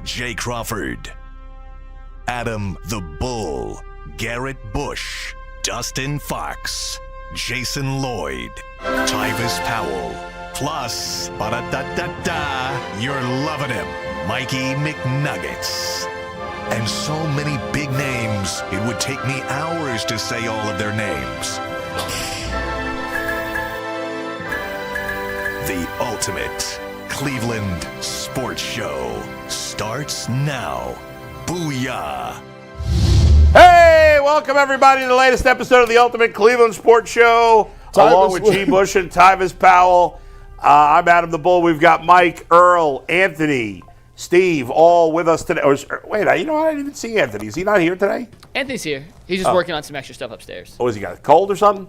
Jay Crawford, Adam the Bull, Garrett Bush, Dustin Fox, Jason Lloyd, Tyvis Powell, plus, ba-da-da-da-da, you're loving him, Mikey McNuggets. And so many big names, it would take me hours to say all of their names. The ultimate Cleveland sports show starts now. Booyah! Hey, welcome everybody to the latest episode of the Ultimate Cleveland Sports Show, along with G. Bush and Tyvis Powell. I'm Adam the Bull. We've got Mike, Earl, Anthony, Steve, all with us today. Wait, you know what? I didn't even see Anthony. Is he not here today? Anthony's here. He's just working on some extra stuff upstairs. Oh, has he got a cold or something?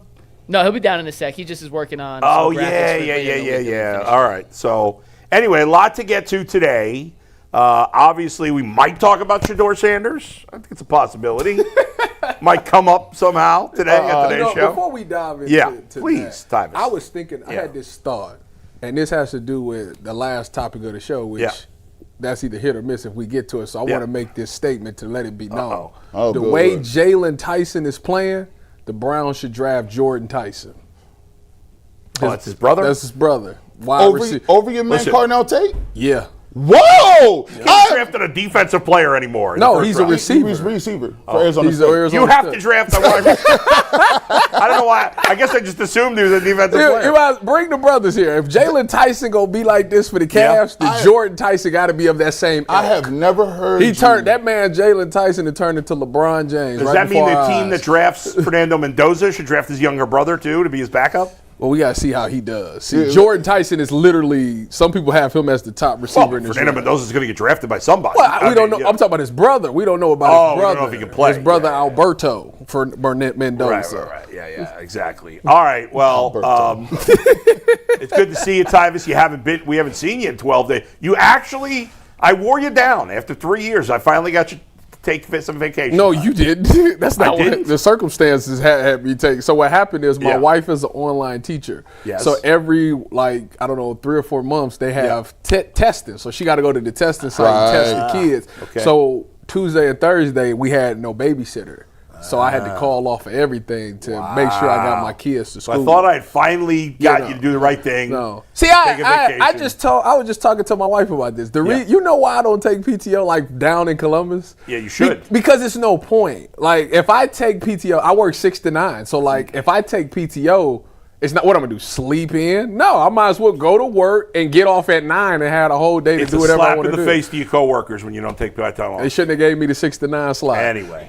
No, he'll be down in a sec. He just is working on. Oh, yeah. All right. So, anyway, a lot to get to today. Obviously, we might talk about Shedeur Sanders. I think it's a possibility. Might come up somehow today at today's show. Before we dive into please, that, Tyvis. I was thinking, I had this thought, and this has to do with the last topic of the show, which that's either hit or miss if we get to it. So I want to make this statement to let it be known. The way Jalen Tyson is playing, the Browns should draft Jordan Tyson. That's his brother? That's his brother. Over your man Carnell Tate? Yeah. Whoa! He ain't drafted a defensive player anymore. No, he's a receiver. He's a receiver for Arizona State. You have to draft the wide receiver. I don't know why. I guess I just assumed he was a defensive player. You bring the brothers here. If Jalen Tyson going to be like this for the Cavs, then Jordan Tyson got to be of that same ilk. I have never heard that man Jalen Tyson to turn into LeBron James. Does that mean the team that drafts Fernando Mendoza should draft his younger brother, too, to be his backup? Well, we got to see how he does. See, Jordan Tyson is literally, some people have him as the top receiver in this Fernando Mendoza is going to get drafted by somebody. Well, we don't know. I'm talking about his brother. We don't know about his brother. We don't know if he can play. His brother Alberto for Burnett Mendoza. Right. Yeah, exactly. All right, well, it's good to see you, Tyvis. We haven't seen you in 12 days. I wore you down after 3 years. I finally got you take some vacation. No, you didn't. That's not what the circumstances had me take. So what happened is my wife is an online teacher. Yes. So every 3 or 4 months they have testing. So she got to go to the testing site and test the kids. Okay. So Tuesday and Thursday we had no babysitter. So I had to call off of everything to make sure I got my kids to school. So I thought I had finally got you to do the right thing. No. See, I was just talking to my wife about this. You know why I don't take PTO down in Columbus? Yeah, you should. Because it's no point. If I take PTO, I work 6 to 9. So if I take PTO, it's not what I'm gonna do. Sleep in? No, I might as well go to work and get off at 9 and have a whole day to do whatever I want to do. It's a slap in the face to your coworkers when you don't take that time off. They shouldn't have gave me the 6 to 9 slot. Anyway,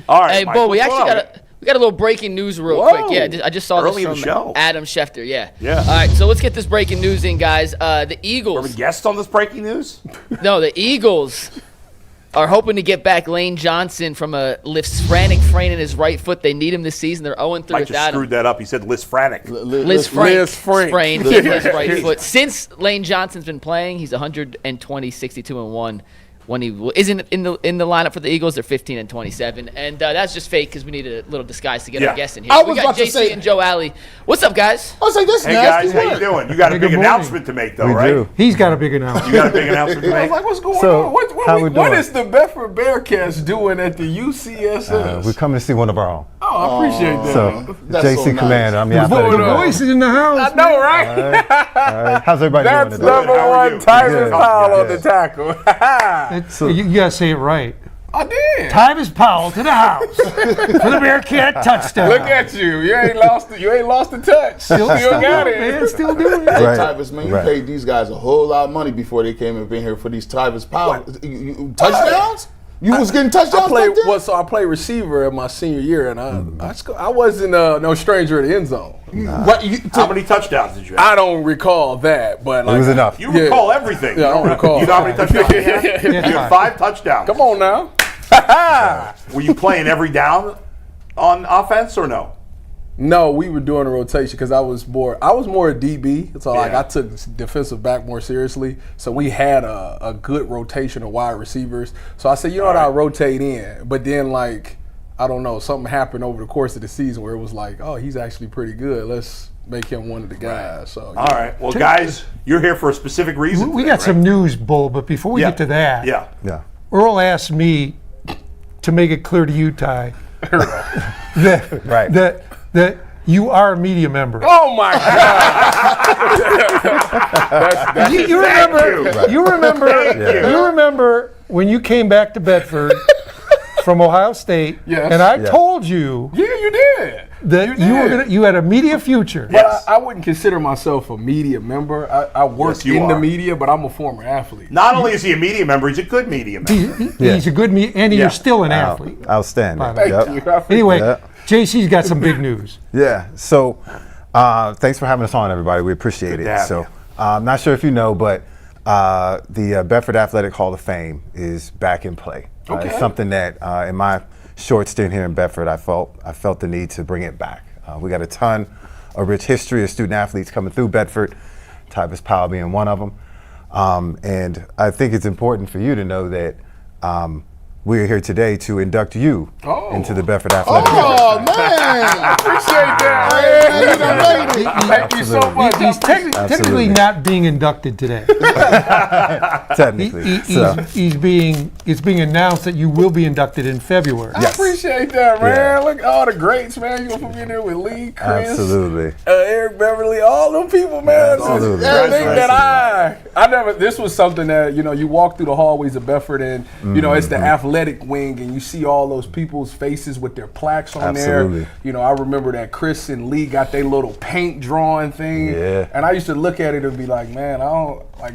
all right. Hey, Mike, Bo, we got a little breaking news real quick. Yeah, I just saw early this in the from show. Adam Schefter. Yeah. All right, so let's get this breaking news in, guys. The Eagles. Are we guests on this breaking news? No, the Eagles are hoping to get back Lane Johnson from a lisfranc sprain in his right foot. They need him this season. They're 0-3 Mike without just screwed him. that up. He said lisfranc. Lisfranc sprain in his right foot. Since Lane Johnson's been playing, he's 120, 62-1. When he isn't in the lineup for the Eagles, they're 15-27, and that's just fake because we need a little disguise to get our guests in here. We got JC and Joe Alley. What's up, guys? I was like, this Hey guys, how you doing? You got a big announcement to make, though, right? Do. He's got a big announcement. You got a big announcement to I was make. like, what's going on? What is the Bedford Bearcats doing at the UCSS? We're coming to see one of our own. Oh, I appreciate that. So, That's JC so nice. Commander, I'm your The voice is in the house. I know, right? All right. How's everybody That's doing today? number How are one. you? Tyvis Good. Powell on Good. the tackle. So, You gotta say it right. I did. Tyvis Powell to the house for the Bearcat touchdown. Look at you. You ain't lost the touch. Still got it. Man, still doing it. Hey, Right. Tyvis, man, you paid these guys a whole lot of money before they came up in here for these Tyvis Powell. Touchdowns? You was getting touchdowns back then? I played receiver in my senior year, and I wasn't no stranger in the end zone. How many touchdowns did you have? I don't recall that, but it was enough. You recall everything. Yeah, I don't recall. You know how many touchdowns you had? You had 5 touchdowns. Come on now. Were you playing every down on offense or no? No, we were doing a rotation because I was more a DB. So I took defensive back more seriously. So we had a good rotation of wide receivers. So I said, I'll rotate in. But then I don't know, something happened over the course of the season where it was like, oh, he's actually pretty good. Let's make him one of the guys. So all right. Well, guys, you're here for a specific reason. We got some news, Bull, but before we get to that, Earl asked me to make it clear to you, Ty, that you are a media member. Oh my God! You remember when you came back to Bedford from Ohio State, and I told you, you did. That you had a media future. But I wouldn't consider myself a media member. I work in the media, but I'm a former athlete. Not only is he a media member, he's a good media member. He's a good media, and you're still an athlete. Outstanding. Thank you. Anyway, JC's got some big news. Yeah. So, thanks for having us on, everybody. We appreciate it. So, I'm not sure if you know, but the Bedford Athletic Hall of Fame is back in play. It's something that in my short stint here in Bedford, I felt the need to bring it back. We got a ton of rich history of student athletes coming through Bedford, Tyvis Powell being one of them. And I think it's important for you to know that we're here today to induct you into the Bedford Athletic. Oh, man. I appreciate that, man. Thank you so much. He's technically not being inducted today. Technically. It's being announced that you will be inducted in February. I appreciate that, man. Yeah. Look at all the greats, man. You're going to put me in there with Lee, Chris. Absolutely. Eric Beverly, all them people, man. Absolutely. Everything that I never, this was something that, you walk through the hallways of Bedford and, it's the athletic wing and you see all those people's faces with their plaques on there. I remember that Chris and Lee got their little paint drawing thing. Yeah. And I used to look at it and be like, man,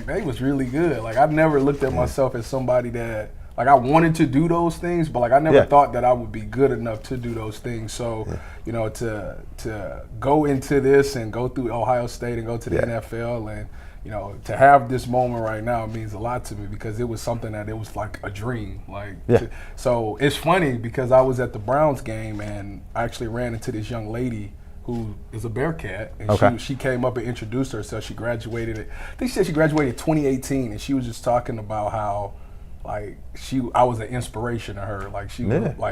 they was really good. Like, I never looked at myself as somebody that, I wanted to do those things, but I never thought that I would be good enough to do those things. So, to go into this and go through Ohio State and go to the NFL and, to have this moment right now means a lot to me because it was something that it was like a dream. So it's funny because I was at the Browns game and I actually ran into this young lady who is a Bearcat, and she came up and introduced herself. She graduated. I think she said she graduated 2018, and she was just talking about how I was an inspiration to her.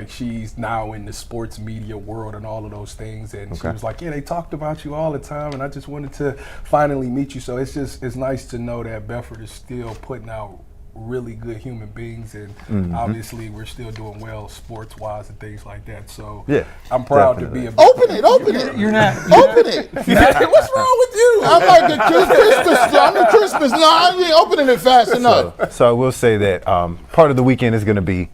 She's now in the sports media world and all of those things. And she was like, they talked about you all the time and I just wanted to finally meet you. So it's nice to know that Bedford is still putting out really good human beings and obviously we're still doing well sports wise and things like that. So I'm proud to be a Open it. You're not. Open it. What's wrong with you? I'm like the Christmas. I'm the Christmas. No, I ain't opening it fast enough. So I will say that part of the weekend is going to be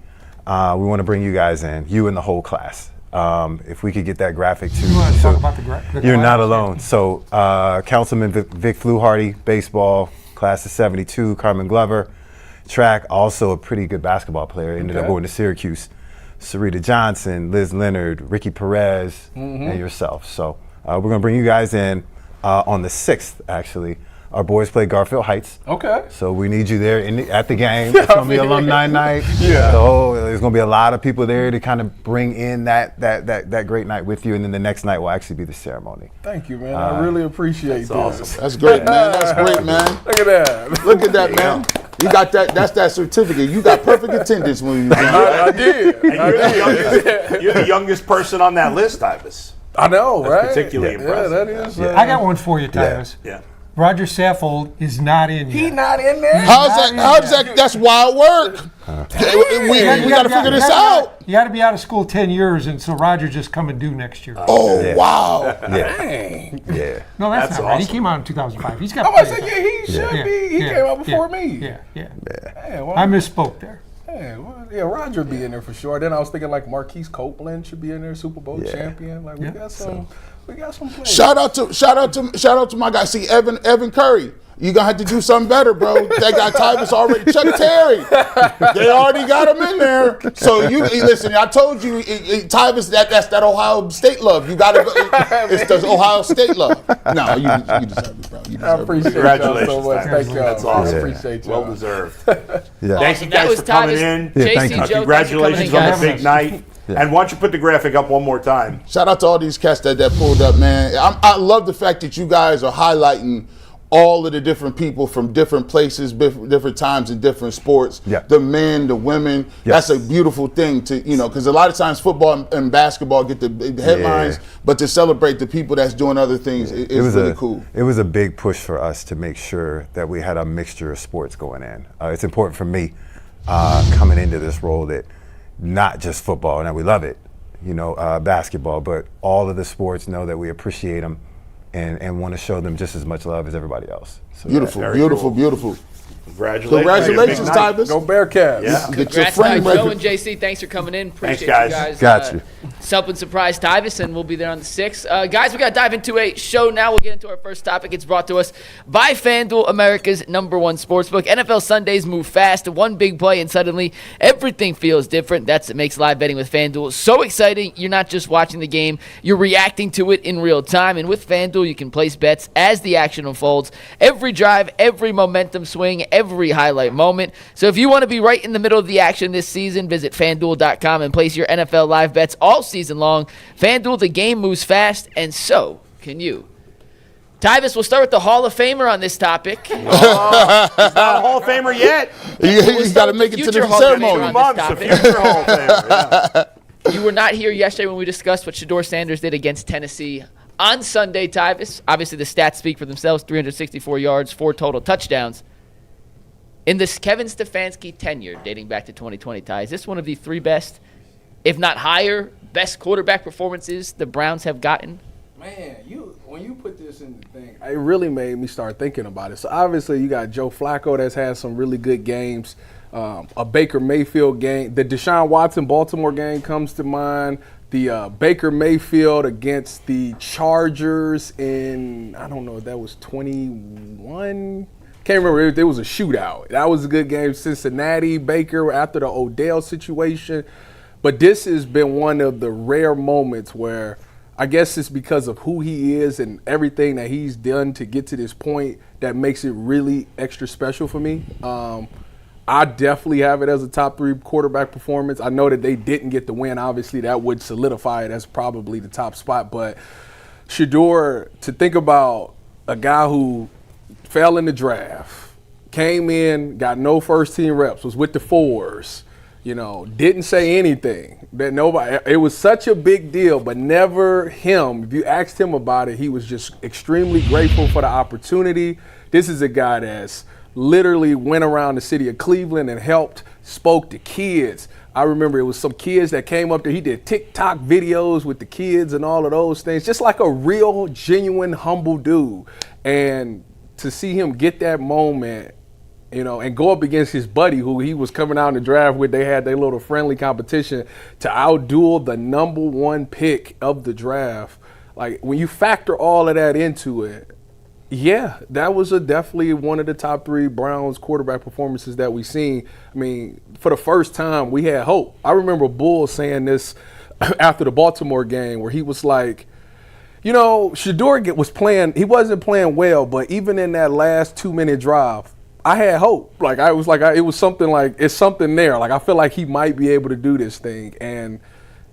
we want to bring you guys in, you and the whole class. If we could get that graphic too. You want to talk about the graphic? You're not alone. So Councilman Vic Fluharty, baseball, class of 72, Carmen Glover. Track, also a pretty good basketball player, ended up going to Syracuse. Sarita Johnson, Liz Leonard, Ricky Perez, and yourself. So we're going to bring you guys in on the 6th, actually. Our boys play Garfield Heights. Okay. So we need you there at the game. It's going to be alumni night. Yeah. So there's going to be a lot of people there to kind of bring in that great night with you. And then the next night will actually be the ceremony. Thank you, man. I really appreciate that. Awesome. That's great, man. That's great, man. Look at that. Look at that, man. You got that. That's that certificate. You got perfect attendance when you. I did. You're the youngest person on that list, Tyvis. I know, right? Particularly impressive. Yeah, that is. I got one for you, Tyvis. Yeah. Roger Saffold is not in yet. He's not in there. How's that? That's wild work. We got to figure this out. You got to be out of school 10 years, and so Roger just coming due next year. Oh, wow. Dang. Yeah. No, that's not right. He awesome. came out in 2005. He's got. I was like, he should be. He came out before me. Yeah. Man, well, I misspoke there. Roger be in there for sure. Then I was thinking like Marquise Copeland should be in there, Super Bowl champion. Like we got some players. Shout out to my guy. See, Evan Curry. You're going to have to do something better, bro. That guy Tyvis already, Chuck Terry. They already got him in there. So you listen, I told you, Tyvis, that's that Ohio State love. You got to go. It's the Ohio State love. No, you deserve it, bro. I appreciate y'all so much. Thank y'all. That's awesome. I appreciate y'all. Well deserved. That Thank you guys was for coming Tyvis. in. Thank you. Joe, Congratulations on the big night. And why don't you put the graphic up one more time? Shout out to all these cats that pulled up, man. I love the fact that you guys are highlighting all of the different people from different places, different times in different sports, the men, the women. That's a beautiful thing to, because a lot of times football and basketball get the headlines, but to celebrate the people that's doing other things is really cool. It was a big push for us to make sure that we had a mixture of sports going in. It's important for me coming into this role that not just football, and that we love it, basketball, but all of the sports, know that we appreciate them and want to show them just as much love as everybody else. So Beautiful. Congratulations, Tyvis. Go Bearcats. Yeah. Get your Congrats, frame Joe record. and JC. Thanks for coming in. Appreciate Thanks, you guys. Got you. Helping surprise Tyvis, and we'll be there on the 6th. Guys, we got to dive into a show now. We'll get into our first topic. It's brought to us by FanDuel, America's #1 sportsbook. NFL Sundays move fast. One big play, and suddenly everything feels different. That's what makes live betting with FanDuel so exciting. You're not just watching the game. You're reacting to it in real time. And with FanDuel, you can place bets as the action unfolds. Every drive, every momentum swing, every highlight moment. So if you want to be right in the middle of the action this season, visit FanDuel.com and place your NFL live bets all season long. FanDuel, the game moves fast, and so can you. Tyvis, we'll start with the Hall of Famer on this topic. He's not a Hall of Famer yet. He's got to make it to the ceremony. A future Hall of Famer. Yeah. You were not here yesterday when we discussed what Shedeur Sanders did against Tennessee on Sunday, Tyvis. Obviously, the stats speak for themselves. 364 yards, 4 total touchdowns. In this Kevin Stefanski tenure, dating back to 2020, Ty, is this one of the 3 best, if not higher, best quarterback performances the Browns have gotten? Man, when you put this in the thing, it really made me start thinking about it. So obviously you got Joe Flacco that's had some really good games, a Baker Mayfield game. The Deshaun Watson Baltimore game comes to mind. The Baker Mayfield against the Chargers in, I don't know if that was 21. Can't remember. It was a shootout. That was a good game. Cincinnati, Baker after the Odell situation. But this has been one of the rare moments where I guess it's because of who he is and everything that he's done to get to this point that makes it really extra special for me. I definitely have it as a top 3 quarterback performance. I know that they didn't get the win. Obviously, that would solidify it as probably the top spot. But Shedeur, to think about a guy who fell in the draft, came in, got no first-team reps, was with the 4s, didn't say anything. That nobody. It was such a big deal, but never him. If you asked him about it, he was just extremely grateful for the opportunity. This is a guy that's literally went around the city of Cleveland and spoke to kids. I remember it was some kids that came up there. He did TikTok videos with the kids and all of those things, just like a real, genuine, humble dude. And to see him get that moment, and go up against his buddy who he was coming out in the draft with, they had their little friendly competition to outduel the #1 pick of the draft. Like, when you factor all of that into it, yeah, that was definitely one of the top 3 Browns quarterback performances that we've seen. I mean, for the first time, we had hope. I remember Bull saying this after the Baltimore game where he was like, Shedeur was playing, he wasn't playing well, but even in that last 2-minute drive, I had hope. It was something like, it's something there. Like, I feel like he might be able to do this thing. And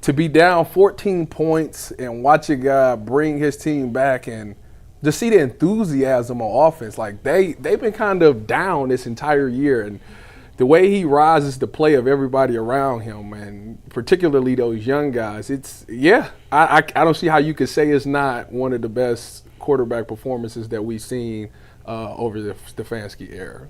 to be down 14 points and watch a guy bring his team back and to see the enthusiasm on offense, like they've been kind of down this entire year. And the way he rises the play of everybody around him, and particularly those young guys, I don't see how you could say it's not one of the best quarterback performances that we've seen over the Stefanski era.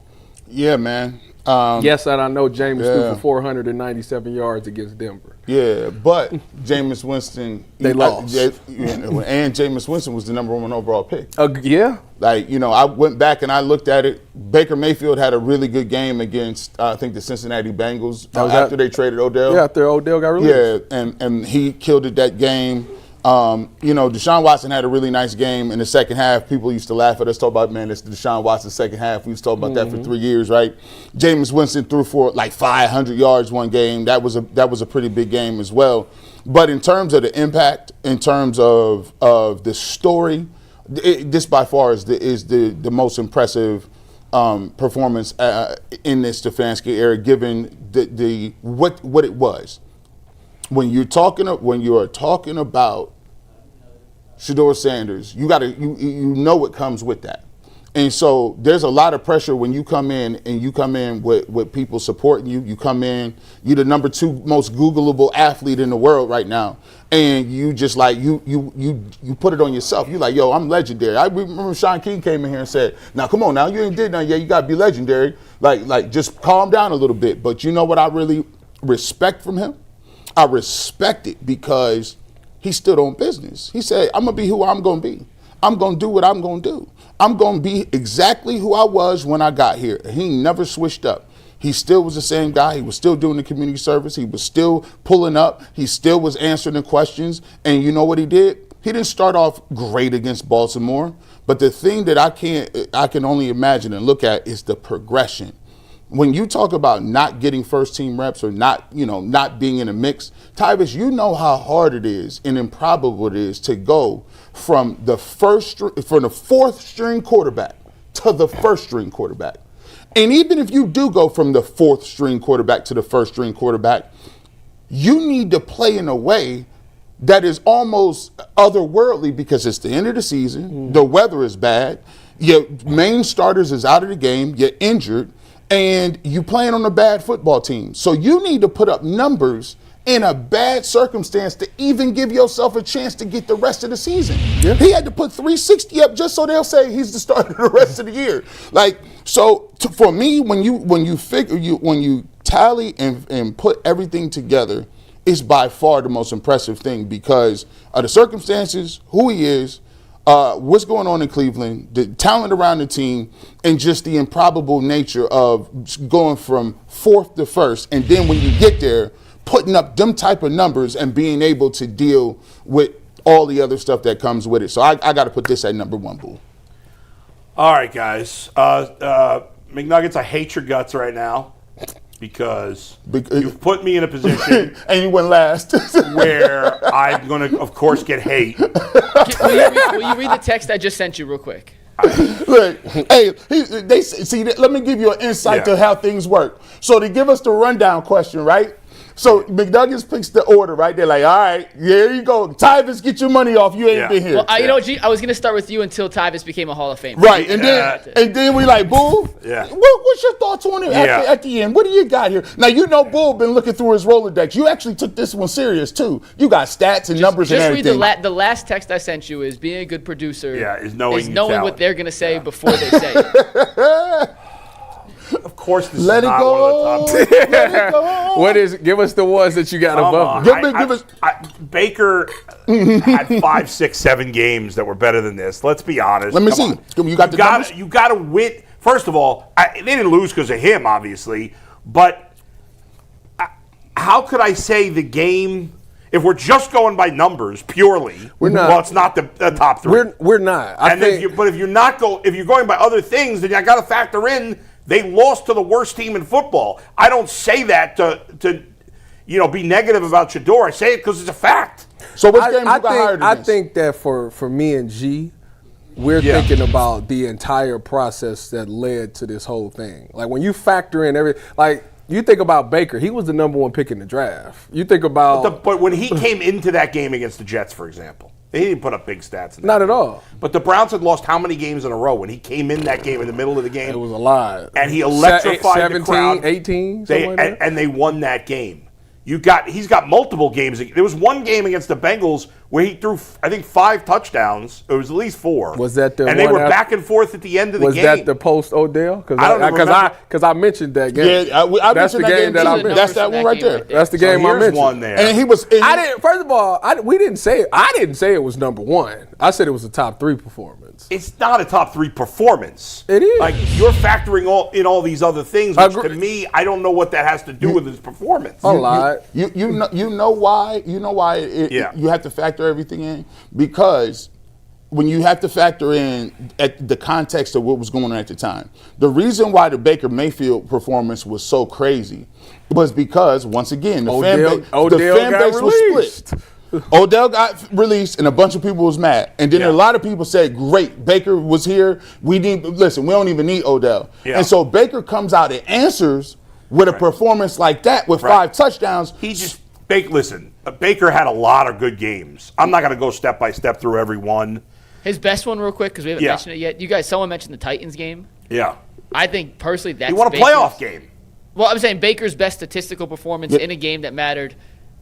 Yeah, man. Yes, and I know Jameis threw for 497 yards against Denver. Yeah, but Jameis Winston, they lost. And Jameis Winston was the #1 overall pick. Yeah. I went back and I looked at it. Baker Mayfield had a really good game against, I think, the Cincinnati Bengals after they traded Odell. Yeah, after Odell got released. Yeah, and he killed it that game. Deshaun Watson had a really nice game in the second half. People used to laugh at us, talk about, man, it's the Deshaun Watson second half. We used to talk about that for 3 years, right? Jameis Winston threw for like 500 yards one game. That was a pretty big game as well. But in terms of the impact, in terms of the story, this by far is the most impressive performance in this Stefanski era, given the what it was. When you are talking about Shedeur Sanders, you know what comes with that. And so there's a lot of pressure when you come in and you come in with people supporting you. You come in, you're the number 2 most Googleable athlete in the world right now. And you just like, you put it on yourself. You like, yo, I'm legendary. I remember Shaun King came in here and said, now come on now, you ain't did nothing yet. You got to be legendary. Like just calm down a little bit. But you know what I really respect from him? I respect it because he stood on business. He said, I'm going to be who I'm going to be. I'm going to do what I'm going to do. I'm going to be exactly who I was when I got here. He never switched up. He still was the same guy. He was still doing the community service. He was still pulling up. He still was answering the questions. And you know what he did? He didn't start off great against Baltimore. But the thing that I can only imagine and look at is the progression. When you talk about not getting first team reps or not being in a mix, Tyvis, you know how hard it is and improbable it is to go from the fourth string quarterback to the first string quarterback. And even if you do go from the fourth string quarterback to the first string quarterback, you need to play in a way that is almost otherworldly because it's the end of the season, the weather is bad, your main starters is out of the game, you're injured, and you playing on a bad football team. So you need to put up numbers in a bad circumstance to even give yourself a chance to get the rest of the season. Yeah. He had to put 360 up just so they'll say he's the starter the rest of the year. For me, when you tally and put everything together, it's by far the most impressive thing because of the circumstances, who he is, what's going on in Cleveland, the talent around the team, and just the improbable nature of going from fourth to first. And then when you get there, putting up them type of numbers and being able to deal with all the other stuff that comes with it. So I got to put this at number 1, Boo. All right, guys. McNuggets, I hate your guts right now because you've put me in a position and you went last where I'm going to, of course, get hate. Will you read the text I just sent you real quick? Look, hey, let me give you an insight to how things work. So to give us the rundown question, right? So McNuggets picks the order, right? They're like, all right, here you go. Tyvis, get your money off. You ain't been here. Well, you know, I was going to start with you until Tyvis became a Hall of Famer. Right, and then we like, Bull, what's your thoughts on it at the end? What do you got here? Now, you know Bull been looking through his Rolodex. You actually took this one serious, too. You got stats and numbers and everything. Just read the last text I sent you is being a good producer is knowing what they're going to say before they say it. Of course, this is not one of the top 10. Let it go. What is it? Give us the ones that you got above. Baker had 5, 6, 7 games that were better than this. Let's be honest. Let me see. You got to win. First of all, they didn't lose because of him, obviously. But how could I say the game? If we're just going by numbers purely, we're not. Well, it's not the top 3. We're not. If you're going by other things, then I got to factor in. They lost to the worst team in football. I don't say that to be negative about Shedeur. I say it because it's a fact. So which games you got hired I think that for me and G, we're thinking about the entire process that led to this whole thing. Like when you factor in you think about Baker, he was the number 1 pick in the draft. You think about but when he came into that game against the Jets, for example, he didn't put up big stats. Not at all. But the Browns had lost how many games in a row when he came in that game in the middle of the game? It was a lot. And he electrified the crowd. 18, and they won that game. He's got multiple games. There was one game against the Bengals where he threw, I think, 5 touchdowns. It was at least 4. Was that the And they were back and forth at the end of the game. Was that the post Odell? Because I mentioned that game. Yeah, that's the game that I mentioned. That's that one right there. That's the game I mentioned. One there. And he was. I didn't. First of all, we didn't say it. I didn't say it was number 1. I said it was a top 3 performance. It's not a top 3 performance. It is. Like you're factoring all these other things, which to me, I don't know what that has to do with his performance. A lot. You know why? You know why you have to factor everything in? Because when you have to factor in at the context of what was going on at the time, the reason why the Baker Mayfield performance was so crazy was because, once again, the fan base was split. Odell got released and a bunch of people was mad. And then a lot of people said, great, Baker was here. We don't even need Odell. Yeah. And so Baker comes out and answers with a performance like that with 5 touchdowns. Baker had a lot of good games. I'm not going to go step by step through every one. His best one, real quick, because we haven't mentioned it yet. You guys, someone mentioned the Titans game. Yeah. I think personally that's. You want a playoff game? Well, I'm saying Baker's best statistical performance in a game that mattered.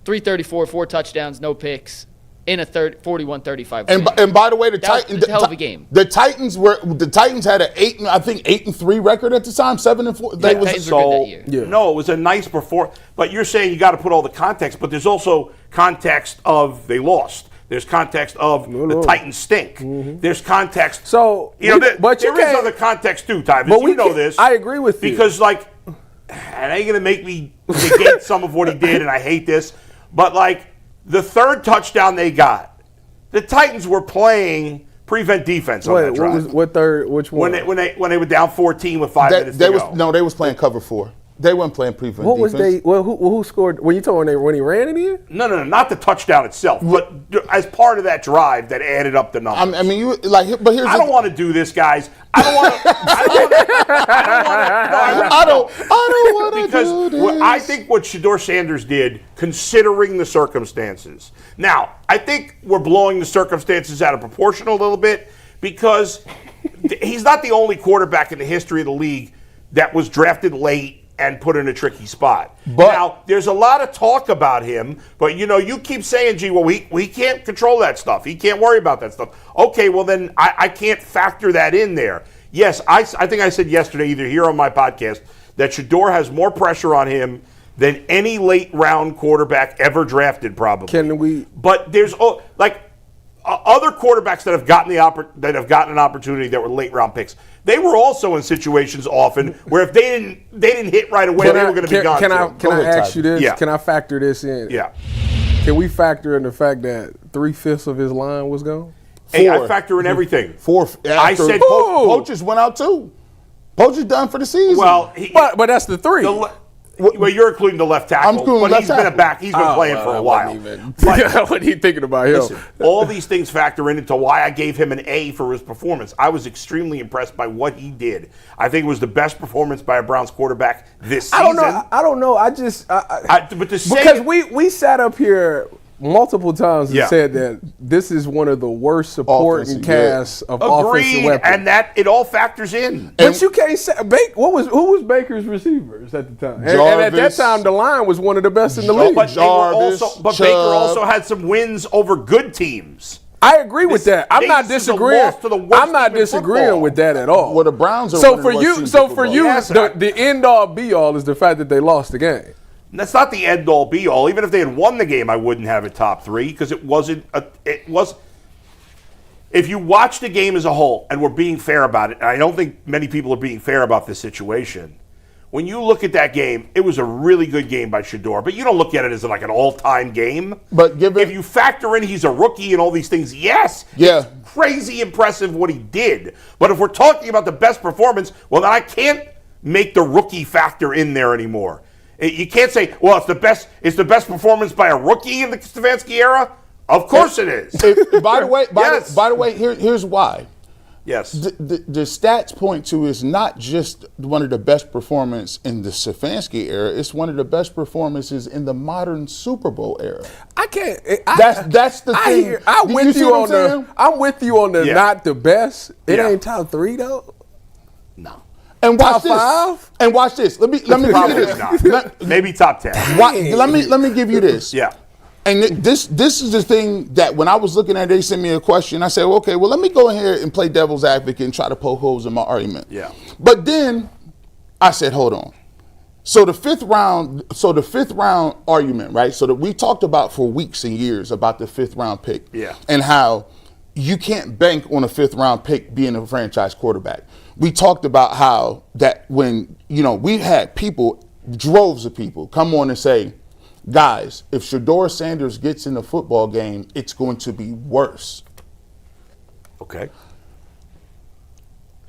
334, 4 touchdowns, no picks. In a 41-35. And by the way, the Titans, hell of a game. The Titans had an 8-3 record at the time, 7-4. They were good that year. Yeah. No, it was a nice performance. But you're saying you got to put all the context. But there's also context of they lost. There's context of the Titans stink. Mm-hmm. There's context. So there is other context too, Tyvis. But you know this. I agree with you because and I ain't gonna make me negate some of what he did, and I hate this, but the third touchdown they got, the Titans were playing prevent defense on that drive. What third? Which one? When they were down 14 with 5 minutes to go. They was playing cover 4. They weren't playing prevent defense. What was they? Well, who scored? When you talking when he ran it in? No, not the touchdown itself, but as part of that drive that added up the numbers. I mean, but here's. I don't want to do this, guys. I don't want to. I don't want to do this. I think what Shedeur Sanders did, considering the circumstances. Now, I think we're blowing the circumstances out of proportion a little bit because he's not the only quarterback in the history of the league that was drafted late and put in a tricky spot. But now, there's a lot of talk about him, but you keep saying, gee, well, we can't control that stuff. He can't worry about that stuff. Okay, well, then I can't factor that in there. Yes, I think I said yesterday, either here or on my podcast, that Shedeur has more pressure on him than any late round quarterback ever drafted, probably. Can we? But there's other quarterbacks that have gotten an opportunity that were late round picks. They were also in situations often where if they didn't hit right away, they were going to be gone. Can I ask you this? Yeah. Can I factor this in? Yeah. Can we factor in the fact that 3/5 of his line was gone? Hey, I factor in everything. 4. I said Pocic went out too. Pocic done for the season. Well, but that's the 3. Well, you're including the left tackle, but he's been a back. He's been playing for a while. I wasn't even thinking about him. Listen, all these things factor into why I gave him an A for his performance. I was extremely impressed by what he did. I think it was the best performance by a Browns quarterback this season. I don't know. Because we sat up here multiple times and said that this is one of the worst supporting casts of offensive weapons. And that it all factors in. But you can't say who was Baker's receivers at the time? And at that time, the line was one of the best in the league. But Baker also had some wins over good teams. I agree with that. I'm not disagreeing. I'm not disagreeing with that at all. Well, the Browns are so for you, the end all be all is the fact that they lost the game. That's not the end all be all. Even if they had won the game, I wouldn't have it top 3 because it wasn't. If you watch the game as a whole, and we're being fair about it, and I don't think many people are being fair about this situation. When you look at that game, it was a really good game by Shedeur, but you don't look at it as like an all-time game. But if you factor in he's a rookie and all these things, it's crazy impressive what he did. But if we're talking about the best performance, well, then I can't make the rookie factor in there anymore. You can't say, well, it's the best performance by a rookie in the Stefanski era. Of course it is. By the way, here's why. Yes. The stats point to is not just one of the best performances in the Stefanski era. It's one of the best performances in the modern Super Bowl era. I can't. That's the thing. I'm with you on the not the best. It ain't top 3 though. No. And watch this. 5? And watch this. Let me give you this. Maybe top 10. Let me give you this. Yeah. And this is the thing that when I was looking at it, they sent me a question. I said, okay, well, let me go ahead and play devil's advocate and try to poke holes in my argument. Yeah. But then I said, hold on. So the fifth round argument, right? So that we talked about for weeks and years about the 5th round pick. Yeah. And how you can't bank on a 5th round pick being a franchise quarterback. We talked about how that when, we had droves of people come on and say, guys, if Shedeur Sanders gets in the football game, it's going to be worse. Okay.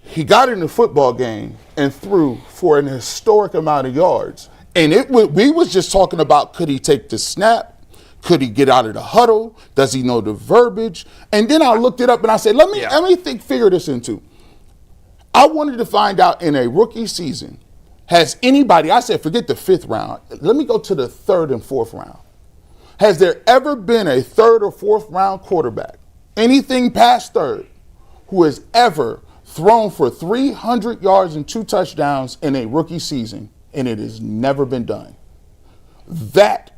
He got in the football game and threw for an historic amount of yards. And we was just talking about, could he take the snap? Could he get out of the huddle? Does he know the verbiage? And then I looked it up and I said, let me figure this into. I wanted to find out in a rookie season, has anybody, I said, forget the 5th round. Let me go to the 3rd and 4th round. Has there ever been a 3rd or 4th round quarterback, anything past 3rd, who has ever thrown for 300 yards and 2 touchdowns in a rookie season, and it has never been done. That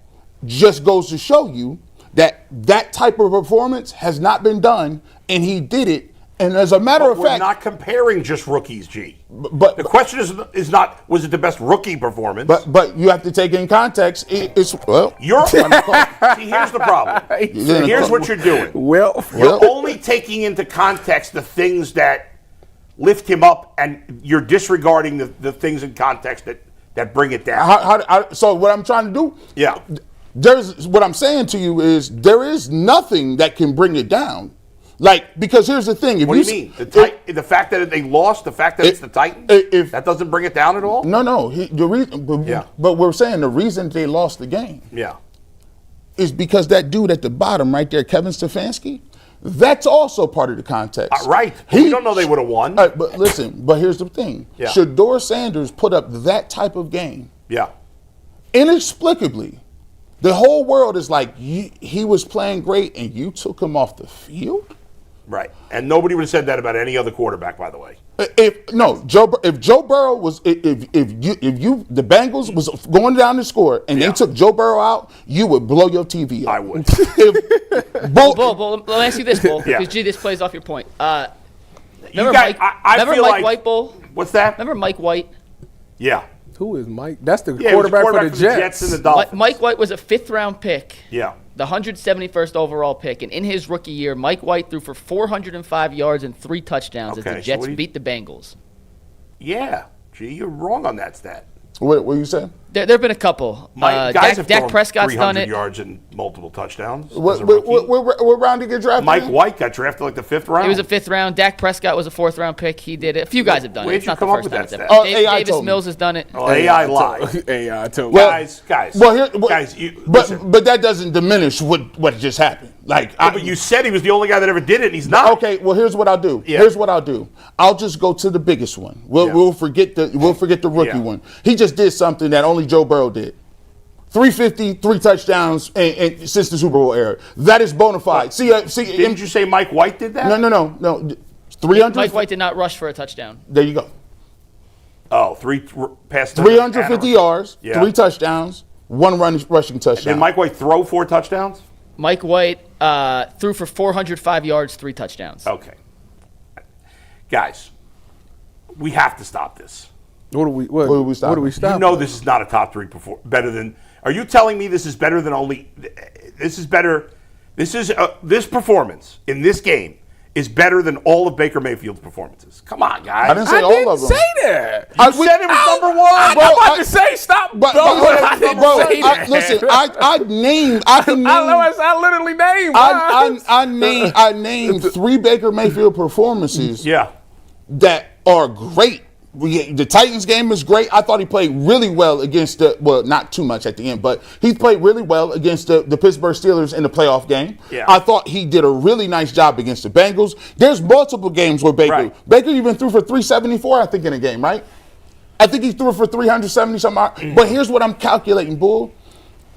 just goes to show you that that type of performance has not been done, and he did it. And as a matter of fact, we're not comparing just rookies, G. But the question is not was it the best rookie performance? But you have to take in context. It's you're see, here's the problem. Here's what you're doing. You're only taking into context the things that lift him up, and you're disregarding the things in context that bring it down. So what I'm trying to do? Yeah. What I'm saying to you is there is nothing that can bring it down. Like, because here's the thing. What do you mean? The fact that they lost, the fact that it's the Titans, that doesn't bring it down at all? No. But we're saying the reason they lost the game is because that dude at the bottom right there, Kevin Stefanski, that's also part of the context. Right. We don't know they would have won. But listen, but here's the thing. Shedeur Sanders put up that type of game. Yeah. Inexplicably. The whole world is like, he was playing great and you took him off the field? Right. And nobody would have said that about any other quarterback, by the way. If Joe Burrow was, if the Bengals was going down to score and they took Joe Burrow out, you would blow your TV up. I would. Bull, let me ask you this, Bull, because G, this plays off your point. Remember Mike White, Bull? What's that? Remember Mike White? Yeah. Who is Mike? That's the quarterback for the Jets. And the Dolphins. Mike White was a 5th-round pick. Yeah. The 171st overall pick. And in his rookie year, Mike White threw for 405 yards and 3 touchdowns as the Jets beat the Bengals. Yeah. Gee, you're wrong on that stat. What you saying? There have been a couple. Dak Prescott's done it. 300 yards and multiple touchdowns. What round did he get drafted? Mike White got drafted like the 5th round. He was a 5th round. Dak Prescott was a 4th-round pick. He did it. A few guys have done it. Where'd you come up with that stat? Davis Mills has done it. Oh, AI lied. AI told me. Guys. But that doesn't diminish what just happened. But you said he was the only guy that ever did it, and he's not. Okay, well, here's what I'll do. I'll just go to the biggest one. We'll forget the rookie one. He just did something that only Joe Burrow did. 350, 3 touchdowns and since the Super Bowl era. That is bona fide. Didn't you say Mike White did that? No. 300. Mike White did not rush for a touchdown. There you go. Oh, 3 past 350 yards, 3 touchdowns, 1 rushing touchdown. Did Mike White throw 4 touchdowns? Mike White threw for 405 yards, 3 touchdowns. Okay. Guys, we have to stop this. What do we stop? You know this is not a top 3 better than. Are you telling me this is better than only? This is better. This performance in this game is better than all of Baker Mayfield's performances. Come on, guys. I didn't say all of them. Say that. You said it was number 1. I'm about to say stop. I didn't say that. Listen, I named 3 Baker Mayfield performances. That are great. The Titans game is great. I thought he played really well against not too much at the end, but he played really well against the Pittsburgh Steelers in the playoff game. I thought he did a really nice job against the Bengals. There's multiple games where Baker even threw for 374, I think, in a game, right? I think he threw for 370 something. But here's what I'm calculating, Bull.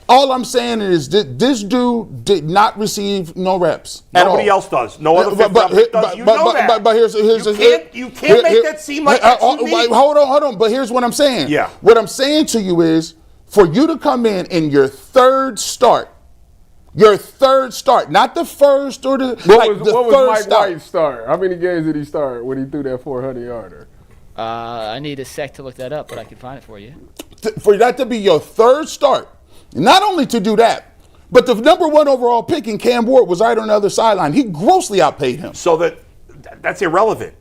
All I'm saying is that this dude did not receive no reps. Nobody else does. No other fifth does. You know that. But here's you can't make that seem like that's unique. Hold on. But here's what I'm saying. Yeah. What I'm saying to you is, for you to come in your 3rd start, not the first or the What was Mike White's start? How many games did he start when he threw that 400-yarder? I need a sec to look that up, but I can find it for you. For that to be your 3rd start. Not only to do that, but the number 1 overall pick in Cam Ward was right on the other sideline. He grossly outpaid him. So that's irrelevant.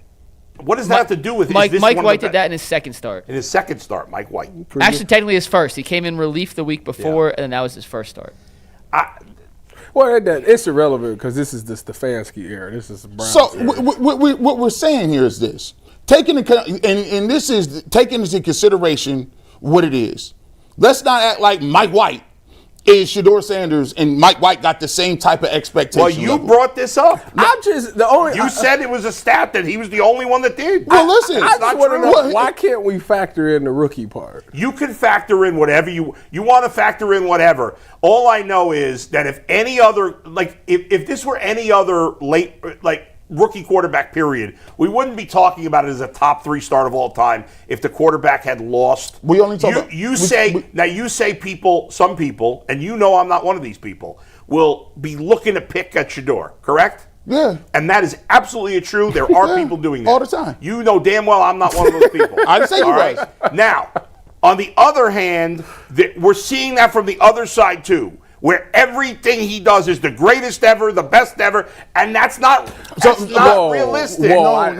What does that have to do with Mike White did that in his 2nd start. In his 2nd start, Mike White. Actually, technically his 1st. He came in relief the week before, and that was his 1st start. It's irrelevant because this is the Stefanski era. This is the Browns era. What we're saying here is this. Taking into consideration what it is. Let's not act like Mike White is Shedeur Sanders and Mike White got the same type of expectation. Well, you brought this up. You said it was a stat that he was the only one that did. Well, listen. I just want to know, why can't we factor in the rookie part? You can factor in whatever you want to factor in whatever. All I know is that if any other, if this were any other rookie quarterback period, we wouldn't be talking about it as a top 3 start of all time if the quarterback had lost. We only talk about some people, and you know I'm not one of these people, will be looking to pick at Shedeur, correct? Yeah. And that is absolutely true. There are people doing that. All the time. You know damn well I'm not one of those people. I didn't say you was. Now, on the other hand, we're seeing that from the other side too, where everything he does is the greatest ever, the best ever, and that's not realistic. I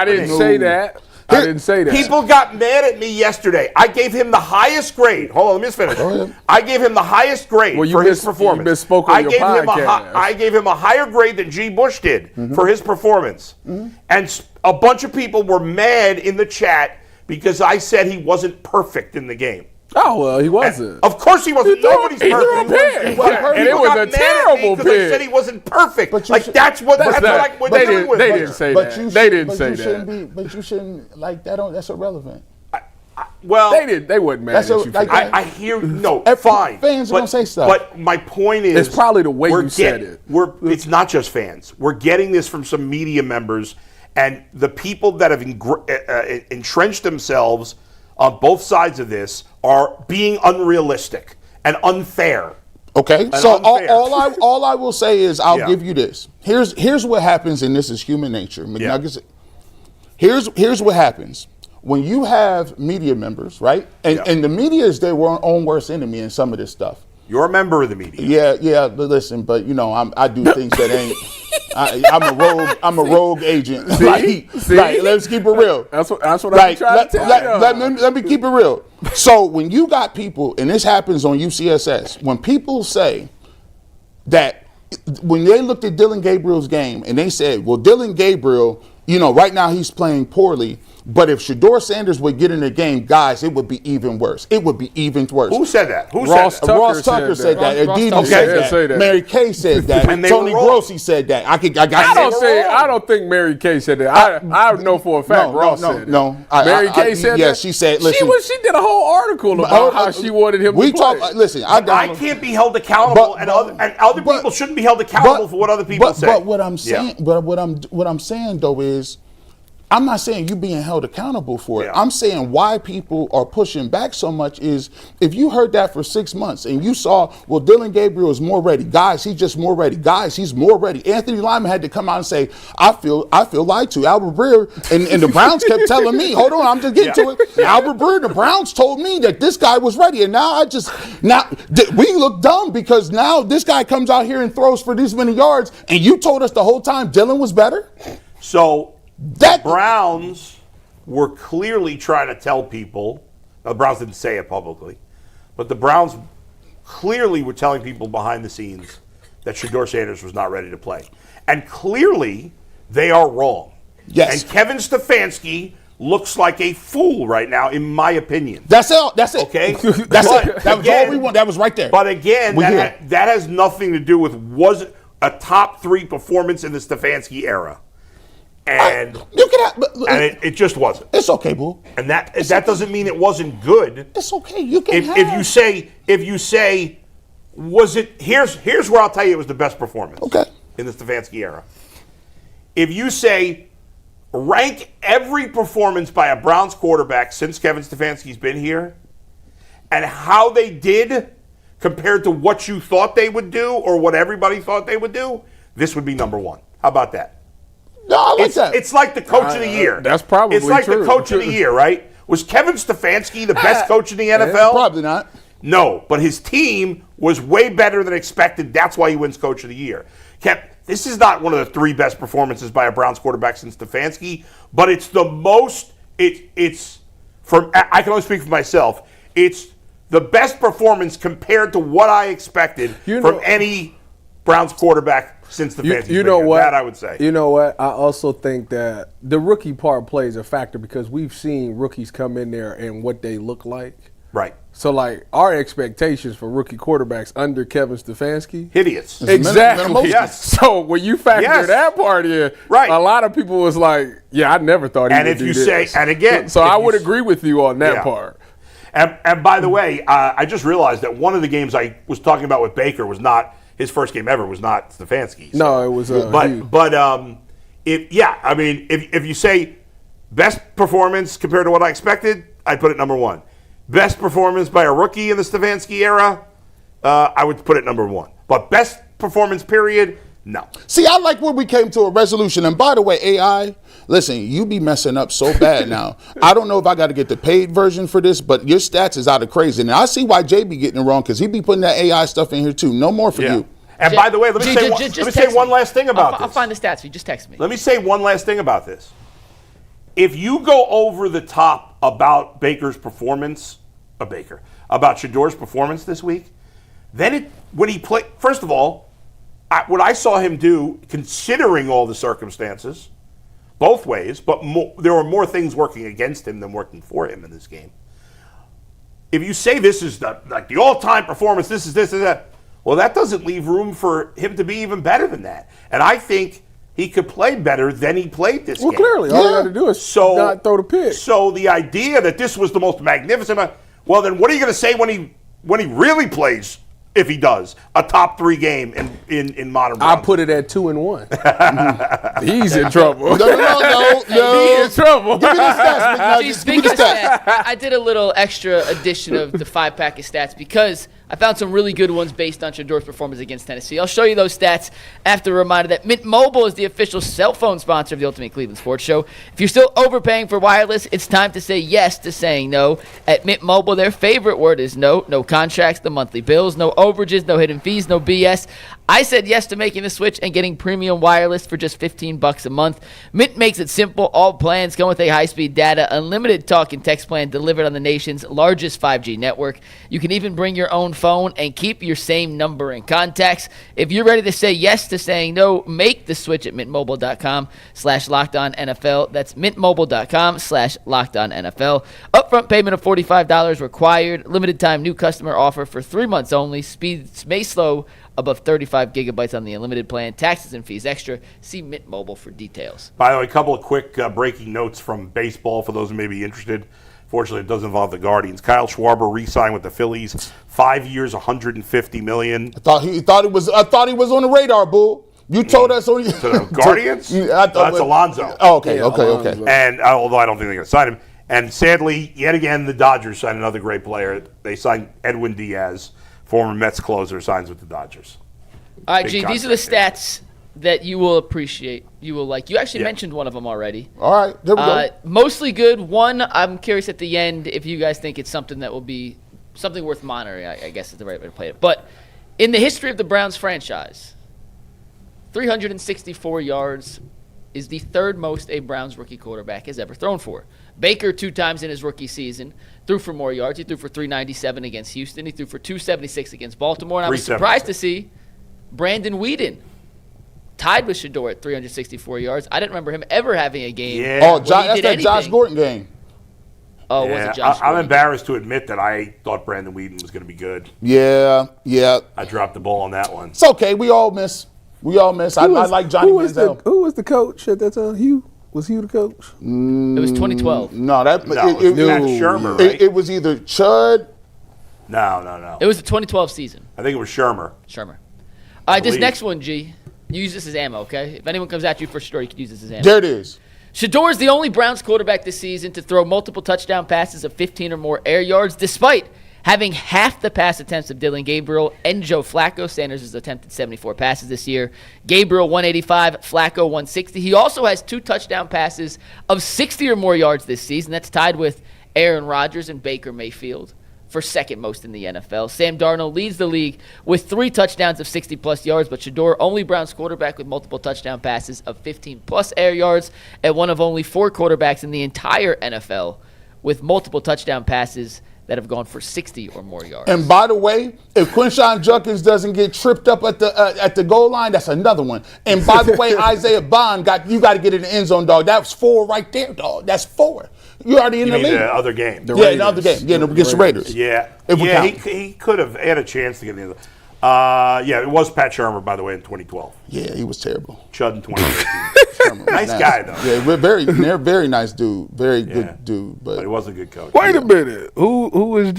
didn't say that. I didn't say that. People got mad at me yesterday. I gave him the highest grade. Hold on, let me just finish. I gave him the highest grade for his performance. You misspoke on your podcast. I gave him a higher grade than G. Bush did for his performance. And a bunch of people were mad in the chat because I said he wasn't perfect in the game. Oh, well, he wasn't. Of course he wasn't. Nobody's perfect. And it was a terrible pick. I said he wasn't perfect. That's what we're dealing with. They didn't say that. They didn't say that. But you shouldn't, like, that's irrelevant. Well, they wouldn't mad at you for that. I hear, fine. Fans are going to say stuff. But my point is, it's probably the way you said it. It's not just fans. We're getting this from some media members, and the people that have entrenched themselves on both sides of this are being unrealistic and unfair. Okay, so all I will say is I'll give you this. Here's what happens, and this is human nature. McNuggets. Here's what happens when you have media members, right? And the media is their own worst enemy in some of this stuff. You're a member of the media. Yeah. Listen, but I do things that ain't. I'm a rogue agent. See? Let's keep it real. That's what I'm trying to tell you. Let me keep it real. So when you got people, and this happens on UCSS, when people say that when they looked at Dylan Gabriel's game and they said, well, Dylan Gabriel, right now he's playing poorly. But if Shedeur Sanders would get in the game, guys, it would be even worse. It would be even worse. Who said that? Ross Tucker said that. Aditi said that. Mary Kay said that. Tony Grossi said that. I don't think Mary Kay said that. I know for a fact Ross said it. No. Mary Kay said that? Yes, she said, listen. She did a whole article about how she wanted him to play. Listen, I can't be held accountable, and other people shouldn't be held accountable for what other people say. But what I'm saying, what I'm saying though is, I'm not saying you being held accountable for it. Yeah. I'm saying why people are pushing back so much is if you heard that for 6 months and you saw, well, Dylan Gabriel is more ready. Guys, he's just more ready. Guys, he's more ready. Anthony Lyman had to come out and say, I feel lied to. Albert Breer and the Browns kept telling me, hold on, I'm just getting to it. Albert Breer, the Browns told me that this guy was ready. And now we look dumb because now this guy comes out here and throws for this many yards and you told us the whole time Dylan was better? So the Browns were clearly trying to tell people, now the Browns didn't say it publicly, but the Browns clearly were telling people behind the scenes that Shedeur Sanders was not ready to play. And clearly, they are wrong. Yes. And Kevin Stefanski looks like a fool right now, in my opinion. That's it. That's it. Okay? That's it. That was all we want. That was right there. But again, that has nothing to do with was it a top 3 performance in the Stefanski era. And it just wasn't. It's okay, boo. And that doesn't mean it wasn't good. It's okay. You can if you say was it here's where I'll tell you it was the best performance. Okay. In the Stefanski era. If you say rank every performance by a Browns quarterback since Kevin Stefanski's been here and how they did compared to what you thought they would do or what everybody thought they would do, this would be number 1. How about that? No, I like that. It's like the coach of the year. That's probably It's like true. The coach of the year, right? Was Kevin Stefanski the best coach in the NFL? Probably not. No, but his team was way better than expected. That's why he wins coach of the year. This is not one of the 3 best performances by a Browns quarterback since Stefanski, but it's the most. It's from. I can only speak for myself. It's the best performance compared to what I expected from any Browns quarterback since the Stefanski. You know what? That I would say. You know what? I also think that the rookie part plays a factor because we've seen rookies come in there and what they look like. Right. So, like, our expectations for rookie quarterbacks under Kevin Stefanski. Hideous. Exactly. Yes. So, when you factor that part in, right. A lot of people was like, yeah, I never thought he would do this. So I would agree with you on that part. And by the way, I just realized that one of the games I was talking about with Baker was not his first game ever was not Stefanski. So. No, it was. If you say best performance compared to what I expected, I'd put it number one. Best performance by a rookie in the Stefanski era, I would put it number one. But best performance period, no. See, I like where we came to a resolution. And by the way, AI, listen, you be messing up so bad now. I don't know if I got to get the paid version for this, but your stats is out of crazy. And I see why Jay be getting it wrong, because he be putting that AI stuff in here too. No more for you. And by the way, let me say one last thing about this. I'll find the stats for you. Just text me. Let me say one last thing about this. If you go over the top about Baker's performance, about Shedeur's performance this week, then when he played, first of all, what I saw him do, considering all the circumstances, both ways, but there were more things working against him than working for him in this game. If you say this is the all-time performance, this is that, well, that doesn't leave room for him to be even better than that. And I think he could play better than he played this game. Well, clearly, all you got to do is not throw the pick. So the idea that this was the most magnificent, well, then what are you going to say when he really plays? If he does a top 3 game in modern, I put it at 2-1. He's in trouble. No. He's in trouble. Give me the stats, McNuggets. Give me the stats. I did a little extra addition of the 5-pack of stats because I found some really good ones based on Shedeur's performance against Tennessee. I'll show you those stats after a reminder that Mint Mobile is the official cell phone sponsor of the Ultimate Cleveland Sports Show. If you're still overpaying for wireless, it's time to say yes to saying no. At Mint Mobile, their favorite word is no. No contracts, no monthly bills, no overages, no hidden fees, no BS. I said yes to making the switch and getting premium wireless for just $15 a month. Mint makes it simple. All plans come with a high-speed data, unlimited talk and text plan delivered on the nation's largest 5G network. You can even bring your own phone and keep your same number and contacts. If you're ready to say yes to saying no, make the switch at mintmobile.com/LockedOnNFL. That's mintmobile.com/LockedOnNFL. Upfront payment of $45 required. Limited time new customer offer for 3 months only. Speeds may slow above 35 gigabytes on the unlimited plan. Taxes and fees extra. See Mint Mobile for details. By the way, a couple of quick breaking notes from baseball for those who may be interested. Fortunately, it doesn't involve the Guardians. Kyle Schwarber re-signed with the Phillies, 5 years, $150 million. I thought he was on the radar, Bull. You told us on to the Guardians. That's Alonso. Oh, okay. And although I don't think they're going to sign him, and sadly, yet again, the Dodgers signed another great player. They signed Edwin Diaz, former Mets closer, signs with the Dodgers. All right, G, these are the stats that you will appreciate. You will like. You actually mentioned one of them already. All right, there we go. Mostly good. One, I'm curious at the end if you guys think it's something that will be something worth monitoring, I guess is the right way to play it. But in the history of the Browns franchise, 364 yards is the third most a Browns rookie quarterback has ever thrown for. Baker 2 times in his rookie season threw for more yards. He threw for 397 against Houston. He threw for 276 against Baltimore. And I was surprised to see Brandon Weeden tied with Shedeur at 364 yards. I didn't remember him ever having a game. Yeah. Oh, that's that Josh Gordon game. Oh, was it Josh Gordon? I'm embarrassed to admit that I thought Brandon Weeden was going to be good. Yeah. I dropped the ball on that one. It's okay. We all miss. I like Johnny Manziel. Who was the coach at that time? Hugh? Was Hugh the coach? It was 2012. It was Matt Shermer, right? It was either Chud. No. It was the 2012 season. I think it was Shermer. All right, this next one, G. Use this as ammo, okay? If anyone comes at you for Shedeur, you can use this as ammo. There it is. Shedeur is the only Browns quarterback this season to throw multiple touchdown passes of 15 or more air yards, despite having half the pass attempts of Dylan Gabriel and Joe Flacco. Sanders has attempted 74 passes this year. Gabriel 185, Flacco 160. He also has 2 touchdown passes of 60 or more yards this season. That's tied with Aaron Rodgers and Baker Mayfield for second most in the NFL. Sam Darnold leads the league with 3 touchdowns of 60-plus yards, but Shedeur, only Browns quarterback with multiple touchdown passes of 15-plus air yards, and one of only 4 quarterbacks in the entire NFL with multiple touchdown passes that have gone for 60 or more yards. And by the way, if Quinshon Judkins doesn't get tripped up at the goal line, that's another one. And by the way, Isaiah Bond you got to get in the end zone, dog. That's 4 right there, dog. That's 4. You already in the league. The other game. The other game. Yeah, against the Raiders. Yeah. He could have had a chance to get in the end zone. It was Pat Shermer, by the way, in 2012. Yeah, he was terrible. Chud in 2013. Nice guy, though. Yeah, very nice dude. Very good dude. But he wasn't a good coach. Wait a minute. Who was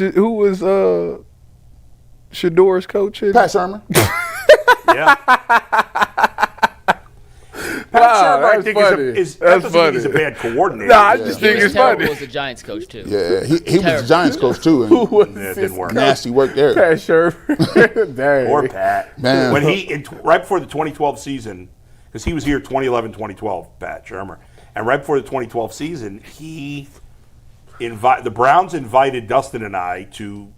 Shedeur's coach? Pat Shermer. Yeah. Wow, I that's think funny. That's funny. He's a bad coordinator. Nah, I just think it's funny. He was a Giants coach too. Yeah, he was the Giants coach too. And Yeah, it didn't work. nasty work there. Pat Shermer. Dang. Or Pat. Man. When right before the 2012 season, because he was here 2011, 2012, Pat Shermer, and right before the 2012 season, the Browns invited Dustin and I to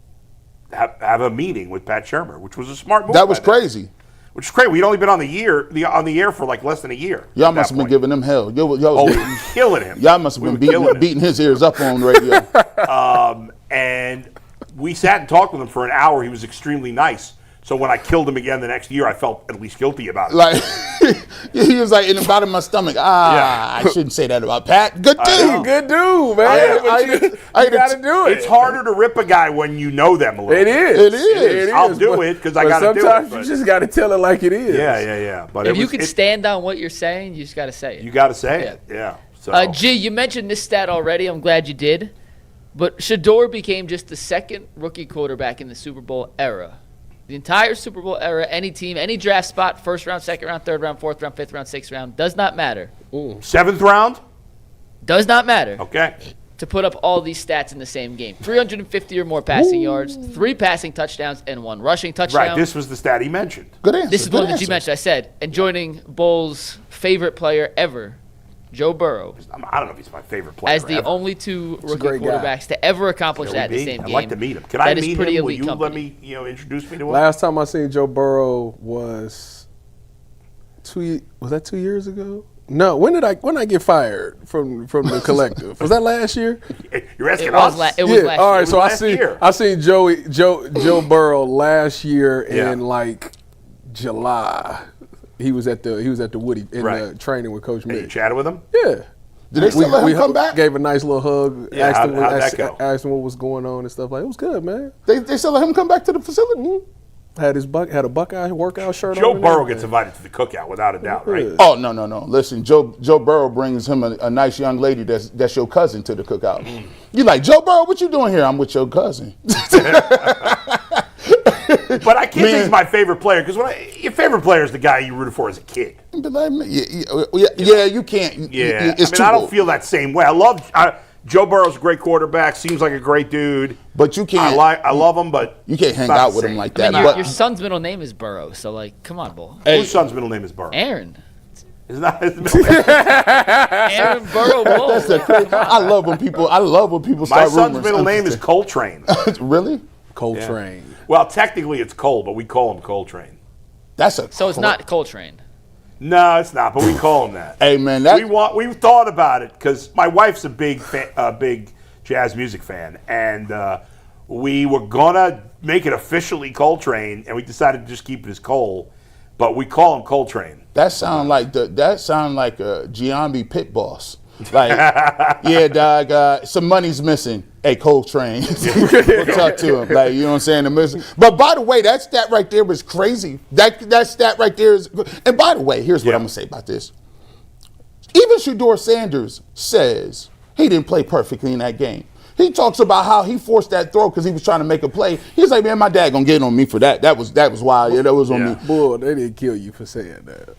have a meeting with Pat Shermer, which was a smart move. That was crazy. Which is great. We'd only been on the air for like less than a year. Y'all must have been giving him hell. Y'all was killing him. Y'all must have been beating his ears up on the radio. And we sat and talked with him for an hour. He was extremely nice. So when I killed him again the next year, I felt at least guilty about it. Like he was like in the bottom of my stomach. I shouldn't say that about Pat. Good dude. Good dude, man. I gotta do it. It's harder to rip a guy when you know them a little. It is. I'll do it because I got to do it. Sometimes you just got to tell it like it is. Yeah. But if you can stand on what you're saying, you just got to say it. You got to say it. Yeah. So. G, you mentioned this stat already. I'm glad you did. But Shedeur became just the second rookie quarterback in the Super Bowl era. The entire Super Bowl era, any team, any draft spot, first round, second round, third round, fourth round, fifth round, sixth round, does not matter. Seventh round? Does not matter. Okay. To put up all these stats in the same game. 350 or more passing yards, 3 passing touchdowns, and 1 rushing touchdown. Right, this was the stat he mentioned. Good answer. This is the one that you mentioned, I said. And joining Bull's favorite player ever, Joe Burrow, I don't know if he's my favorite player as the ever. only 2 rookie quarterbacks to ever accumplish that in the same game. I'd like to meet him. Can I meet him? Will you company. let me introduce me to him? Last time I seen Joe Burrow was 2 years ago? No, when did I get fired from the collective? Was that last year? You're asking It us? was last year. All right, so year. I seen Joe Burrow last year in like July. He was at the Woody in the training with Coach Mitch. You chatted with him? Yeah. Did they still let him come back? Gave a nice little hug. Yeah, asked him how'd that go? asked him what was going on and stuff like that. It was good, man. They still let him come back to the facility? Had a Buckeye workout shirt on. Joe Burrow gets invited to the cookout without a doubt, right? Oh, no. Listen, Joe Burrow brings him a nice young lady that's your cousin to the cookout. You like, Joe Burrow, what you doing here? I'm with your cousin. But I can't say he's my favorite player because your favorite player is the guy you rooted for as a kid. Yeah, you can't. Yeah, I don't feel that same way. I love Joe Burrow's a great quarterback. Seems like a great dude. But you can't. I love him, but you can't hang out with him like that. Your son's middle name is Burrow, so like, come on, Bull. Whose son's middle name is Burrow? Aaron. Is not his middle name? Aaron Burrow Bull. I love when people My start son's rumors. middle name is Coltrane. Really? Coltrane. Yeah. Well, technically it's Cole, but we call him Coltrane. So it's not Coltrane. No, it's not, but we call him that. Hey man, we thought about it because my wife's a big jazz music fan, and we were gonna make it officially Coltrane, and we decided to just keep it as Cole, but we call him Coltrane. That sound like a Giambi pit boss. Like, yeah, dog, some money's missing. Hey, Coltrane. We'll talk to him. Like, you know what I'm saying? But by the way, that stat right there was crazy. That stat right there is. And by the way, here's what I'm going to say about this. Even Shedeur Sanders says he didn't play perfectly in that game. He talks about how he forced that throw because he was trying to make a play. He's like, man, my dad going to get on me for that. That was wild. Yeah, that was on me. Bull, they didn't kill you for saying that.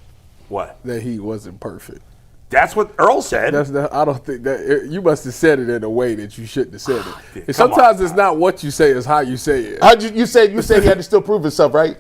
What? That he wasn't perfect. That's what Earl said. I don't think that you must have said it in a way that you shouldn't have said it. Sometimes it's not what you say; it's how you say it. You said he had to still prove himself, right?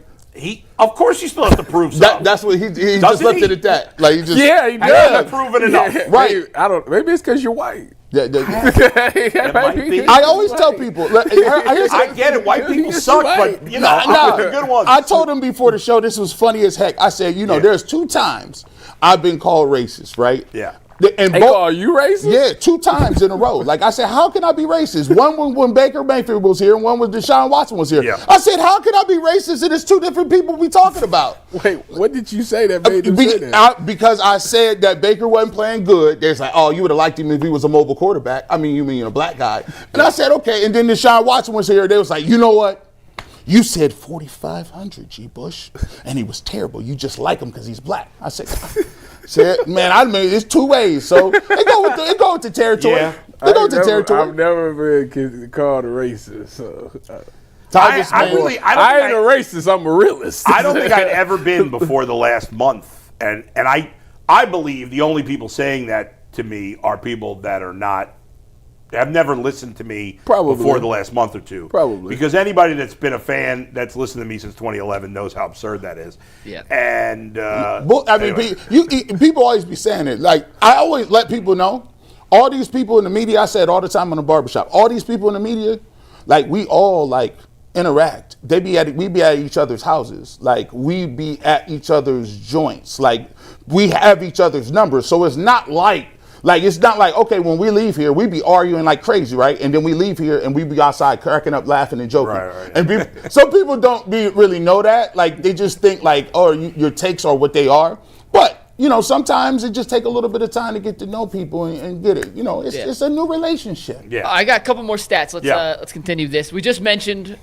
Of course, you still have to prove something. That's what he just left it at that. Like he just he does. Hasn't proven enough. Right? Maybe it's because you're white. I always tell people. I get it. White people suck, but the good ones. I told him before the show. This was funny as heck. I said, there's 2 times I've been called racist, right? Yeah. And they call you racist? Yeah, 2 times in a row. Like I said, how can I be racist? One when Baker Mayfield was here, and one when Deshaun Watson was here. Yeah. I said, how can I be racist? And it's 2 different people we talking about. Wait, what did you say that made him say that? Because I said that Baker wasn't playing good. They're like, oh, you would have liked him if he was a mobile quarterback. I mean, you mean a black guy. And I said, okay. And then Deshaun Watson was here. They was like, you know what? You said 4,500, G. Bush, and he was terrible. You just like him because he's black. I said, man, I mean, it's 2 ways. So it go with the territory. Yeah. It go with the territory. I've never been called a racist. So I ain't a racist. I'm a realist. I don't think I'd ever been before the last month, and I believe the only people saying that to me are people that are not. Have never listened to me before the last month or two. Probably. Because anybody that's been a fan that's listened to me since 2011 knows how absurd that is. Yeah. And people always be saying it. Like, I always let people know, all these people in the media, I say it all the time in the barbershop, all these people in the media, like, we all, like, interact. We be at each other's houses. Like, we be at each other's joints. Like, we have each other's numbers. So it's not like, okay, when we leave here, we be arguing like crazy, right? And then we leave here and we be outside cracking up, laughing and joking. Right. And some people don't really know that. Like, they just think like, oh, your takes are what they are. But, sometimes it just take a little bit of time to get to know people and get it. It's a new relationship. Yeah. I got a couple more stats. Let's continue this. We just mentioned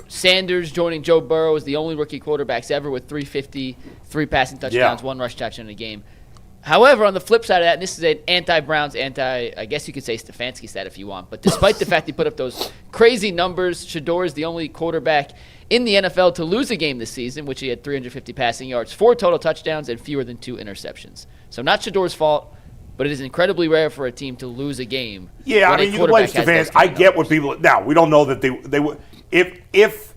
Sanders joining Joe Burrow as the only rookie quarterbacks ever with 350, 3 passing touchdowns, 1 rush touchdown in a game. However, on the flip side of that, and this is an anti-Browns, I guess you could say Stefanski stat if you want, but despite the fact he put up those crazy numbers, Shedeur is the only quarterback in the NFL to lose a game this season, which he had 350 passing yards, 4 total touchdowns, and fewer than 2 interceptions. So not Shedeur's fault, but it is incredibly rare for a team to lose a game. Yeah, I mean, you can blame Stefanski. I get what people – now, we don't know that they would – if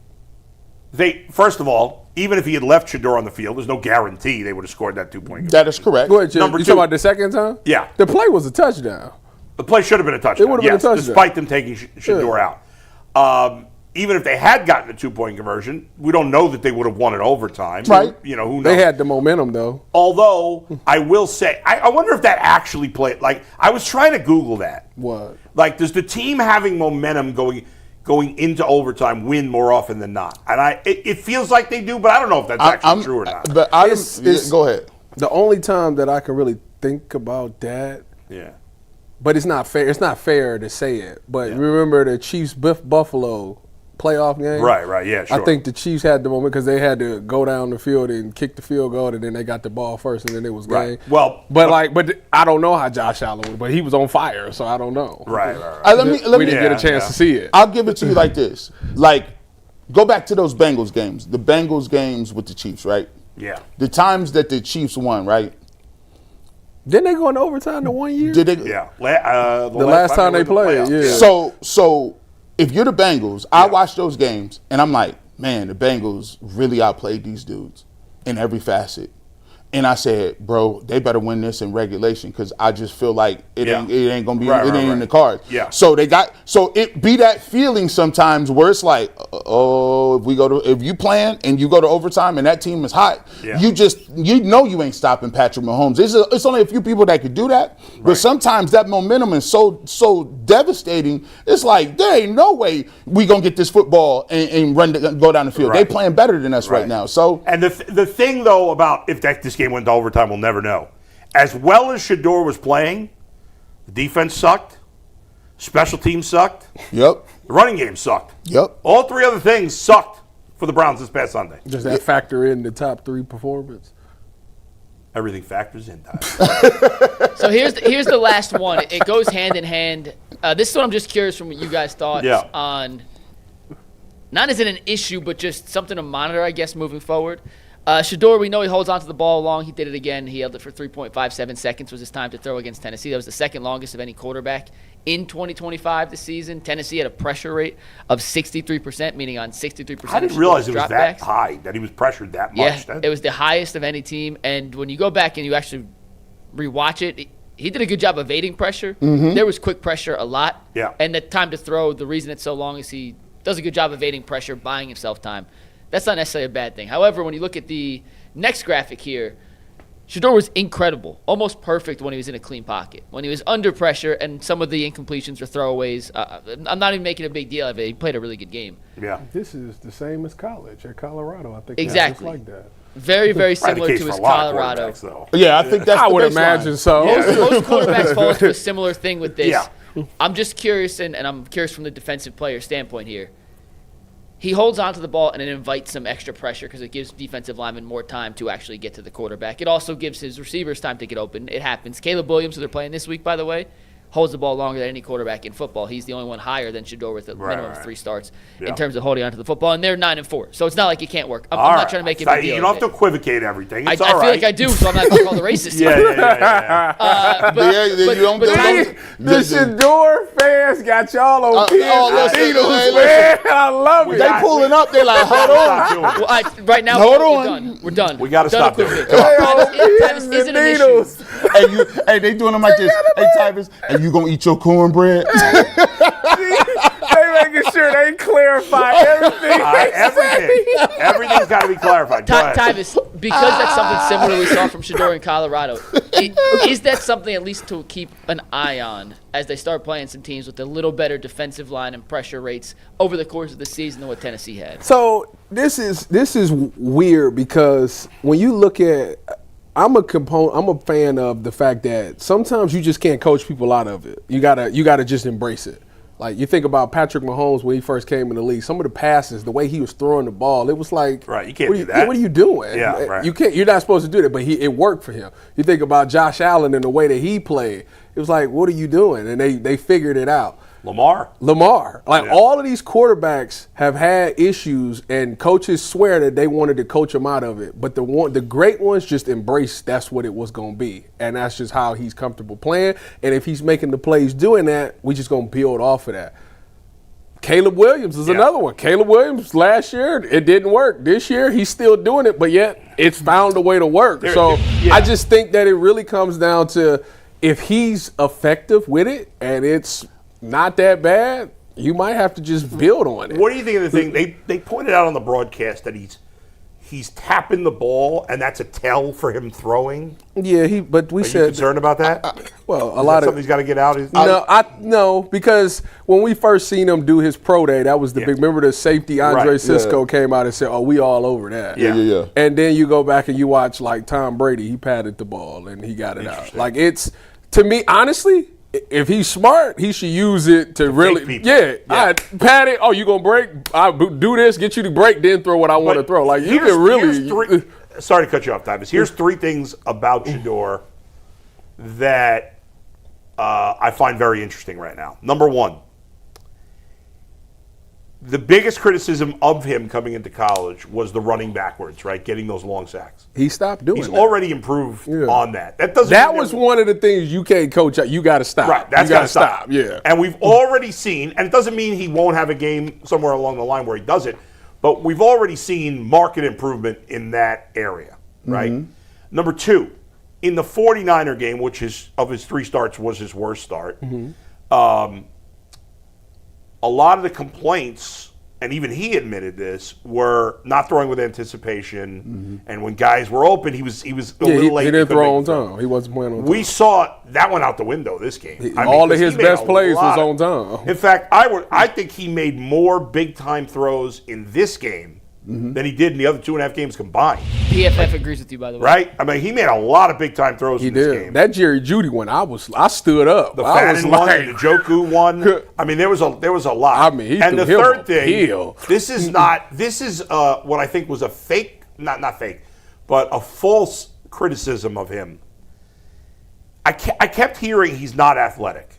they – first of all, even if he had left Shedeur on the field, there's no guarantee they would have scored that 2-point. That is correct. Go ahead, Jim. You talking about the second time? Yeah. The play was a touchdown. The play should have been a touchdown. It would have been a touchdown. Despite them taking Shedeur out. Even if they had gotten a 2-point conversion, we don't know that they would have won it overtime. Right. Who knows? They had the momentum, though. Although, I will say, I wonder if that actually played. Like, I was trying to Google that. What? Like, does the team having momentum going into overtime win more often than not? And it feels like they do, but I don't know if that's actually true or not. But go ahead. The only time that I can really think about that. Yeah. But it's not fair. It's not fair to say it. But remember the Chiefs Buffalo playoff game? Right, yeah, sure. I think the Chiefs had the moment because they had to go down the field and kick the field goal, and then they got the ball first, and then it was game. Well, but I don't know how Josh Allen would, but he was on fire, so I don't know. Right. Let me didn't get a chance to see it. I'll give it to you like this. Like, go back to those Bengals games. The Bengals games with the Chiefs, right? Yeah. The times that the Chiefs won, right? Didn't they go into overtime the 1 year? Did they? Yeah. The last time they played, yeah. So if you're the Bengals, I watch those games, and I'm like, man, the Bengals really outplayed these dudes in every facet. And I said, bro, they better win this in regulation because I just feel like it ain't gonna be in the cards. Yeah. So it be that feeling sometimes where it's like, if you plan and you go to overtime and that team is hot, you ain't stopping Patrick Mahomes. It's only a few people that could do that, but sometimes that momentum is so devastating. It's like there ain't no way we gonna get this football and go down the field. They playing better than us right now. So and the thing though about if this game went to overtime, we'll never know. As well as Shedeur was playing, the defense sucked, special teams sucked. Yep. The running game sucked. Yep. All 3 other things sucked for the Browns this past Sunday. Does that factor in the top 3 performance? Everything factors in, Tyler. So here's the last one. It goes hand in hand. This is what I'm just curious from what you guys thought on. Not as an issue, but just something to monitor, I guess, moving forward. Shedeur, we know he holds on to the ball long. He did it again. He held it for 3.57 seconds was his time to throw against Tennessee. That was the second longest of any quarterback in 2025 this season. Tennessee had a pressure rate of 63%, meaning on 63% I didn't realize it was that high, that he was pressured that much. Yeah, it was the highest of any team. And when you go back and you actually rewatch it, he did a good job evading pressure. Mm-hmm. There was quick pressure a lot. Yeah. And the time to throw, the reason it's so long is he does a good job evading pressure, buying himself time. That's not necessarily a bad thing. However, when you look at the next graphic here, Shedeur was incredible, almost perfect when he was in a clean pocket. When he was under pressure and some of the incompletions or throwaways, I'm not even making a big deal of it. He played a really good game. Yeah. This is the same as college at Colorado. I think exactly like that. Very, very similar to his Colorado. Yeah, I think that's I would imagine so. Most quarterbacks fall into a similar thing with this. Yeah. I'm just curious, and I'm curious from the defensive player standpoint here. He holds onto the ball and it invites some extra pressure because it gives defensive linemen more time to actually get to the quarterback. It also gives his receivers time to get open. It happens. Caleb Williams, who they're playing this week, by the way, holds the ball longer than any quarterback in football. He's the only one higher than Shedeur with a minimum of 3 starts in terms of holding onto the football, and they're 9-4. So it's not like it can't work. I'm not trying to make it a big deal. You don't have to equivocate everything. It's I feel like I do, so I'm not going to call the racist. The Shedeur fans got y'all on man. I love it. They pulling up. They like, hold on. Well, right now, we're done. We got to stop doing it. Tyvis isn't an issue. Hey, they doing them like this. Hey, Tyvis, and you gonna eat your cornbread? They making sure they clarify everything. Everything's got to be clarified. Tyvis, because that's something similar we saw from Shedeur in Colorado, is that something at least to keep an eye on as they start playing some teams with a little better defensive line and pressure rates over the course of the season than what Tennessee had? So this is weird because when you look at, I'm a fan of the fact that sometimes you just can't coach people out of it. You gotta just embrace it. Like, you think about Patrick Mahomes when he first came in the league. Some of the passes, the way he was throwing the ball, it was like, right, you can't do that. What are you doing? Yeah, right. You're not supposed to do that, but it worked for him. You think about Josh Allen and the way that he played. It was like, what are you doing? And they figured it out. Lamar. All of these quarterbacks have had issues, and coaches swear that they wanted to coach them out of it. But the great ones just embraced that's what it was going to be, and that's just how he's comfortable playing. And if he's making the plays doing that, we just going to build off of that. Caleb Williams is another one. Caleb Williams last year, it didn't work. This year, he's still doing it, but yet it's found a way to work. I just think that it really comes down to if he's effective with it and it's not that bad, you might have to just build on it. What do you think of the thing? They pointed out on the broadcast that he's tapping the ball, and that's a tell for him throwing. Yeah, but we said. Are you concerned about that? Well, a lot of something's got to get out. No, because when we first seen him do his pro day, that was the big. Remember the safety Andre Cisco came out and said, "Oh, we all over that." Yeah. And then you go back and you watch like Tom Brady. He patted the ball and he got it out. Like, it's, to me, honestly, if he's smart, he should use it to really, I pat it. Oh, you gonna break? I do this, get you to break, then throw what I want to throw. Like, you can really. Sorry to cut you off, Tyvis. Here's 3 things about Shedeur that I find very interesting right now. Number 1, the biggest criticism of him coming into college was the running backwards, right? Getting those long sacks. He stopped doing He's that. already improved on that. That was one of the things you can't coach out. You got to stop. Right, that's got to stop. Yeah. And we've already seen, and it doesn't mean he won't have a game somewhere along the line where he does it, but we've already seen marked improvement in that area, right? Mm-hmm. Number 2, in the 49er game, which is of his 3 starts was his worst start, a lot of the complaints, and even he admitted this, were not throwing with anticipation. And when guys were open, he was a little late. He didn't throw on time. He wasn't playing on time. We saw that went out the window this game. All of his best plays was on time. In fact, I think he made more big-time throws in this game than he did in the other 2.5 games combined. PFF agrees with you, by the way. Right? I mean, he made a lot of big-time throws in this game. That Jerry Jeudy one, I stood up. The Fannin one, the Njoku one. I mean, there was a lot. I mean, he and threw the him third a thing, peel. this is what I think was a fake, not fake, but a false criticism of him. I kept hearing he's not athletic.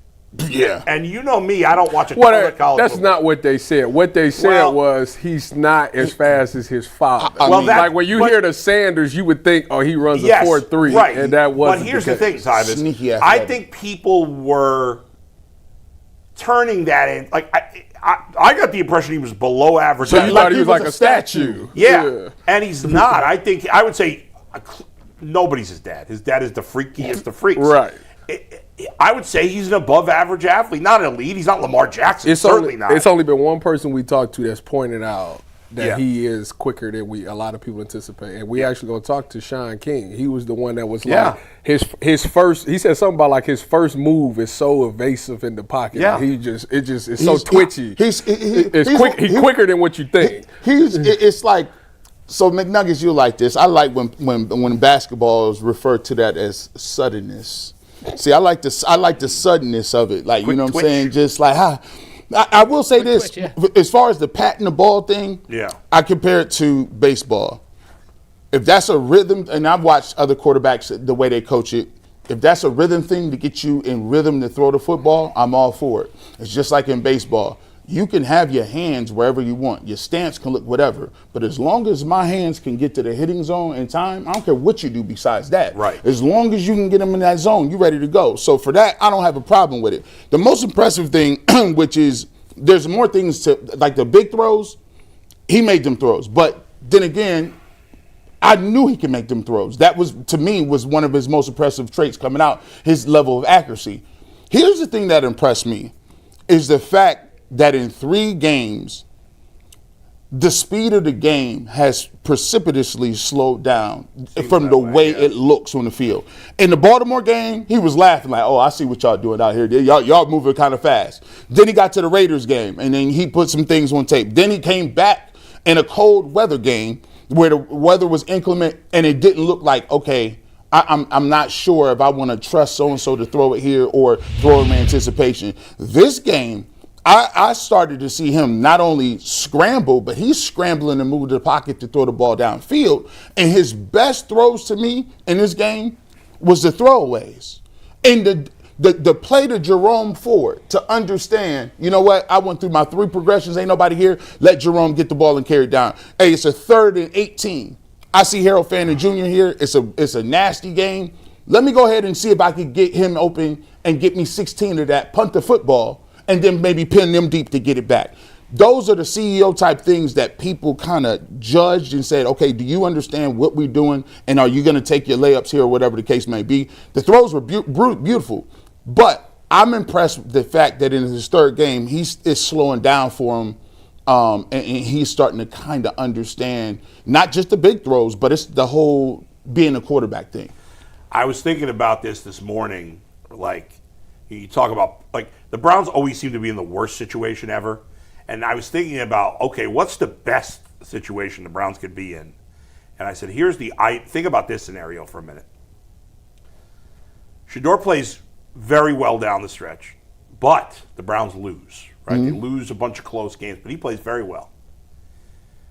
Yeah. And you know me, I don't watch a ton of college That's football. not what they said. What they said was he's not as fast as his father. Like when you hear the Sanders, you would think, oh, he runs a 4.3. Right. And that wasn't But here's the thing, Tyvis. Sneaky I think people were turning that in. Like, I got the impression he was below average. So you thought he was like a statue. Yeah. And he's not. I would say nobody's his dad. His dad is the freakiest of freaks. Right. I would say he's an above-average athlete, not an elite. He's not Lamar Jackson. Certainly not. It's only been one person we talked to that's pointed out that he is quicker than a lot of people anticipate. And we actually going to talk to Shaun King. He was the one that was like his first. He said something about like his first move is so evasive in the pocket. Yeah. It's so twitchy. He's quicker than what you think. It's like. So McNuggets, you like this. I like when basketball is referred to that as suddenness. See, I like the suddenness of it. Like, you know what I'm saying? Just like I will say this. As far as the patting the ball thing, I compare it to baseball. If that's a rhythm, and I've watched other quarterbacks, the way they coach it, If that's a rhythm thing to get you in rhythm to throw the football, I'm all for it. It's just like in baseball. You can have your hands wherever you want. Your stance can look whatever. But as long as my hands can get to the hitting zone in time, I don't care what you do besides that. Right. As long as you can get them in that zone, you're ready to go. So for that, I don't have a problem with it. The most impressive thing, which is there's more things to, like the big throws, he made them throws. But then again, I knew he could make them throws. That was, to me, was one of his most impressive traits coming out, his level of accuracy. Here's the thing that impressed me, is the fact that in 3 games, the speed of the game has precipitously slowed down from the way it looks on the field. In the Baltimore game, he was laughing like, oh, I see what y'all doing out here. Y'all moving kind of fast. Then he got to the Raiders game, and then he put some things on tape. Then he came back in a cold weather game where the weather was inclement, and it didn't look like, okay, I'm not sure if I want to trust so-and-so to throw it here or throw in anticipation. This game, I started to see him not only scramble, but he's scrambling to move to the pocket to throw the ball downfield. And his best throws to me in this game was the throwaways. And the play to Jerome Ford to understand, you know what, I went through my 3 progressions, ain't nobody here, let Jerome get the ball and carry it down. Hey, it's a 3rd and 18. I see Harold Fannin Jr. here. It's a nasty game. Let me go ahead and see if I could get him open and get me 16 of that, punt the football, and then maybe pin them deep to get it back. Those are the CEO type things that people kind of judged and said, okay, do you understand what we're doing? And are you going to take your layups here or whatever the case may be? The throws were beautiful, but I'm impressed with the fact that in his 3rd game, it's slowing down for him. And he's starting to kind of understand not just the big throws, but it's the whole being a quarterback thing. I was thinking about this morning, like, you talk about, like, the Browns always seem to be in the worst situation ever. And I was thinking about, okay, what's the best situation the Browns could be in? And I said, think about this scenario for a minute. Shedeur plays very well down the stretch, but the Browns lose, right? They lose a bunch of close games, but he plays very well.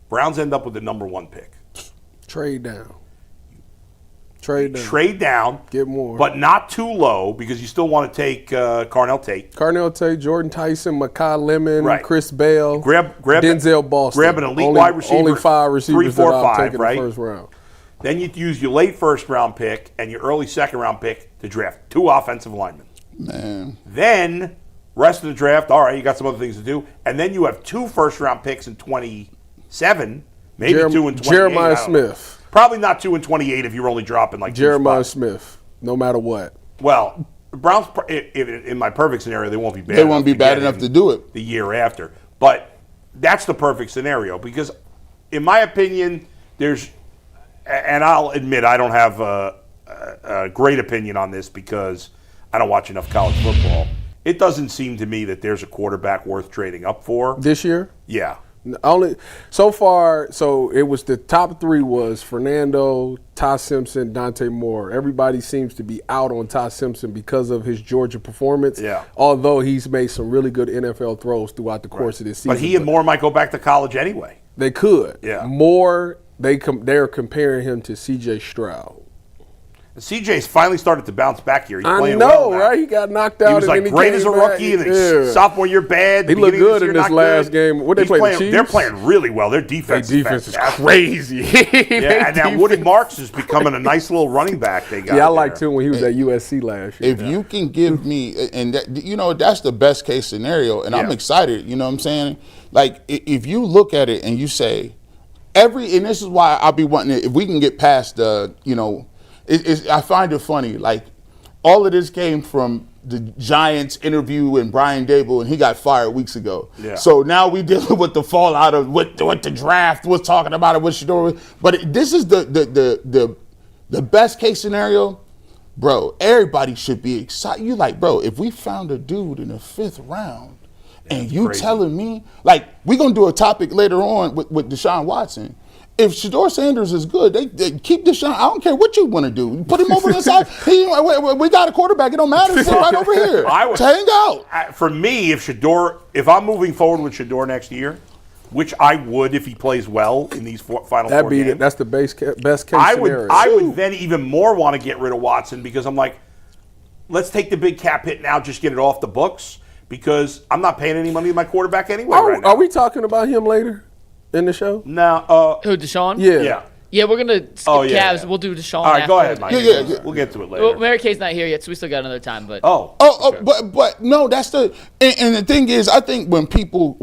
Browns end up with the number 1 pick. Trade down. Trade down. Get more. But not too low because you still want to take Carnell Tate. Jordan Tyson, Makai Lemon, right. Chris Bell, grab Denzel Boston. Grab an elite wide receiver. Only 5 receivers 3, 4, that 5, I've taken right? in the first round. Then you use your late 1st round pick and your early 2nd round pick to draft 2 offensive linemen. Man. Then, rest of the draft, all right, you got some other things to do. And then you have 2 first round picks in 27, maybe 2 in 28. Jeremiah Smith. Probably not 2 in 28 if you're only dropping like Jeremiah Smith, no matter what. Well, the Browns, in my perfect scenario, they won't be bad. They won't be bad enough to do it the year after. But that's the perfect scenario because, in my opinion, and I'll admit I don't have a great opinion on this because I don't watch enough college football. It doesn't seem to me that there's a quarterback worth trading up for this year. Yeah. Only so far, so it was the top 3 was Fernando, Ty Simpson, Dante Moore. Everybody seems to be out on Ty Simpson because of his Georgia performance. Yeah. Although he's made some really good NFL throws throughout the course of this season. But he and Moore might go back to college anyway. They could. Yeah. Moore, they're comparing him to C.J. Stroud. CJ's finally started to bounce back here. He's I playing know, well now. right? He got knocked out. He was like great as a rookie, and then sophomore year bad. He looked good in this last game. What they play? The Chiefs? They're playing really well. Their defense is crazy. Yeah, and now Woody Marks is becoming a nice little running back. They got. Yeah, I liked him when he was at USC last year. If you can give me, and that, that's the best case scenario, and I'm excited. You know what I'm saying? Like if you look at it and you say and this is why I'll be wanting it. If we can get past I find it funny, like all of this came from the Giants interview and Brian Dable, and he got fired weeks ago. Yeah. So now we dealing with the fallout of what the draft was talking about and what Shedeur. But this is the best case scenario, bro. Everybody should be excited. You like, bro, if we found a dude in the 5th round, and you crazy. Telling me, like, we're gonna do a topic later on with Deshaun Watson. If Shedeur Sanders is good, they keep Deshaun. I don't care what you want to do. Put him over the side. We got a quarterback. It don't matter. Sit right over here. Hang out. For me, if I'm moving forward with Shedeur next year, which I would if he plays well in these final 4 games. That's the best case scenario. I would then even more want to get rid of Watson because I'm like, let's take the big cap hit now, just get it off the books, because I'm not paying any money to my quarterback anyway right now. Are we talking about him later in the show? No. Who, Deshaun? Yeah. Yeah, we're going to skip Cavs. Yeah. We'll do Deshaun All right, go ahead, Mike. Yeah. We'll get to it later. Well, Mary Kay's not here yet, so we still got another time. But But no, that's the and the thing is, I think when people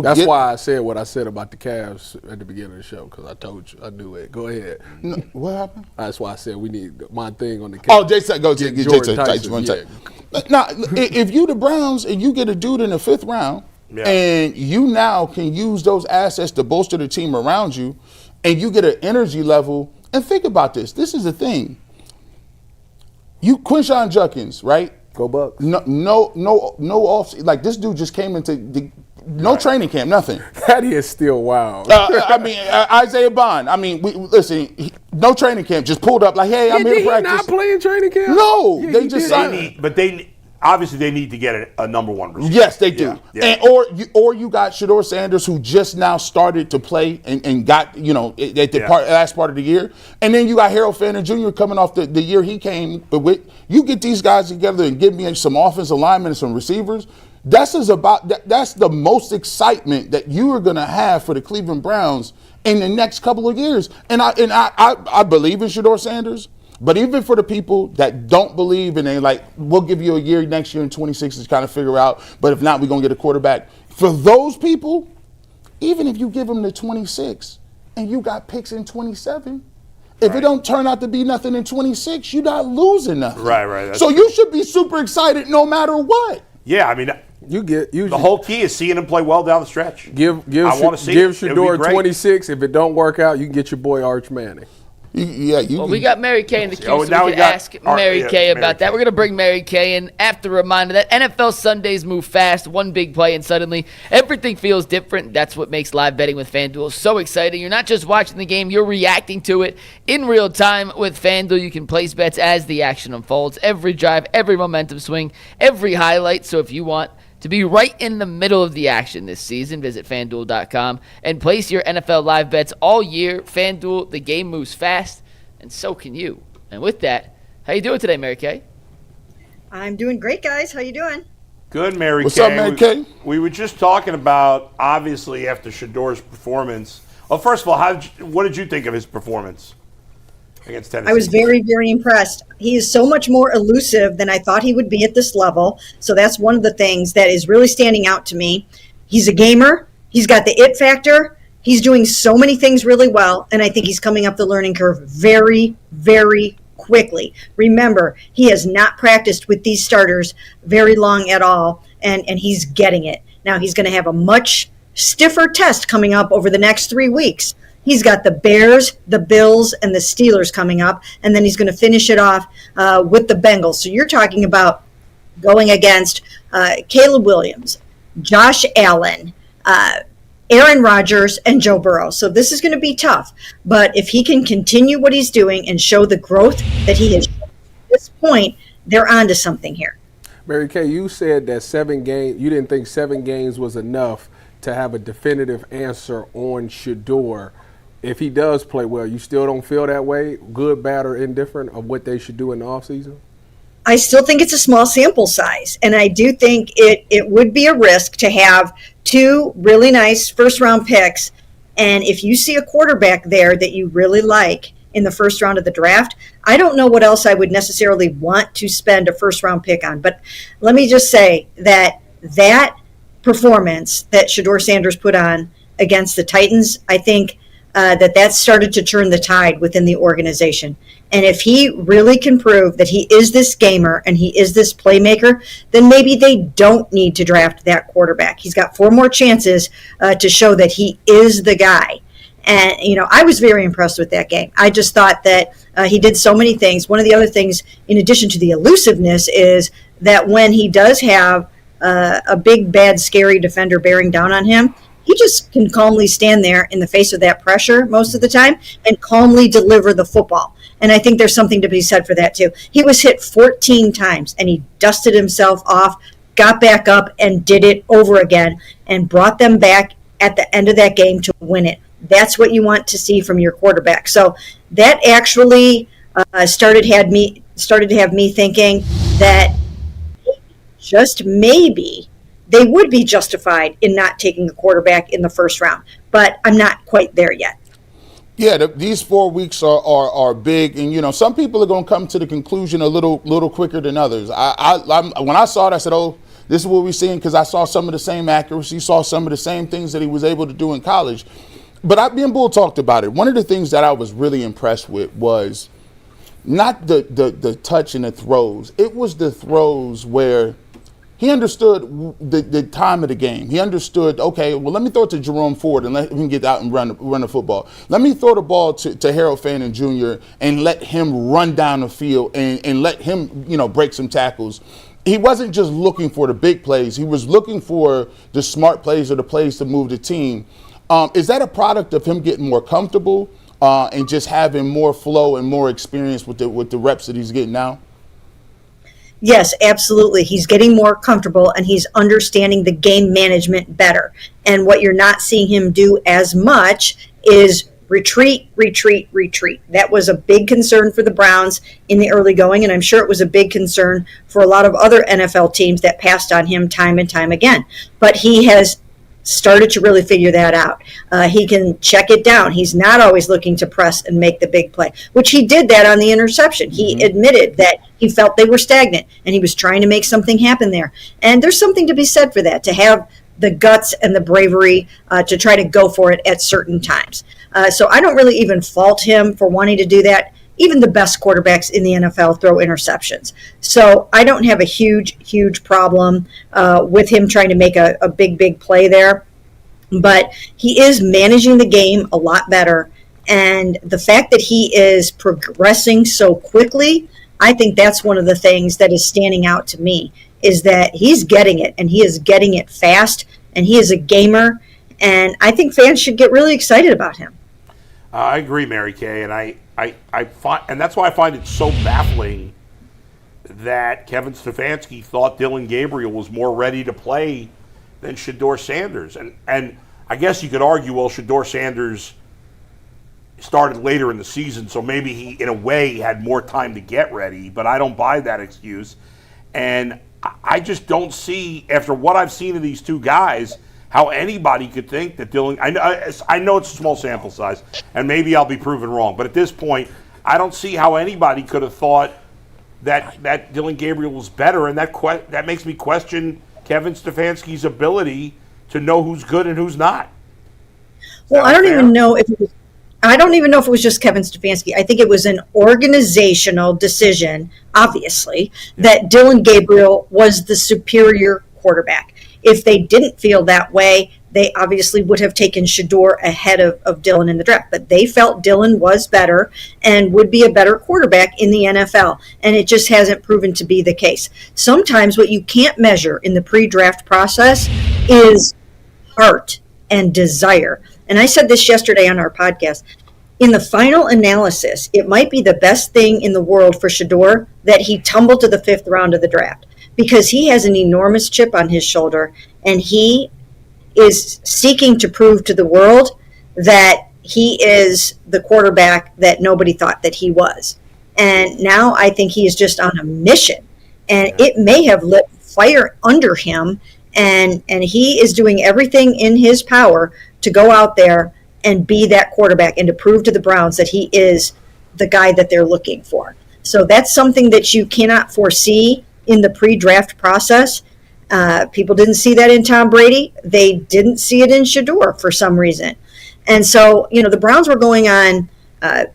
that's why I said what I said about the Cavs at the beginning of the show, because I told you I knew it. Go ahead. No, what happened? That's why I said we need my thing on the Cavs. Oh, Jason, go get Jordan Jason. Tyson. Now, if you the Browns and you get a dude in the 5th round, and you now can use those assets to bolster the team around you, and you get an energy level. And think about this. This is the thing. Quinshon Judkins, right? Go Bucks. No off. Like, this dude just came into no training camp, nothing. That is still wild. Isaiah Bond. Listen, no training camp. Just pulled up like, hey, I'm here to practice. Not playing training camp? No, Yeah, they just signed. Obviously, they need to get a number one receiver. Yes, they do. Yeah. And or you got Shedeur Sanders, who just now started to play and got, at the last part of the year. And then you got Harold Fanner Jr. coming off the year he came with. You get these guys together and give me some offensive linemen and some receivers. That's the most excitement that you are going to have for the Cleveland Browns in the next couple of years. And I believe in Shedeur Sanders. But even for the people that don't believe and they like, we'll give you a year next year in 26 to kind of figure out, but if not, we're going to get a quarterback. For those people, even if you give them the 26 and you got picks in 27, if it don't turn out to be nothing in 26, you're not losing nothing. Right. So you should be super excited no matter what. Yeah, the whole key is seeing him play well down the stretch. Give Shedeur 26. If it don't work out, you can get your boy Arch Manning. We got Mary Kay in the queue, so we can ask Mary Kay about that. We're going to bring Mary Kay in after a reminder that NFL Sundays move fast. One big play, and suddenly everything feels different. That's what makes live betting with FanDuel so exciting. You're not just watching the game, you're reacting to it in real time with FanDuel. You can place bets as the action unfolds. Every drive, every momentum swing, every highlight. So if you want to be right in the middle of the action this season, visit FanDuel.com and place your NFL live bets all year. FanDuel, the game moves fast, and so can you. And with that, how you doing today, Mary Kay? I'm doing great, guys. How you doing? Good, Mary Kay. What's up, Mary Kay? We were just talking about, obviously, after Shedeur's performance. Well, first of all, what did you think of his performance against Tennessee? I was very, very impressed. He is so much more elusive than I thought he would be at this level. So that's one of the things that is really standing out to me. He's a gamer. He's got the it factor. He's doing so many things really well. And I think he's coming up the learning curve very, very quickly. Remember, he has not practiced with these starters very long at all. And he's getting it. Now he's going to have a much stiffer test coming up over the next 3 weeks. He's got the Bears, the Bills, and the Steelers coming up, and then he's going to finish it off with the Bengals. So you're talking about going against Caleb Williams, Josh Allen, Aaron Rodgers, and Joe Burrow. So this is going to be tough. But if he can continue what he's doing and show the growth that he has shown at this point, they're onto something here. Mary Kay, you said that 7 games, you didn't think 7 games was enough to have a definitive answer on Shedeur. If he does play well, you still don't feel that way, good, bad, or indifferent, of what they should do in the offseason? I still think it's a small sample size, and I do think it would be a risk to have 2 really nice first-round picks, and if you see a quarterback there that you really like in the first round of the draft, I don't know what else I would necessarily want to spend a first-round pick on. But let me just say that performance that Shedeur Sanders put on against the Titans, I think that started to turn the tide within the organization. And if he really can prove that he is this gamer and he is this playmaker, then maybe they don't need to draft that quarterback. He's got 4 more chances to show that he is the guy. And, I was very impressed with that game. I just thought that he did so many things. One of the other things, in addition to the elusiveness, is that when he does have a big, bad, scary defender bearing down on him, he just can calmly stand there in the face of that pressure most of the time and calmly deliver the football. And I think there's something to be said for that, too. He was hit 14 times, and he dusted himself off, got back up, and did it over again, and brought them back at the end of that game to win it. That's what you want to see from your quarterback. So that actually started started to have me thinking that just maybe they would be justified in not taking a quarterback in the first round. But I'm not quite there yet. Yeah, these 4 weeks are big, and some people are going to come to the conclusion a little quicker than others. When I saw it, I said, "Oh, this is what we're seeing," because I saw some of the same accuracy, saw some of the same things that he was able to do in college. But me and Bull talked about it. One of the things that I was really impressed with was not the touch and the throws. It was the throws where he understood the time of the game. He understood, okay, well, let me throw it to Jerome Ford and let him get out and run the football. Let me throw the ball to Harold Fannin Jr. and let him run down the field and let him, break some tackles. He wasn't just looking for the big plays. He was looking for the smart plays or the plays to move the team. Is that a product of him getting more comfortable and just having more flow and more experience with the reps that he's getting now? Yes, absolutely. He's getting more comfortable and he's understanding the game management better. And what you're not seeing him do as much is retreat. That was a big concern for the Browns in the early going, and I'm sure it was a big concern for a lot of other NFL teams that passed on him time and time again. But he has started to really figure that out. He can check it down. He's not always looking to press and make the big play, which he did that on the interception. He admitted that he felt they were stagnant and he was trying to make something happen there. And there's something to be said for that, to have the guts and the bravery to try to go for it at certain times. So I don't really even fault him for wanting to do that. Even the best quarterbacks in the NFL throw interceptions. So I don't have a huge problem with him trying to make a big play there. But he is managing the game a lot better. And the fact that he is progressing so quickly, I think that's one of the things that is standing out to me, is that he's getting it, and he is getting it fast, and he is a gamer. And I think fans should get really excited about him. I agree, Mary Kay, and I find, and that's why I find it so baffling that Kevin Stefanski thought Dillon Gabriel was more ready to play than Shedeur Sanders. And I guess you could argue, well, Shedeur Sanders started later in the season, so maybe he, in a way, had more time to get ready, but I don't buy that excuse. And I just don't see, after what I've seen of these two guys, how anybody could think that Dillon, I know it's a small sample size, and maybe I'll be proven wrong, but at this point, I don't see how anybody could have thought that Dillon Gabriel was better, and that makes me question Kevin Stefanski's ability to know who's good and who's not. Well, I don't even know if it was just Kevin Stefanski. I think it was an organizational decision, obviously, that Dillon Gabriel was the superior quarterback. If they didn't feel that way, they obviously would have taken Shedeur ahead of Dillon in the draft. But they felt Dillon was better and would be a better quarterback in the NFL. And it just hasn't proven to be the case. Sometimes what you can't measure in the pre-draft process is heart and desire. And I said this yesterday on our podcast. In the final analysis, it might be the best thing in the world for Shedeur that he tumbled to the 5th round of the draft, because he has an enormous chip on his shoulder, and he is seeking to prove to the world that he is the quarterback that nobody thought that he was. And now I think he is just on a mission, and it may have lit fire under him, and he is doing everything in his power to go out there and be that quarterback and to prove to the Browns that he is the guy that they're looking for. So that's something that you cannot foresee in the pre-draft process. People didn't see that in Tom Brady. They didn't see it in Shedeur for some reason. And so, the Browns were going on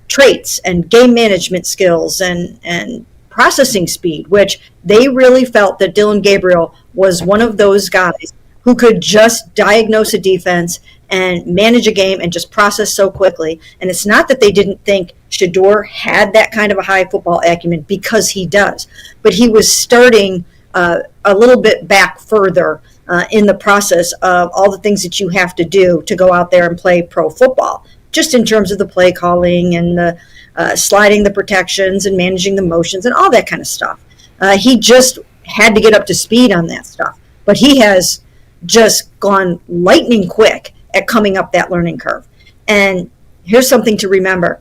traits and game management skills and processing speed, which they really felt that Dillon Gabriel was one of those guys who could just diagnose a defense and manage a game and just process so quickly. And it's not that they didn't think Shedeur had that kind of a high football acumen, because he does. But he was starting a little bit back further in the process of all the things that you have to do to go out there and play pro football, just in terms of the play calling and the sliding the protections and managing the motions and all that kind of stuff. He just had to get up to speed on that stuff. But he has just gone lightning quick at coming up that learning curve. And here's something to remember.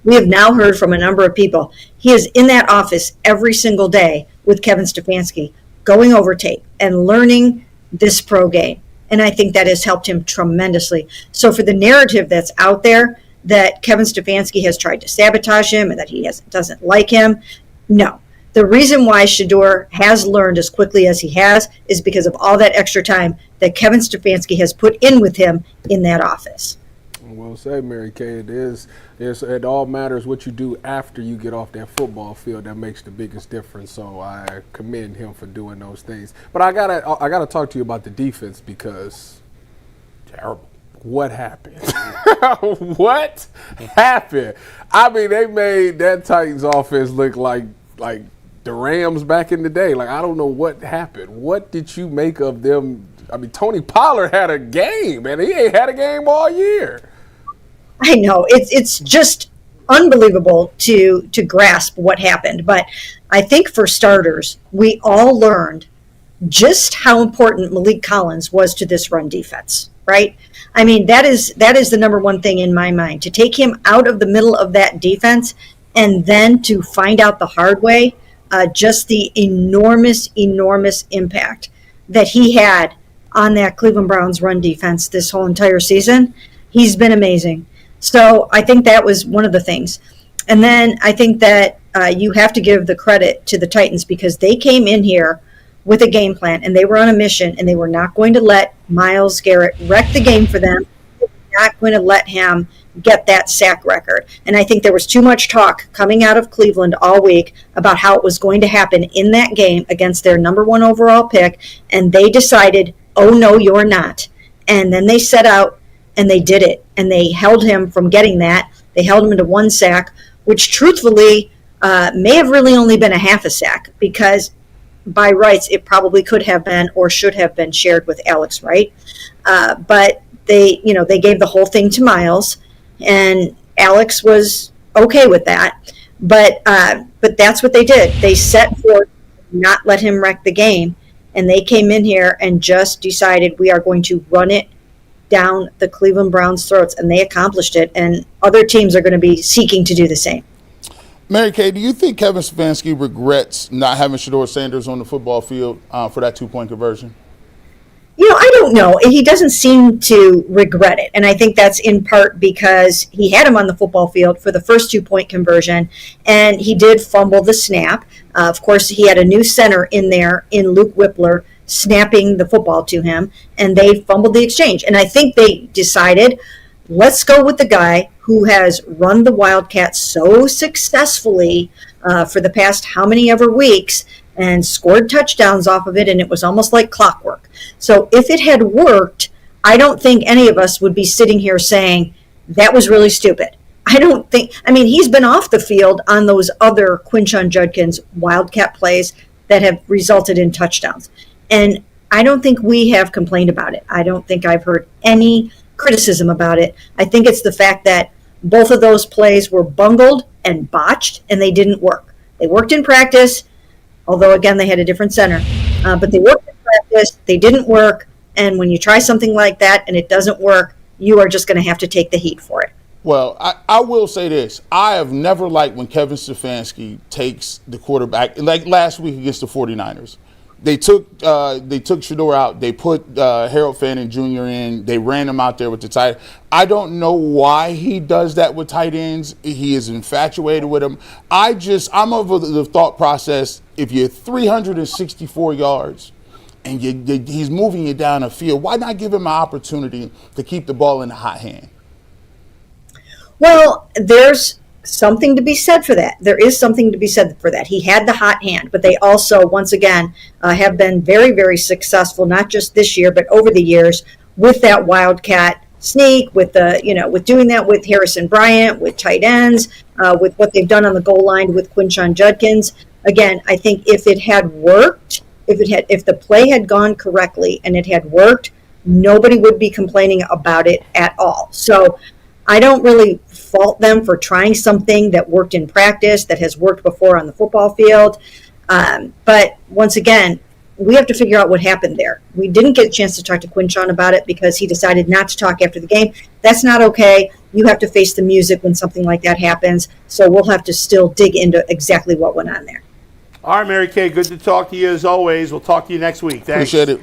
We have now heard from a number of people. He is in that office every single day with Kevin Stefanski, going over tape and learning this pro game. And I think that has helped him tremendously. So for the narrative that's out there that Kevin Stefanski has tried to sabotage him and that he doesn't like him, no. The reason why Shedeur has learned as quickly as he has is because of all that extra time that Kevin Stefanski has put in with him in that office. Well said, Mary Kay. It all matters what you do after you get off that football field that makes the biggest difference. So I commend him for doing those things. But I gotta talk to you about the defense because terrible. What happened? What happened? I mean, they made that Titans offense look like the Rams back in the day. Like, I don't know what happened. What did you make of them? I mean, Tony Pollard had a game, and he ain't had a game all year. I know. It's just unbelievable to grasp what happened. But I think for starters, we all learned just how important Malik Collins was to this run defense, right? I mean, that is the number one thing in my mind. To take him out of the middle of that defense and then to find out the hard way, just the enormous impact that he had on that Cleveland Browns run defense this whole entire season. He's been amazing. So I think that was one of the things. And then I think that you have to give the credit to the Titans because they came in here with a game plan and they were on a mission and they were not going to let Myles Garrett wreck the game for them. They were not going to let him get that sack record. And I think there was too much talk coming out of Cleveland all week about how it was going to happen in that game against their number one overall pick. And they decided, oh, no, you're not. And then they set out and they did it. And they held him from getting that. They held him into one sack, which truthfully may have really only been a half a sack because by rights it probably could have been or should have been shared with Alex Wright. But they gave the whole thing to Myles. And Alex was okay with that, but that's what they did. They set forth not let him wreck the game, and they came in here and just decided we are going to run it down the Cleveland Browns' throats, and they accomplished it. And other teams are going to be seeking to do the same. Mary Kay, do you think Kevin Stefanski regrets not having Shedeur Sanders on the football field for that 2-point conversion? I don't know. He doesn't seem to regret it. And I think that's in part because he had him on the football field for the first 2-point conversion, and he did fumble the snap. Of course, he had a new center in there in Luke Whippler snapping the football to him, and they fumbled the exchange. And I think they decided, let's go with the guy who has run the Wildcats so successfully for the past how many ever weeks and scored touchdowns off of it, and it was almost like clockwork. So if it had worked, I don't think any of us would be sitting here saying, that was really stupid. He's been off the field on those other Quinshon Judkins Wildcat plays that have resulted in touchdowns. And I don't think we have complained about it. I don't think I've heard any criticism about it. I think it's the fact that both of those plays were bungled and botched, and they didn't work. They worked in practice, although, again, they had a different center. But they worked in practice, they didn't work, and when you try something like that and it doesn't work, you are just going to have to take the heat for it. Well, I will say this. I have never liked when Kevin Stefanski takes the quarterback, like last week against the 49ers. They took Shedeur out. They put Harold Fannin Jr. in. They ran him out there with the tight. I don't know why he does that with tight ends. He is infatuated with them. I'm of the thought process, if you're 364 yards and he's moving you down the field, why not give him an opportunity to keep the ball in the hot hand? Well, there's something to be said for that. There is something to be said for that. He had the hot hand, but they also, once again, have been very, very successful, not just this year, but over the years with that Wildcat sneak, with doing that with Harrison Bryant, with tight ends, with what they've done on the goal line with Quinshon Judkins. Again, I think if it had worked, if the play had gone correctly and it had worked, nobody would be complaining about it at all. So I don't really fault them for trying something that worked in practice, that has worked before on the football field. But once again, we have to figure out what happened there. We didn't get a chance to talk to Quinshon about it because he decided not to talk after the game. That's not okay. You have to face the music when something like that happens. So we'll have to still dig into exactly what went on there. All right, Mary Kay, good to talk to you as always. We'll talk to you next week. Thanks. Appreciate it.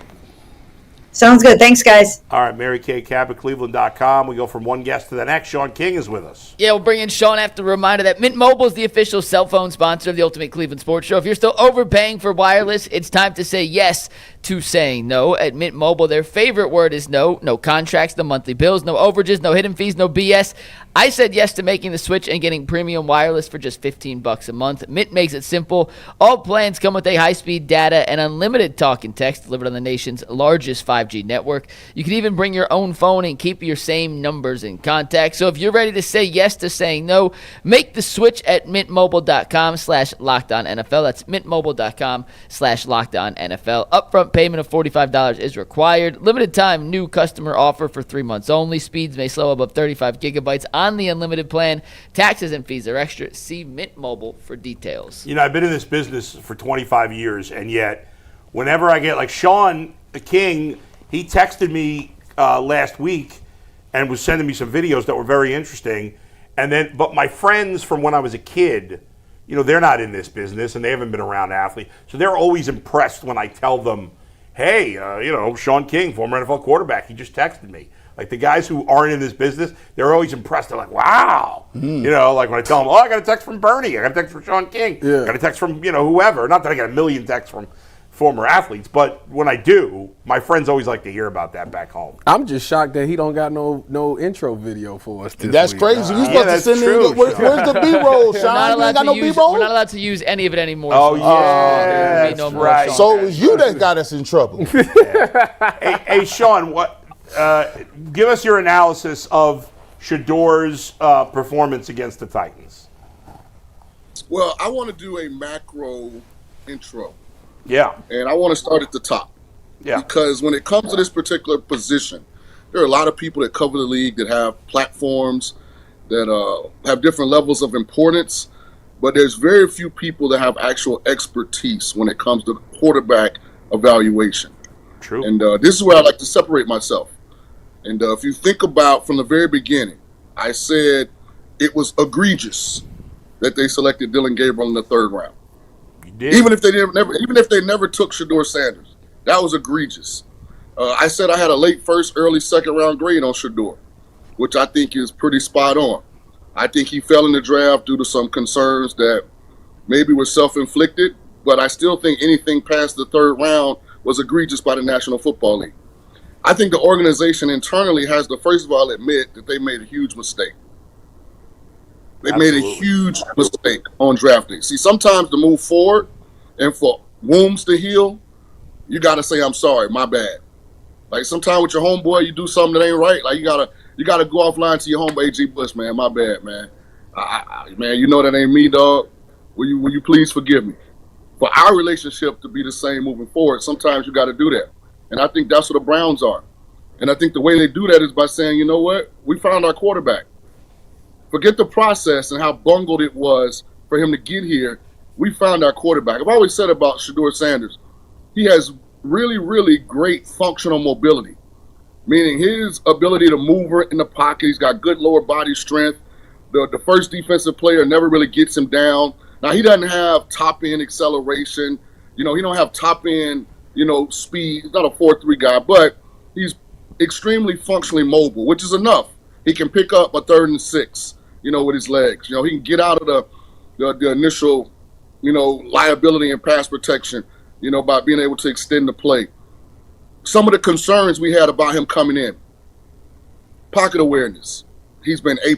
Sounds good. Thanks, guys. All right, Mary Kay, Cabot, Cleveland.com. We go from one guest to the next. Shaun King is with us. Yeah, we'll bring in Shaun after a reminder that Mint Mobile is the official cell phone sponsor of the Ultimate Cleveland Sports Show. If you're still overpaying for wireless, it's time to say yes to saying no. At Mint Mobile, their favorite word is no. No contracts, no monthly bills, no overages, no hidden fees, no BS. I said yes to making the switch and getting premium wireless for just $15 a month. Mint makes it simple. All plans come with a high-speed data and unlimited talk and text delivered on the nation's largest 5G network. You can even bring your own phone and keep your same numbers in contact. So if you're ready to say yes to saying no, make the switch at mintmobile.com/LockedOnNFL. That's mintmobile.com/LockedOnNFL. Upfront payment of $45 is required. Limited time new customer offer for 3 months only. Speeds may slow above 35 gigabytes on the unlimited plan. Taxes and fees are extra. See Mint Mobile for details. You know, I've been in this business for 25 years, and yet whenever I get, like Shaun King, he texted me last week and was sending me some videos that were very interesting. And then, but my friends from when I was a kid, you know, they're not in this business and they haven't been around athletes. So they're always impressed when I tell them, hey, you know, Shaun King, former NFL quarterback, he just texted me. Like the guys who aren't in this business, they're always impressed. They're like, wow. You know, like when I tell them, oh, I got a text from Bernie. I got a text from Shaun King. I got a text from, you know, whoever. Not that I got a million texts from former athletes, but when I do, my friends always like to hear about that back home. I'm just shocked that he don't got no intro video for us this That's week. crazy. You supposed to send in. Where's the B-roll, Shaun? You ain't got no B-roll? We're not allowed to use any of it anymore. Oh, yeah, that's right. So it was you that got us in trouble. Hey, Shaun, what? Give us your analysis of Shedeur's performance against the Titans. Well, I want to do a macro intro. Yeah. And I want to start at the top. Yeah. Because when it comes to this particular position, there are a lot of people that cover the league that have platforms that have different levels of importance, but there's very few people that have actual expertise when it comes to quarterback evaluation. True. And this is where I like to separate myself. And if you think about from the very beginning, I said it was egregious that they selected Dillon Gabriel in the 3rd round. You did. Even if they never took Shedeur Sanders, that was egregious. I said I had a late first, early second round grade on Shedeur, which I think is pretty spot on. I think he fell in the draft due to some concerns that maybe were self-inflicted, but I still think anything past the 3rd round was egregious by the National Football League. I think the organization internally has to, first of all, admit that they made a huge mistake. They made a huge mistake on draft day. See, sometimes to move forward and for wounds to heal, you got to say, I'm sorry, my bad. Like sometimes with your homeboy, you do something that ain't right. Like you gotta go offline to your homeboy, A.G. Bush, man, my bad, man. Man, you know that ain't me, dog. Will you please forgive me? For our relationship to be the same moving forward, sometimes you got to do that. And I think that's what the Browns are. And I think the way they do that is by saying, you know what? We found our quarterback. Forget the process and how bungled it was for him to get here. We found our quarterback. I've always said about Shedeur Sanders, he has really, really great functional mobility, meaning his ability to move in the pocket. He's got good lower body strength. The first defensive player never really gets him down. Now, he doesn't have top-end acceleration. You know, he don't have top-end, speed. He's not a 4.3 guy, but he's extremely functionally mobile, which is enough. He can pick up a 3rd and 6, with his legs. He can get out of the initial, liability and pass protection, by being able to extend the play. Some of the concerns we had about him coming in, pocket awareness, he's been A+.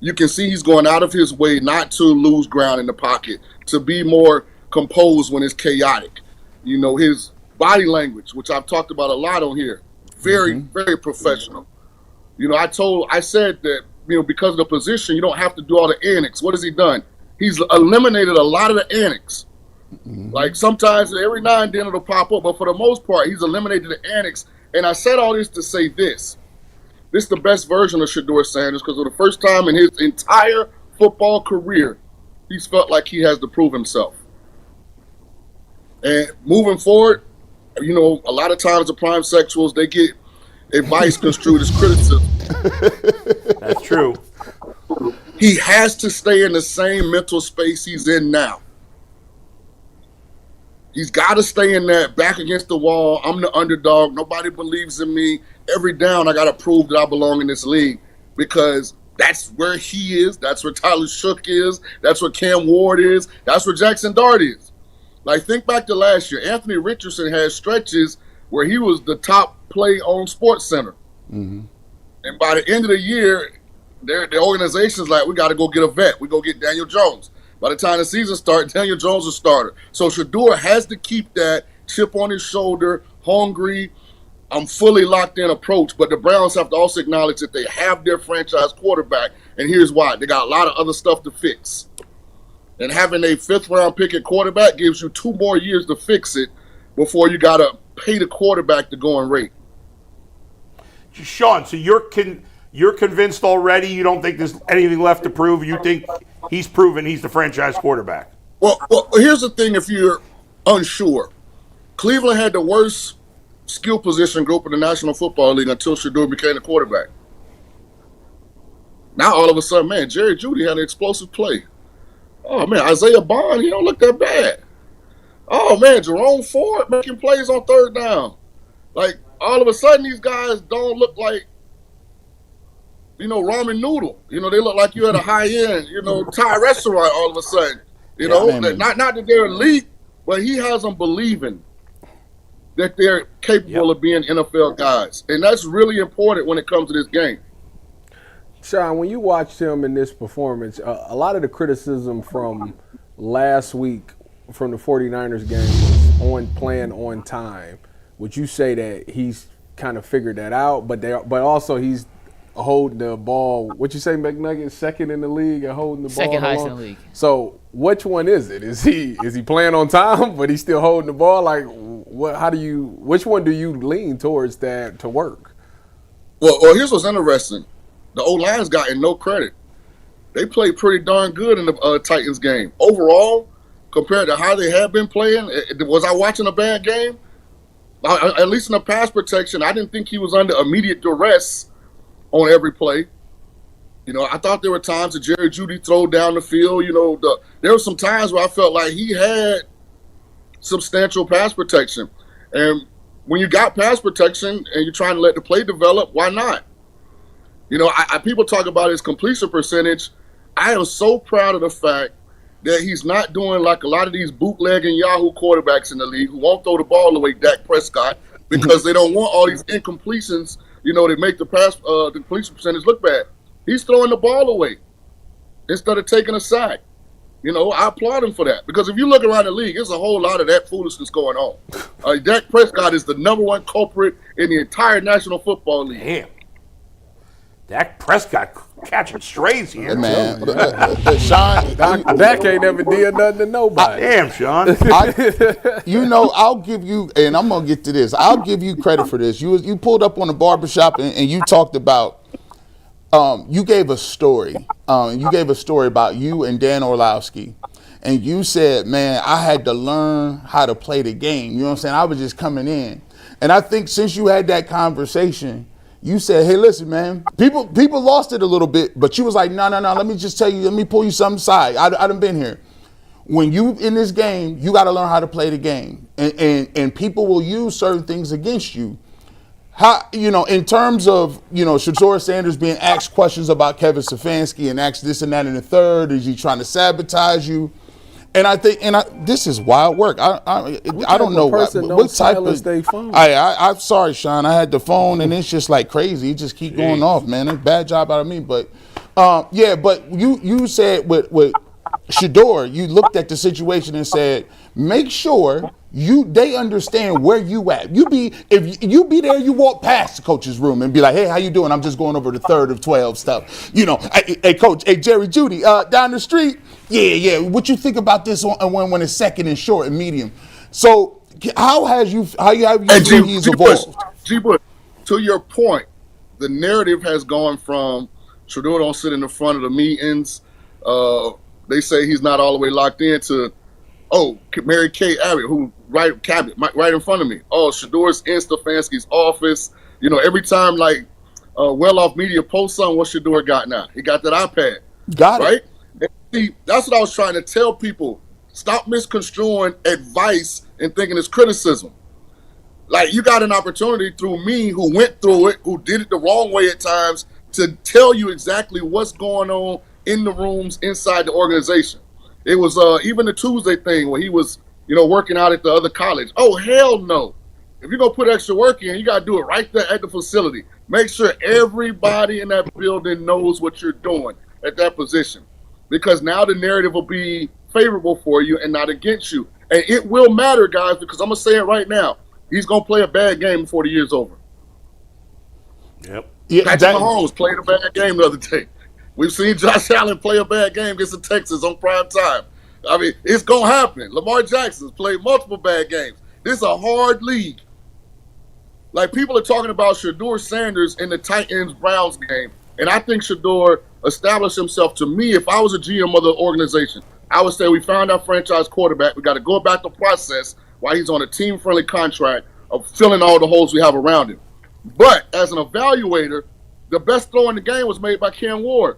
You can see he's going out of his way not to lose ground in the pocket, to be more composed when it's chaotic. His body language, which I've talked about a lot on here, very, very professional. I said that, because of the position, you don't have to do all the antics. What has he done? He's eliminated a lot of the antics. Like sometimes every now and then it'll pop up, but for the most part, he's eliminated the antics. And I said all this to say this. This is the best version of Shedeur Sanders because for the first time in his entire football career, he's felt like he has to prove himself. And moving forward, you know, a lot of times the prime sexuals, they get advice construed as criticism. That's true. He has to stay in the same mental space he's in now. He's got to stay in that back against the wall. I'm the underdog. Nobody believes in me. Every down, I got to prove that I belong in this league, because that's where he is. That's where Tyler Shook is. That's where Cam Ward is. That's where Jackson Dart is. Like, think back to last year. Anthony Richardson had stretches where he was the top play on SportsCenter. Mm-hmm. And by the end of the year, the organization's like, we got to go get a vet. We go get Daniel Jones. By the time the season starts, Daniel Jones is a starter. So Shedeur has to keep that chip on his shoulder, hungry, I'm fully locked in approach. But the Browns have to also acknowledge that they have their franchise quarterback. And here's why. They got a lot of other stuff to fix. And having a 5th-round pick at quarterback gives you 2 more years to fix it before you got to pay the quarterback the going rate. Shaun, so you're convinced already? You don't think there's anything left to prove? You think he's proven he's the franchise quarterback? Well, here's the thing if you're unsure. Cleveland had the worst skill position group in the National Football League until Shedeur became the quarterback. Now, all of a sudden, man, Jerry Jeudy had an explosive play. Oh, man, Isaiah Bond, he don't look that bad. Oh, man, Jerome Ford making plays on 3rd down. Like, all of a sudden, these guys don't look like, you know, ramen noodle. You know, they look like you at a high-end, you know, Thai restaurant all of a sudden. You know, not that they're elite, but he has them believing that they're capable of being NFL guys. And that's really important when it comes to this game. Shaun, when you watched him in this performance, a lot of the criticism from last week from the 49ers game was playing on time. Would you say that he's kind of figured that out, but also he's holding the ball? What you say, McNuggets, 2nd in the league at holding the ball? 2nd highest in the league. So which one is it? Is he playing on time, but he's still holding the ball? Like, which one do you lean towards that to work? Well, here's what's interesting. The O-line's gotten no credit. They played pretty darn good in the Titans game. Overall, compared to how they have been playing, was I watching a bad game? At least in the pass protection, I didn't think he was under immediate duress on every play. You know, I thought there were times that Jerry Jeudy threw down the field. You know, there were some times where I felt like he had substantial pass protection. And when you got pass protection and you're trying to let the play develop, why not? You know, people talk about his completion percentage. I am so proud of the fact that he's not doing like a lot of these bootlegging Yahoo quarterbacks in the league who won't throw the ball away, Dak Prescott, because they don't want all these incompletions, you know, that make the completion percentage look bad. He's throwing the ball away instead of taking a sack. You know, I applaud him for that, because if you look around the league, there's a whole lot of that foolishness going on. Dak Prescott is the number 1 culprit in the entire National Football League. Damn. Dak Prescott catching strays here. Hey, man. Shaun, Dak ain't never did nothing to nobody. Damn, Shaun. I'll give you, and I'm going to get to this, I'll give you credit for this. You pulled up on the barbershop and you talked about, you gave a story. You gave a story about you and Dan Orlowski. And you said, man, I had to learn how to play the game. You know what I'm saying? I was just coming in. And I think since you had that conversation, you said, hey, listen, man, people lost it a little bit, but you was like, no, let me just tell you, let me pull you something aside. I done been here. When you in this game, you got to learn how to play the game. And people will use certain things against you. How, you know, in terms of, you know, Shedeur Sanders being asked questions about Kevin Stefanski and asked this and that and the third, is he trying to sabotage you? And I think, this is wild work. I don't know what type of. I'm sorry, Shaun. I had the phone and it's just like crazy. It just keep going off, man. It's a bad job out of me, but but you said with Shedeur, you looked at the situation and said, make sure they understand where you at. If you be there, you walk past the coach's room and be like, hey, how you doing? I'm just going over the 3rd of 12 stuff. You know, hey coach, hey Jerry Jeudy, down the street. Yeah. What you think about this when it's 2nd and short and medium? So how have you seen he's evolved? But to your point, the narrative has gone from Shedeur don't sit in the front of the meetings. They say he's not all the way locked in to Oh, Mary Kay Abbott, who Cabot, right in front of me. Oh, Shedeur's in Stefanski's office. You know, every time like Well-Off Media posts something, what Shedeur got now? He got that iPad. Got right? it. And see, that's what I was trying to tell people. Stop misconstruing advice and thinking it's criticism. Like, you got an opportunity through me, who went through it, who did it the wrong way at times, to tell you exactly what's going on in the rooms inside the organization. It was even the Tuesday thing where he was, working out at the other college. Oh, hell no. If you're going to put extra work in, you got to do it right there at the facility. Make sure everybody in that building knows what you're doing at that position, because now the narrative will be favorable for you and not against you. And it will matter, guys, because I'm going to say it right now. He's going to play a bad game before the year's over. Yep. Yeah, Patrick Mahomes played a bad game the other day. We've seen Josh Allen play a bad game against the Texans on prime time. I mean, it's going to happen. Lamar Jackson's played multiple bad games. This is a hard league. Like, people are talking about Shedeur Sanders in the Titans-Browns game, and I think Shedeur established himself. To me, if I was a GM of the organization, I would say we found our franchise quarterback. We got to go about the process while he's on a team-friendly contract of filling all the holes we have around him. But as an evaluator, the best throw in the game was made by Cam Ward.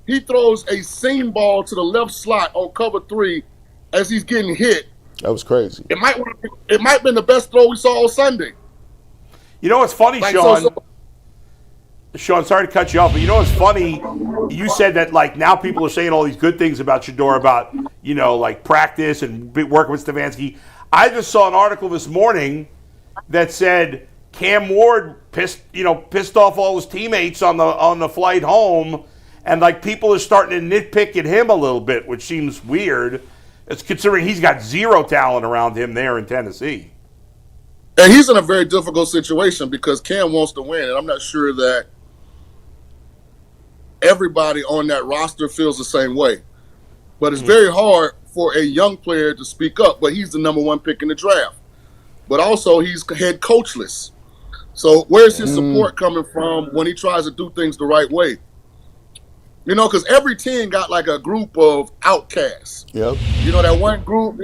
He throws a seam ball to the left slot on cover 3 as he's getting hit. That was crazy. It might have been the best throw we saw on Sunday. You know what's funny, Shaun? Shaun, sorry to cut you off, but you know what's funny? You said that, like, now people are saying all these good things about Shedeur, about, like practice and working with Stefanski. I just saw an article this morning that said Cam Ward pissed off all his teammates on the flight home, and like people are starting to nitpick at him a little bit, which seems weird. It's considering he's got zero talent around him there in Tennessee. And he's in a very difficult situation because Cam wants to win, and I'm not sure that everybody on that roster feels the same way. But it's very hard for a young player to speak up, but he's the number 1 pick in the draft. But also, he's head coachless. So where's his support coming from when he tries to do things the right way? Because every team got like a group of outcasts. Yep. That one group,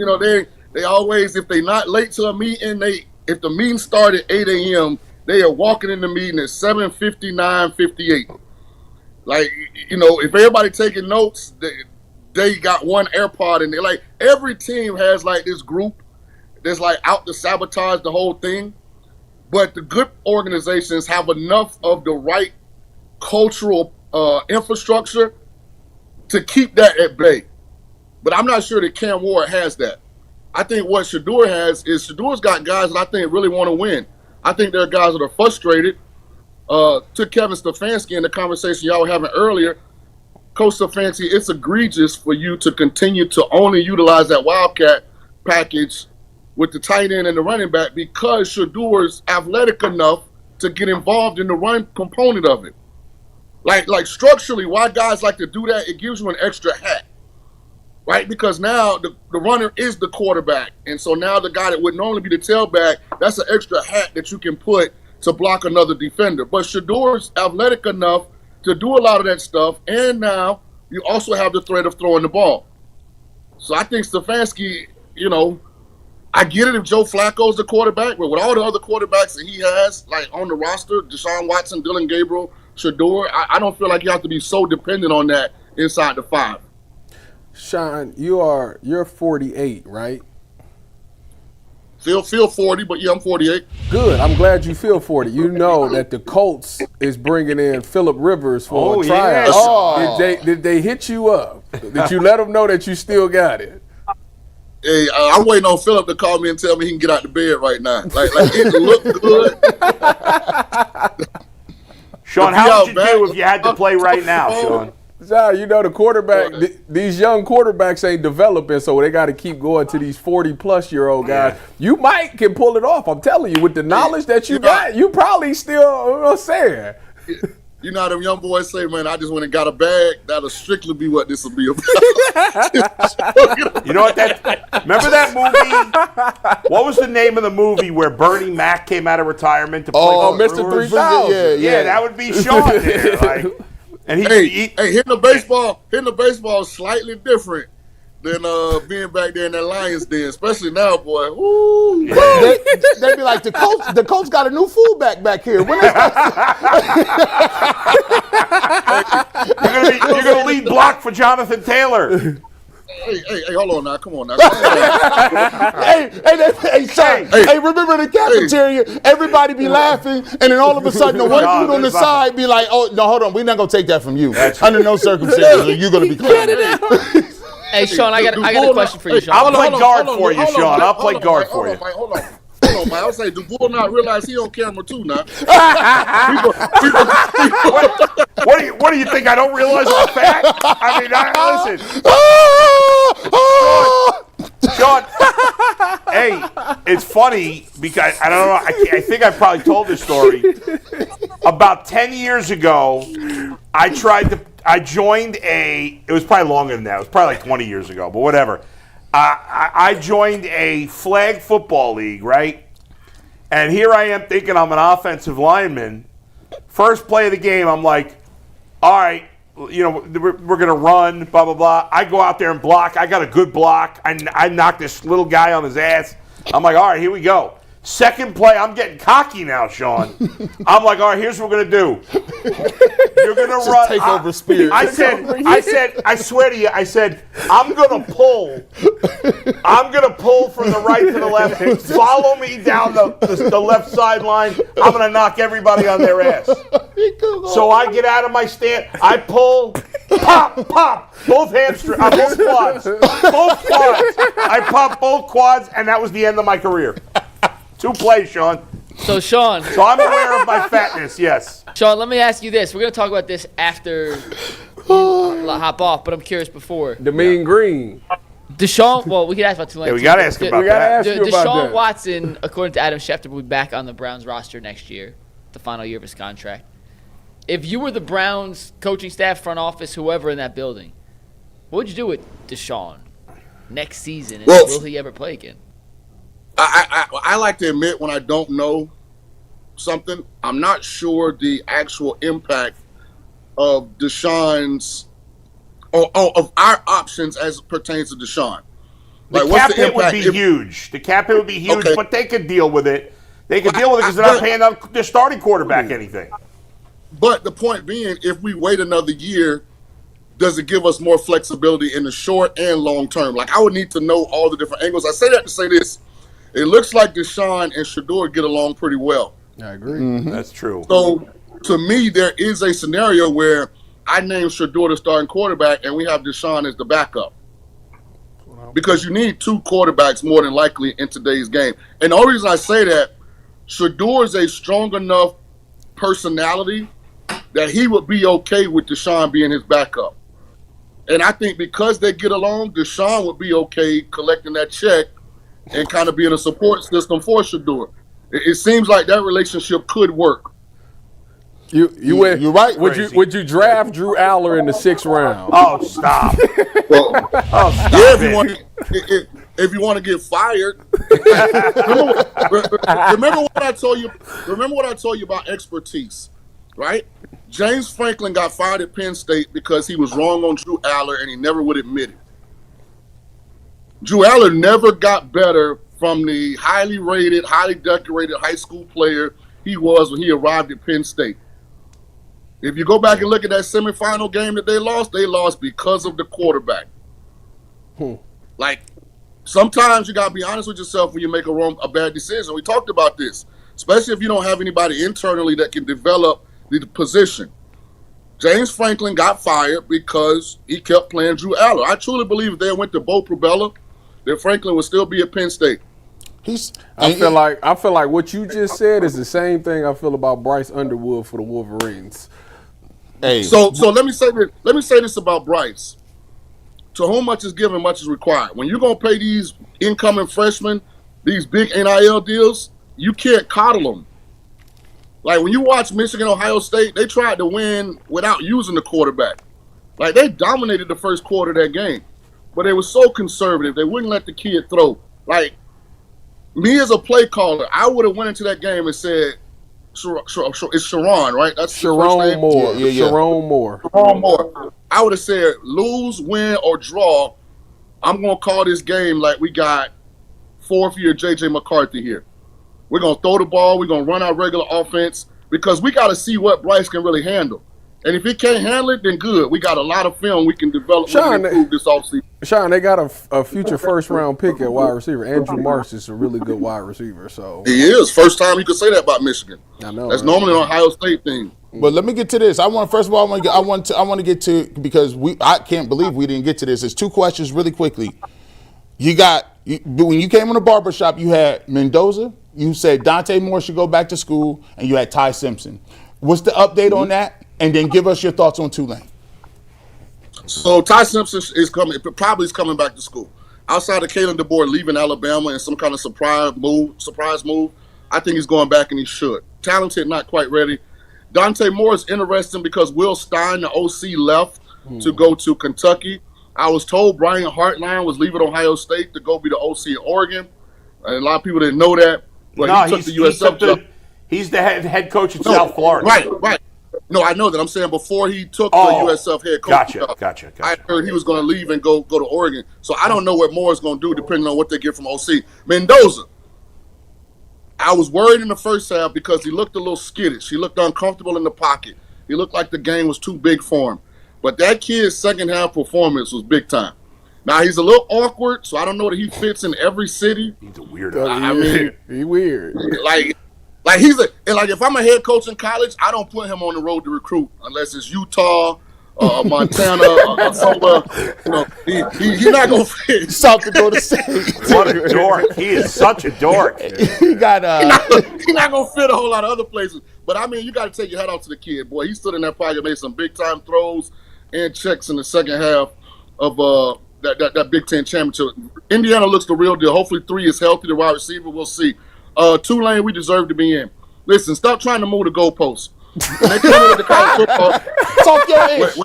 they always, if they not late to a meeting, if the meeting started at 8 a.m., they are walking in the meeting at 7:59, 58. Like, if everybody taking notes, they got one AirPod in there. Like, every team has like this group that's like out to sabotage the whole thing. But the good organizations have enough of the right cultural infrastructure to keep that at bay. But I'm not sure that Cam Ward has that. I think what Shedeur has is Shedeur's got guys that I think really want to win. I think there are guys that are frustrated. To Kevin Stefanski in the conversation y'all were having earlier, Coach Stefanski, it's egregious for you to continue to only utilize that Wildcat package with the tight end and the running back because Shedeur's athletic enough to get involved in the run component of it. Like structurally, why guys like to do that, it gives you an extra hat, right? Because now the runner is the quarterback. And so now the guy that would normally be the tailback, that's an extra hat that you can put to block another defender. But Shedeur's athletic enough to do a lot of that stuff, and now you also have the threat of throwing the ball. So I think Stefanski, I get it if Joe Flacco's the quarterback, but with all the other quarterbacks that he has, like on the roster, Deshaun Watson, Dylan Gabriel, Shedeur, I don't feel like you have to be so dependent on that inside the 5. Shaun, you're 48, right? Feel 40, but yeah, I'm 48. Good. I'm glad you feel 40. You know that the Colts is bringing in Phillip Rivers for a tryout. Yes. Oh. Did they hit you up? Did you let them know that you still got it? Hey, I'm waiting on Phillip to call me and tell me he can get out the bed right now. Like it looked good. Shaun, how would you do if you had to play right now, Shaun? The quarterback, these young quarterbacks ain't developing, so they got to keep going to these 40-plus-year-old guys. Yeah. You can pull it off. I'm telling you, with the knowledge that you got, you probably still saying. You know how them young boys say, man, I just went and got a bag. That'll strictly be what this will be about. You know what? Remember that movie? What was the name of the movie where Bernie Mac came out of retirement to play for the Mr. Brewers? 3000. Yeah, that would be Shaun there. Like, and hitting the baseball is slightly different than being back there in that Lions den, especially now, boy. Ooh. Yeah. They be like, the coach got a new fullback back here. When you're gonna lead block for Jonathan Taylor. Hey, hold on now. Come on now. Hey, Shaun. Hey, remember the cafeteria? Everybody be laughing, and then all of a sudden, the one dude on the side be like, "Oh no, hold on, we're not gonna take that from you. Under no circumstances are you gonna be clean." Hey, Shaun, I got a question for you, Shaun. I'll play guard for you, Shaun. I'll play guard for you. Hold on, Mike. I was saying, do Bull not realize he on camera too now? What do you think? I don't realize I'm fat? I mean, listen. Shaun, hey, it's funny because I don't know. I think I probably told this story. About 10 years ago, I joined it was probably longer than that. It was probably like 20 years ago, but whatever. I joined a flag football league, right? And here I am thinking I'm an offensive lineman. First play of the game, I'm like, all right, we're going to run, blah, blah, blah. I go out there and block. I got a good block. I knock this little guy on his ass. I'm like, all right, here we go. Second play, I'm getting cocky now, Shaun. I'm like, all right, here's what we're going to do. You're going to run. Take over Spears. I swear to you, I said, I'm going to pull. I'm going to pull from the right to the left. Follow me down the left sideline. I'm going to knock everybody on their ass. So I get out of my stand. I pull. Pop. Both hamstrings. Both quads. I pop both quads, and that was the end of my career. 2 plays, Shaun. So, Shaun. So I'm aware of my fatness, yes. Shaun, let me ask you this. We're going to talk about this after you hop off, but I'm curious before. The mean green. Deshaun, well, we can ask about Tulane. Yeah, we got to ask about that. Deshaun Watson, according to Adam Schefter, will be back on the Browns roster next year, the final year of his contract. If you were the Browns coaching staff, front office, whoever in that building, what would you do with Deshaun next season? And will he ever play again? I like to admit when I don't know something, I'm not sure the actual impact of Deshaun's or of our options as it pertains to Deshaun. The cap hit would be huge. The cap hit would be huge, but they could deal with it. They could deal with it because they're not paying their starting quarterback anything. But the point being, if we wait another year, does it give us more flexibility in the short and long term? Like, I would need to know all the different angles. I say that to say this. It looks like Deshaun and Shedeur get along pretty well. I agree. Mm-hmm. That's true. So, to me, there is a scenario where I name Shedeur the starting quarterback and we have Deshaun as the backup. Because you need 2 quarterbacks more than likely in today's game. And the only reason I say that, Shedeur is a strong enough personality that he would be okay with Deshaun being his backup. And I think because they get along, Deshaun would be okay collecting that check and kind of being a support system for Shedeur. It seems like that relationship could work. You're right. Would you draft Drew Aller in the 6th round? Oh, stop! If you want to get fired, remember what I told you. Remember what I told you about expertise, right? James Franklin got fired at Penn State because he was wrong on Drew Aller, and he never would admit it. Drew Aller never got better from the highly rated, highly decorated high school player he was when he arrived at Penn State. If you go back and look at that semifinal game that they lost because of the quarterback. Like, sometimes you got to be honest with yourself when you make a bad decision. We talked about this, especially if you don't have anybody internally that can develop the position. James Franklin got fired because he kept playing Drew Aller. I truly believe if they went to Bo Prabella, that Franklin would still be at Penn State. I feel like what you just said is the same thing I feel about Bryce Underwood for the Wolverines. Hey. So let me say this. Let me say this about Bryce. To whom much is given, much is required. When you're gonna pay these incoming freshmen these big NIL deals, you can't coddle them. Like when you watch Michigan, Ohio State, they tried to win without using the quarterback. Like they dominated the first quarter of that game, but they were so conservative. They wouldn't let the kid throw. Like me as a play caller, I would have went into that game and said, it's Shaun, right? That's Shaun Moore. Yeah. Shaun Moore. I would have said lose, win, or draw. I'm going to call this game like we got fourth-year J.J. McCarthy here. We're going to throw the ball. We're going to run our regular offense because we got to see what Bryce can really handle. And if he can't handle it, then good. We got a lot of film we can develop and improve this offseason. Shaun, they got a future first-round pick at wide receiver. Andrew Marsh is a really good wide receiver. So he is. First time you could say that about Michigan. I know. That's normally an Ohio State thing. But let me get to this. I want to get to because I can't believe we didn't get to this. There's two questions really quickly. When you came in the barbershop, you had Mendoza. You said Dante Moore should go back to school, and you had Ty Simpson. What's the update on that? And then give us your thoughts on Tulane. So Ty Simpson is coming back to school. Outside of Kalen DeBoer leaving Alabama in some kind of surprise move, I think he's going back and he should. Talented, not quite ready. Dante Moore is interesting because Will Stein, the OC, left to go to Kentucky. I was told Brian Hartline was leaving Ohio State to go be the OC in Oregon. And a lot of people didn't know that. But he took the USF job. He's the head coach at South Florida. Right. No, I know that. I'm saying before he took the USF head coach job, Gotcha. I heard he was going to leave and go to Oregon. So I don't know what Moore is going to do depending on what they get from OC. Mendoza, I was worried in the first half because he looked a little skittish. He looked uncomfortable in the pocket. He looked like the game was too big for him. But that kid's second half performance was big time. Now, he's a little awkward, so I don't know that he fits in every city. He's a weirdo. I mean, he's weird. Like if I'm a head coach in college, I don't put him on the road to recruit unless it's Utah, Montana, somewhere. You know, he's not gonna fit. South Dakota State. What a dork! He is such a dork. He got he's not gonna fit a whole lot of other places. But I mean, you got to take your hat off to the kid, boy. He stood in that pocket, made some big time throws and checks in the second half of that Big Ten championship. Indiana looks the real deal. Hopefully, 3 is healthy. The wide receiver, we'll see. Tulane, we deserve to be in. Listen, stop trying to move the goalposts. When they come into college football, talk your ish.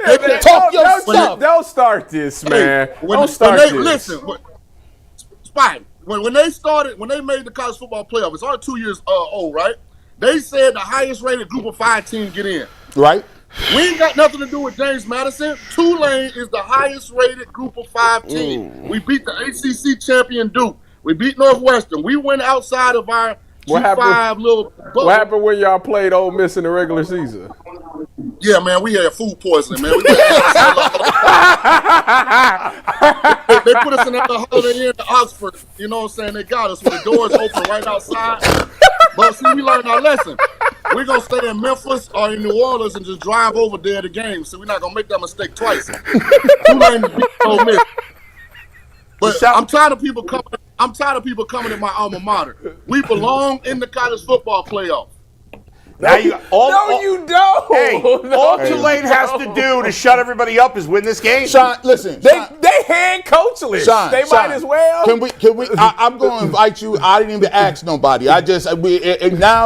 Talk your stuff. Don't start this, man. Don't start this. Listen, Spike. When they made the college football playoff, it's only 2 years old, right? They said the highest rated group of 5 team get in. Right. We ain't got nothing to do with James Madison. Tulane is the highest rated group of 5 team. We beat the ACC champion Duke. We beat Northwestern. We went outside of our G5 little bubble. What happened when y'all played Ole Miss in the regular season? Yeah, man, we had food poisoning, man. They put us in that Holiday Inn to Oxford. You know what I'm saying? They got us with the doors open right outside. But see, we learned our lesson. We're going to stay in Memphis or in New Orleans and just drive over there to games. So we're not going to make that mistake twice. Tulane beat Ole Miss. But I'm tired of people coming to my alma mater. We belong in the college football playoff. Now you don't. Hey, all Tulane has to do to shut everybody up is win this game. Shaun, listen. They head coachless. Shaun, they might as well. Can we? I'm going to invite you. I didn't even ask nobody. Now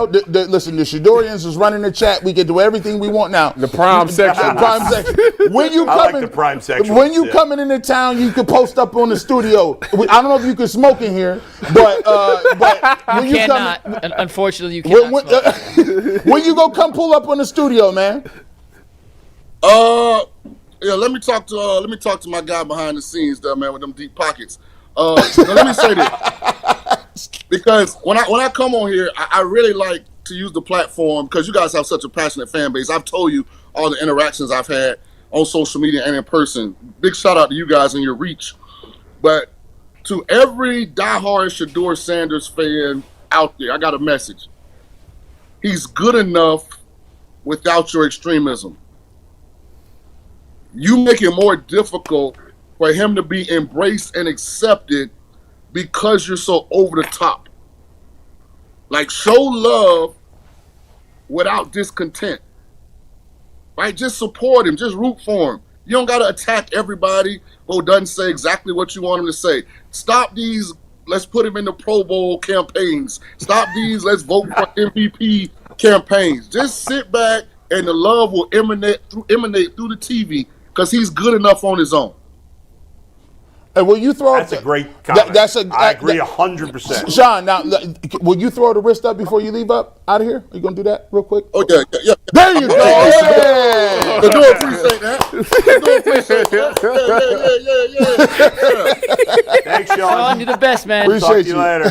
listen. The Shedorians is running the chat. We can do everything we want now. The prime section. When you I like the prime section. When you coming into town, you can post up on the studio. I don't know if you can smoke in here, but when you cannot. Unfortunately, you cannot. When you go come pull up on the studio, man. Yeah, let me talk to my guy behind the scenes there, man, with them deep pockets. Let me say this. Because when I come on here, I really like to use the platform because you guys have such a passionate fan base. I've told you all the interactions I've had on social media and in person. Big shout out to you guys and your reach. But to every diehard Shedeur Sanders fan out there, I got a message. He's good enough without your extremism. You make it more difficult for him to be embraced and accepted because you're so over the top. Like, show love without discontent. Right? Just support him. Just root for him. You don't got to attack everybody who doesn't say exactly what you want him to say. Stop these let's put him in the Pro Bowl campaigns. Stop these let's vote for MVP campaigns. Just sit back and the love will emanate through the TV because he's good enough on his own. And will you throw? That's a great comment. I agree 100%. Shaun, now will you throw the wrist up before you leave up? out of here? Are you gonna do that real quick? Oh yeah. There you go. Yeah. I do appreciate that. Thanks, Shaun. Shaun, you're the best, man. Appreciate Talk to you later.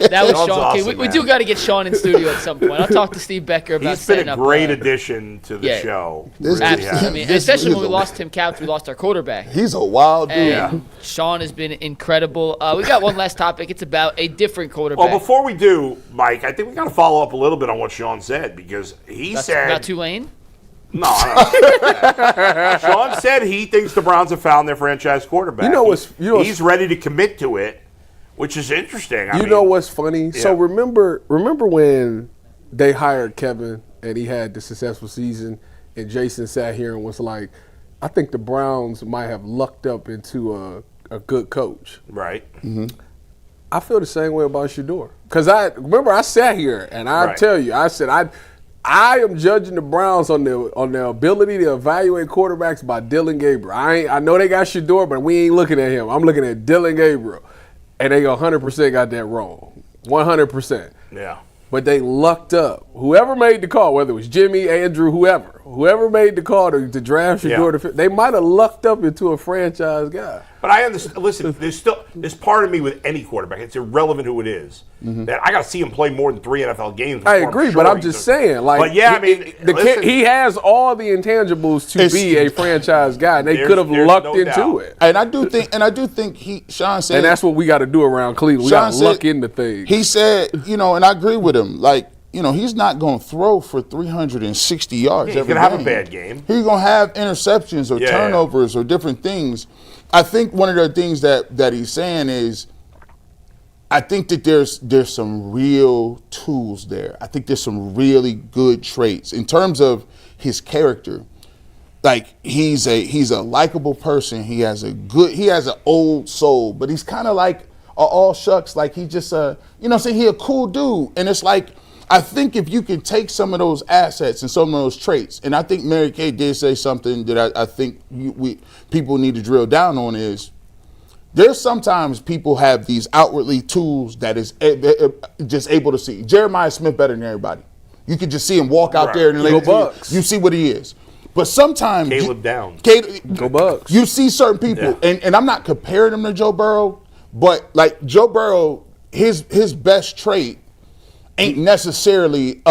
That was Shaun's Shaun. awesome, we man. do got to get Shaun in studio at some point. I'll talk to Steve Becker about He's been setting a up. great addition to the yeah. show. This Really dude- has. I mean, This especially when is we a- lost Tim Couch, we lost our quarterback. He's a wild dude. And Shaun has been incredible. We got one last topic. It's about a different quarterback. Well, before we do, Mike, I think we got to follow up a little bit on what Shaun said because he said about Tulane. No. Shaun said he thinks the Browns have found their franchise quarterback. He's ready to commit to it, which is interesting. I mean, know what's funny? Yeah. So remember when they hired Kevin and he had the successful season, and Jason sat here and was like, "I think the Browns might have lucked up into a good coach." Right. Mm-hmm. I feel the same way about Shedeur. Because I sat here and I tell you, I said I am judging the Browns on their ability to evaluate quarterbacks by Dylan Gabriel. I know they got Shedeur, but we ain't looking at him. I'm looking at Dylan Gabriel. And they 100% got that wrong. 100%. Yeah. But they lucked up. Whoever made the call, whether it was Jimmy, Andrew, whoever made the call to draft Shedeur, they might have lucked up into a franchise guy. But I understand. Listen, there's part of me with any quarterback. It's irrelevant who it is. That I got to see him play more than 3 NFL games. I agree, but I'm just saying, like, but yeah, I mean, he has all the intangibles to be a franchise guy, and they could have lucked into it. And I do think Shaun said, and that's what we got to do around Cleveland. We got to luck into things. He said, and I agree with him. Like, he's not going to throw for 360 yards he's every going to game. have a bad game. He's going to have interceptions or turnovers or different things. I think one of the things that he's saying is, I think that there's some real tools there. I think there's some really good traits in terms of his character. Like he's a likable person. He has an old soul, but he's kind of like all shucks. Like he just he a cool dude. And it's like, I think if you can take some of those assets and some of those traits, and I think Mary Kay did say something that I think people need to drill down on is, there's sometimes people have these outwardly tools that is just able to see. Jeremiah Smith better than everybody. You can just see him walk out there and you see what he is. But sometimes Caleb Downs. Go Bucks. You see certain people, and I'm not comparing him to Joe Burrow, but like Joe Burrow, his best trait ain't necessarily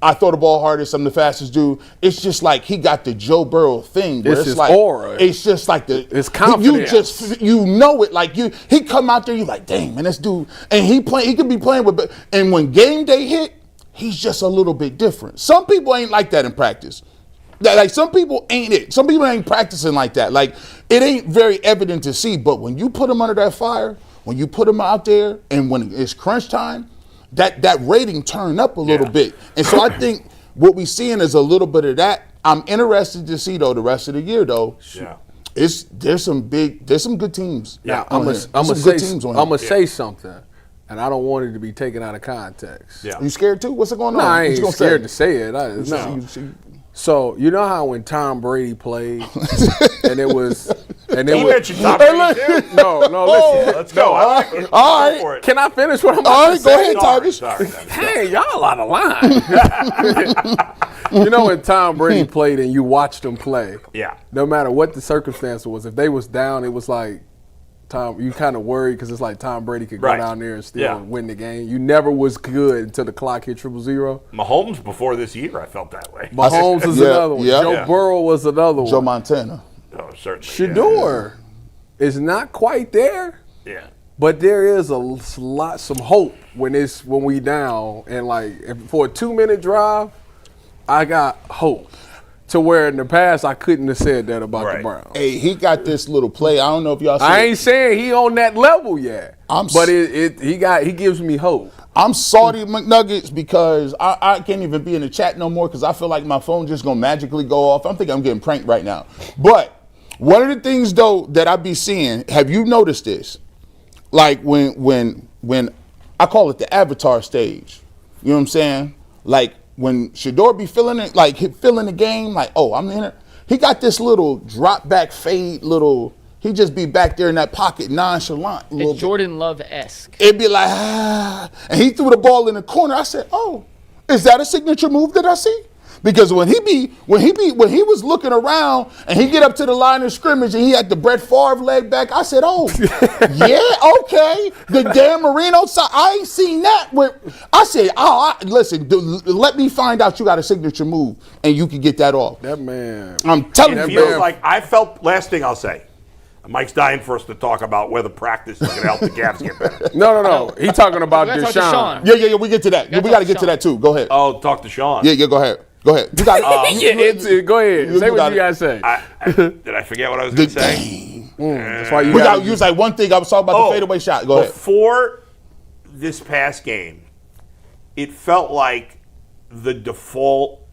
I throw the ball hardest, I'm the fastest dude. It's just like he got the Joe Burrow thing. Where it's it's his like aura. It's just like it's confidence. You know it. Like he come out there, you like, dang man, this dude, and he could be playing with. And when game day hit, he's just a little bit different. Some people ain't like that in practice. Like some people ain't it. Some people ain't practicing like that. Like it ain't very evident to see. But when you put him under that fire, when you put him out there, and when it's crunch time, that rating turned up a little bit. And so I think what we're seeing is a little bit of that. I'm interested to see though the rest of the year though. Yeah. There's some good teams. Yeah, I'm gonna say something, and I don't want it to be taken out of context. Yeah. You scared too? What's going on? No, I What you ain't gonna scared say? to say it. So you know how when Tom Brady played, and it was He mentioned Tom Brady too? no, listen. Let's go. All right. Can I finish what I'm All about to right, say? go ahead, Tyvis. Sorry. Hey, y'all out of line. You know when Tom Brady played and you watched him play, Yeah. no matter what the circumstance was, if they was down, it was like Tom. You kind of worried because it's like Tom Brady could go down there and still win the game. You never was good until the clock hit 0-0. Mahomes before this year, I felt that way. Mahomes is another one. Joe Burrow was another one. Joe Montana. Oh, certainly. Shedeur is not quite there. Yeah. But there is some hope when we down, and like for a 2-minute drive, I got hope. To where in the past I couldn't have said that about the Browns. Hey, he got this little play. I don't know if y'all see I ain't saying he on that level yet. But he gives me hope. I'm salty McNuggets because I can't even be in the chat no more because I feel like my phone just gonna magically go off. I'm thinking I'm getting pranked right now. But one of the things though that I be seeing, have you noticed this? Like when I call it the avatar stage. You know what I'm saying? Like when Shedeur be feeling it, like feeling the game, like, oh, I'm in it. He got this little drop back fade, little He'd just be back there in that pocket nonchalant. It's Jordan Love-esque. It'd be like, and he threw the ball in the corner. I said, oh, is that a signature move that I see? Because when he was looking around and he get up to the line of scrimmage and he had the Brett Favre leg back, I said, oh, yeah, okay. The Dan Marino side, I ain't seen that. I said, listen, let me find out you got a signature move and you can get that off. That man. I'm telling you. It feels like I felt, last thing I'll say, Mike's dying for us to talk about whether practice is going to help the Cavs get better. No. He's talking about Deshaun. Yeah, we get to that. We got to get to that too. Go ahead. Oh, talk to Shaun. Yeah, go ahead. Go ahead. You got go ahead. Say what you got to say. Did I forget what I was going to say? That's why you got to use like one thing. I was talking about the fadeaway shot. Go ahead. Before this past game, it felt like the default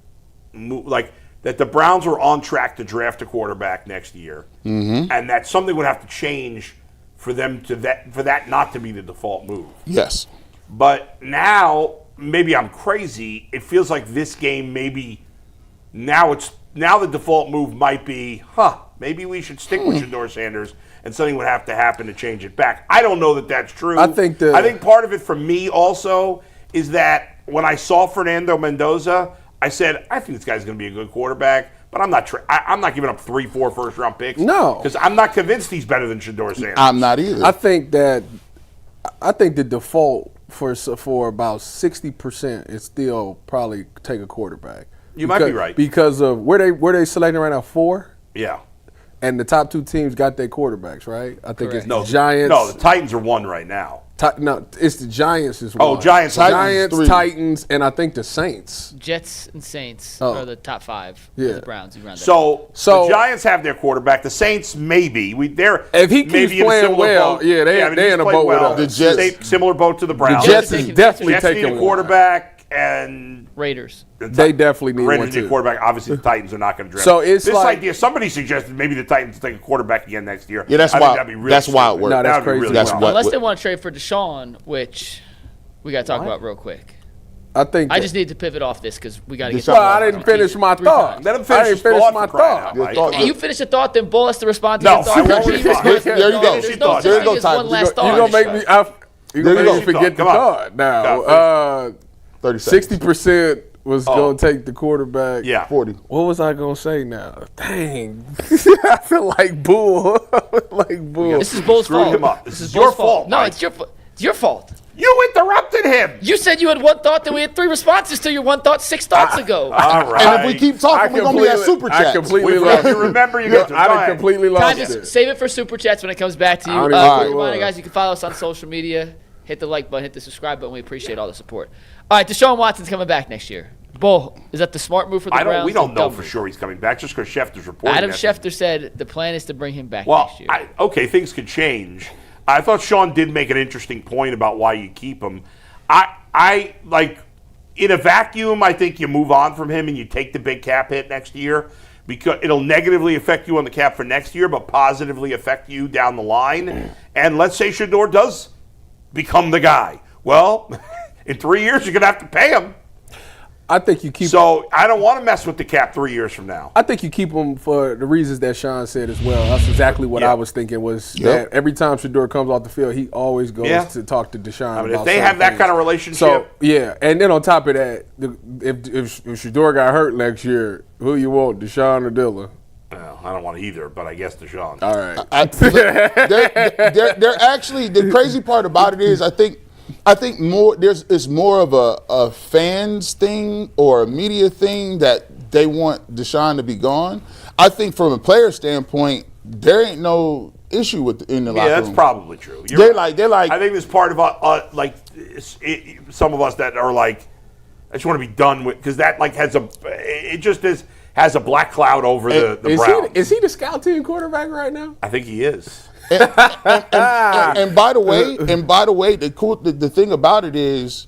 move, like that the Browns were on track to draft a quarterback next year, and that something would have to change for them for that not to be the default move. Yes. But now, maybe I'm crazy. It feels like this game maybe now the default move might be, maybe we should stick with Shedeur Sanders, and something would have to happen to change it back. I don't know that that's true. I think part of it for me also is that when I saw Fernando Mendoza, I said, I think this guy's going to be a good quarterback, but I'm not giving up 3-4 first-round picks. No. Because I'm not convinced he's better than Shedeur Sanders. I'm not either. I think the default for about 60% is still probably take a quarterback. You might be right. Because of where they selecting right now, 4? Yeah. And the top 2 teams got their quarterbacks, right? I think it's the Giants. No, the Titans are 1 right now. No, it's the Giants is 1. Oh, Giants, Titans, and I think the Saints. Jets and Saints are the top 5. Yeah. The Browns. So the Giants have their quarterback. The Saints maybe. If he keeps playing well, they're in a boat with us. The Jets, similar boat to the Browns. The Jets is definitely taking a quarterback, and Raiders. They definitely need one too. Quarterback. Obviously, the Titans are not going to draft. So it's this like, idea. Somebody suggested maybe the Titans take a quarterback again next year. Yeah, that's wild. That's wild work. No, that's crazy. Really Unless they want to trade for Deshaun, which we got to talk about real quick. I just need to pivot off this because we got to get. Well, I didn't finish my thought. Let him finish my thought. And you finish a thought, then Bull has to respond to your your thought. I won't respond. There you go. There you go, Tyvis. One last thought. You're going to make me forget the thought. Now, 60% was going to take the quarterback. Yeah. 40. What was I going to say now? Dang. I feel like Bull. This is Bull's fault. Him up. This is your fault. No, it's your fault. It's your fault. You interrupted him. You said you had one thought, then we had 3 responses to your one thought 6 thoughts ago. All right. And if we keep talking, we're going to be at Superchats. I completely lost it. Remember, you got to I completely lost Tyvis, it. save it for Superchats when it comes back to you. Reminder, guys, you can follow us on social media. Hit the like button, hit the subscribe button. We appreciate all the support. All right, Deshaun Watson's coming back next year. Bull, is that the smart move for the Browns? We don't know for sure he's coming back just because Schefter's reporting. Adam Schefter said the plan is to bring him back next year. Okay, things could change. I thought Shaun did make an interesting point about why you keep him. I like in a vacuum, I think you move on from him and you take the big cap hit next year because it'll negatively affect you on the cap for next year, but positively affect you down the line. And let's say Shedeur does become the guy. Well, in 3 years, you're going to have to pay him. I think you keep. So I don't want to mess with the cap 3 years from now. I think you keep him for the reasons that Shaun said as well. That's exactly what I was thinking. Was that every time Shedeur comes off the field, he always goes to talk to Deshaun. I mean, if they have that kind of relationship, so and then on top of that, if Shedeur got hurt next year, who you want, Deshaun or Dilla? Well, I don't want either, but I guess Deshaun. All right. They're actually the crazy part about it is I think it's more of a fans thing or a media thing that they want Deshaun to be gone. I think from a player standpoint, there ain't no issue in the locker room. Yeah, that's probably true. They're like. I think it's part of some of us that are like, I just want to be done with because that like has a black cloud over the Browns. Is he the scout team quarterback right now? I think he is. And by the way, the thing about it is,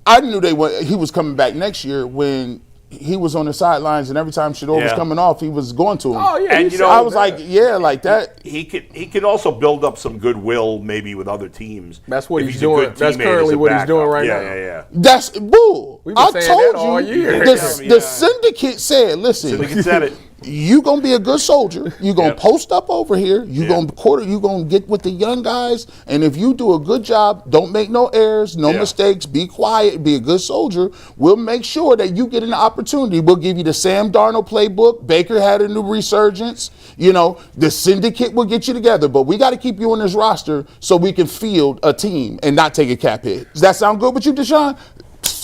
I knew he was coming back next year when he was on the sidelines, and every time Shedeur was coming off, he was going to him. Oh yeah, and I was like that. He could also build up some goodwill maybe with other teams. That's what he's doing. That's currently what he's doing right now. Yeah. That's bull. We've been saying that all year. The syndicate said, "Listen, syndicate said it. You gonna be a good soldier. You gonna post up over here. You gonna get with the young guys. And if you do a good job, don't make no errors, no mistakes. Be quiet. Be a good soldier. We'll make sure that you get an opportunity. We'll give you the Sam Darnold playbook. Baker had a new resurgence. You know, the syndicate will get you together. But we got to keep you on this roster so we can field a team and not take a cap hit. Does that sound good with you, Deshaun?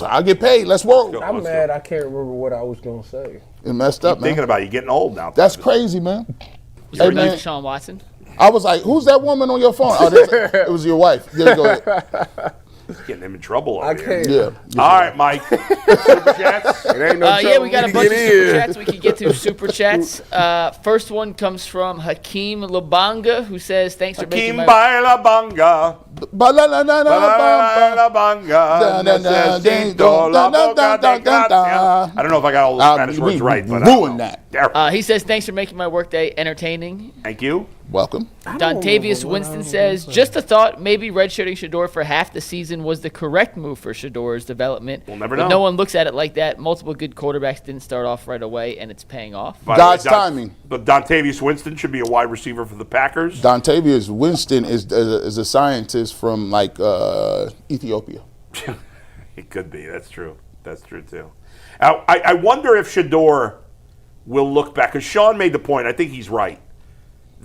I'll get paid. Let's work. I'm mad. I can't remember what I was gonna say. It messed up, man. Thinking about you getting old now. That's crazy, man. Was it Deshaun Watson? I was like, who's that woman on your phone? Oh, it was your wife. There you go. Getting him in trouble over I can't. here. Yeah. All right, Mike. Super chats. It ain't no trouble. We got a bunch of super chats. We can get to super chats. First one comes from Hakeem Labanga, who says, "Thanks for making my." Labanga. I don't know if I got all the Spanish words right, but ruined that. He says, "Thanks for making my workday entertaining." Thank you. Welcome. Dontavius Winston says, "Just a thought, maybe redshirting Shedeur for half the season was the correct move for Shedeur's development. We'll never but know. No one looks at it like that. Multiple good quarterbacks didn't start off right away, and it's paying off." God's timing. But Dontavius Winston should be a wide receiver for the Packers. Dontavius Winston is a scientist from like Ethiopia. It could be. That's true. That's true too. I wonder if Shedeur will look back, because Shaun made the point. I think he's right.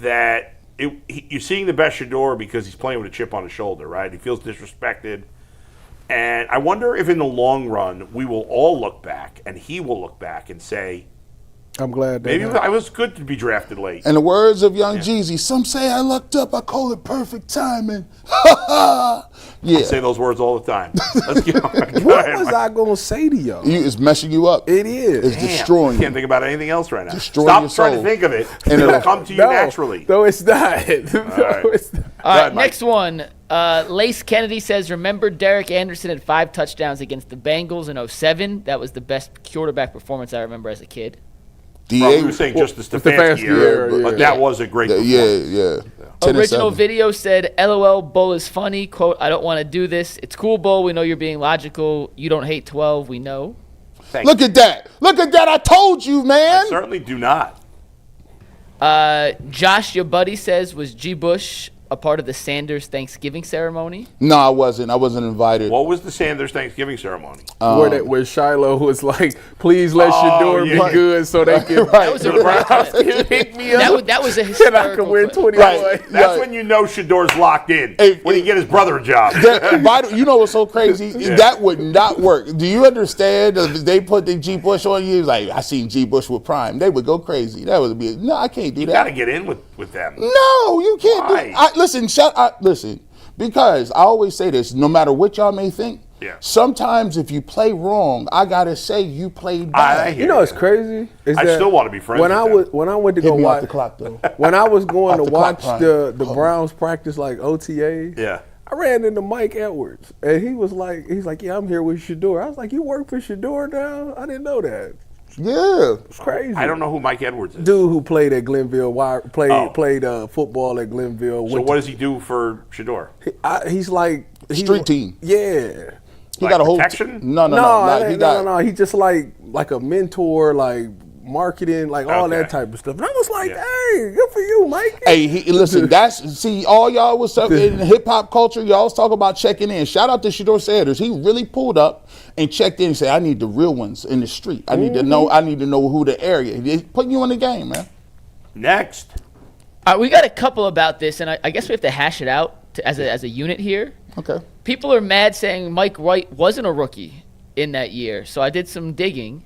That you're seeing the best Shedeur because he's playing with a chip on his shoulder, right? He feels disrespected. And I wonder if in the long run we will all look back, and he will look back and say, I'm glad that maybe I was good to be drafted late. In the words of Young Jeezy, some say I lucked up, I call it perfect timing. Yeah. I say those words all the time. Let's get on. What was I going to say to y'all? It's messing you up. It is. It's destroying you. Can't think about anything else right now. Destroying Stop your trying soul. to think of it, and it'll come to you naturally. No, it's not. It's not. All right, next one. Lace Kennedy says, "Remember Derek Anderson had 5 touchdowns against the Bengals in 2007? That was the best quarterback performance I remember as a kid." We were saying just the Stefanski era, but that was a great performance. Yeah. Original video said, "LOL, Bull is funny. Quote, I don't want to do this. It's cool, Bull. We know you're being logical. You don't hate 12. We know." Look at that. Look at that. I told you, man. I certainly do not. Josh, your buddy, says, "Was G. Bush a part of the Sanders Thanksgiving ceremony?" No, I wasn't. I wasn't invited. What was the Sanders Thanksgiving ceremony? Where Shiloh was like, "Please let Shedeur be good so they can." That was a great clip. Pick me up. That was a And I hysterical can win clip. 21. That's when you know Shedeur's locked in. When he get his brother a job. You know what's so crazy? That would not work. Do you understand? If they put the G. Bush on you, like, I seen G. Bush with Prime. They would go crazy. That would be, no, I can't do that. You got to get in with them. No, you can't do it. Listen, because I always say this, no matter what y'all may think, sometimes if you play wrong, I got to say you played bad. You know what's crazy? I still want to be friends with them. When I went to Hit go me watch off the clock, though. When I was going to Off the clock, watch Brian. the Browns practice like OTA, I ran into Mike Edwards, and he's like, "Yeah, I'm here with Shedeur." I was like, "You work for Shedeur now? I didn't know that." Yeah, it's crazy. I don't know who Mike Edwards is. Dude who played at Glenville, played football at Glenville. So what does he do for Shedeur? He's like street team. Yeah. He got a whole protection? No. He just like a mentor, like marketing, like all that type of stuff. And I was like, hey, good for you, Mike. Hey, listen, all y'all was in hip hop culture, y'all was talking about checking in. Shout out to Shedeur Sanders. He really pulled up and checked in and said, I need the real ones in the street. I need to know who the area. They putting you in the game, man. Next. We got a couple about this, and I guess we have to hash it out as a unit here. Okay. People are mad saying Mike White wasn't a rookie in that year, so I did some digging.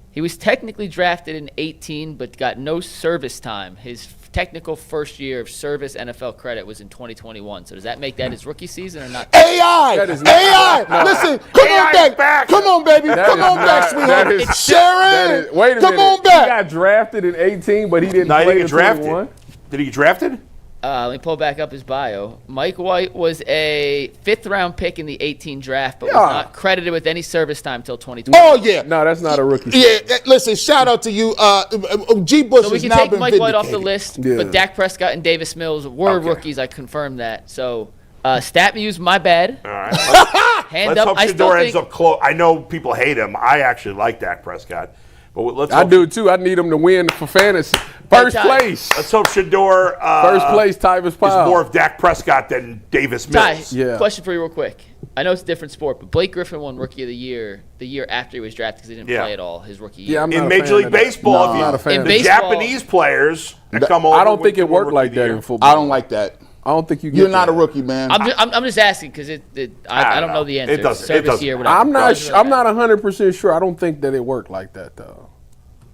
He was technically drafted in 2018, but got no service time. His technical first year of service NFL credit was in 2021. So does that make that his rookie season or not? AI! Listen, come on back. Come on, baby. Come on back, sweetheart. Sharon! Wait a minute. Come on back. He got drafted in 18, but he didn't play in 21. Did he get drafted? Let me pull back up his bio. Mike White was a 5th-round pick in the 18 draft, but was not credited with any service time until 2020. Oh, yeah. No, that's not a rookie. Yeah, listen, shout out to you. G. Bush So we has can now take been Mike White off the vindicated. list, but Dak Prescott and Davis Mills were rookies. I confirmed that. So StatMuse, my bad. All right. Hand Let's up. hope Shedeur ends up close. I know people hate him. I actually like Dak Prescott. But I do too. I need him to win for fantasy. First place. Let's hope Shedeur first place, Tyvis Powell. is more of Dak Prescott than Davis Mills. Question for you real quick. I know it's a different sport, but Blake Griffin won Rookie of the Year after he was drafted because he didn't play at all his rookie year. I'm not in a Major fan League of that. Baseball, I'm not a fan of the that. Japanese players that come over. I don't think it worked like that in football. I don't like that. I don't think you get You're not that. a rookie, man. I'm just asking because I don't know the answer. It doesn't. Service year, whatever. I'm not 100% sure. I don't think that it worked like that though.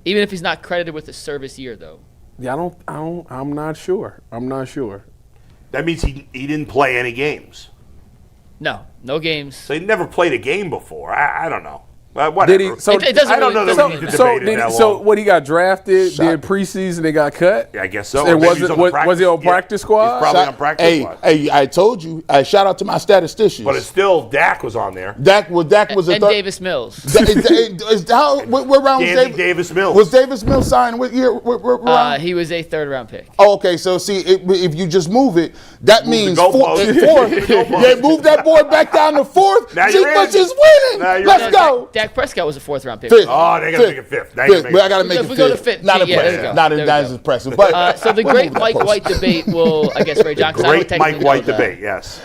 Even if he's not credited with the service year, though. Yeah, I'm not sure. I'm not sure. That means he didn't play any games. No games. So he never played a game before. I don't know. Whatever. Did he? So it doesn't I don't know really, that we need to debate it that long. what he got drafted? Did preseason? They got cut. Yeah, I guess so. And was he on practice squad? He's probably on practice squad. Hey, I told you. Shout out to my statisticians. But it's still Dak was on there. Dak was and Davis Mills. What round was Davis Mills? Was Davis Mills signed? What year? What round? He was a third-round pick. Oh, okay, so see, if you just move it, that means the fourth. goalpost. Yeah, move that boy back down to fourth. Now G you're Bush in. is winning. Now you're Let's in. go. Dak Prescott was a fourth-round pick. Fifth. Oh, they got to make it fifth. Now Fifth. But I got to make If it we go to fifth. fifth, Not yeah, there you impressive. go. Not There we as go. impressive. But So the great Mike White debate will, I guess, Ray John. 'cause I don't Great Mike technically White know that. debate, yes.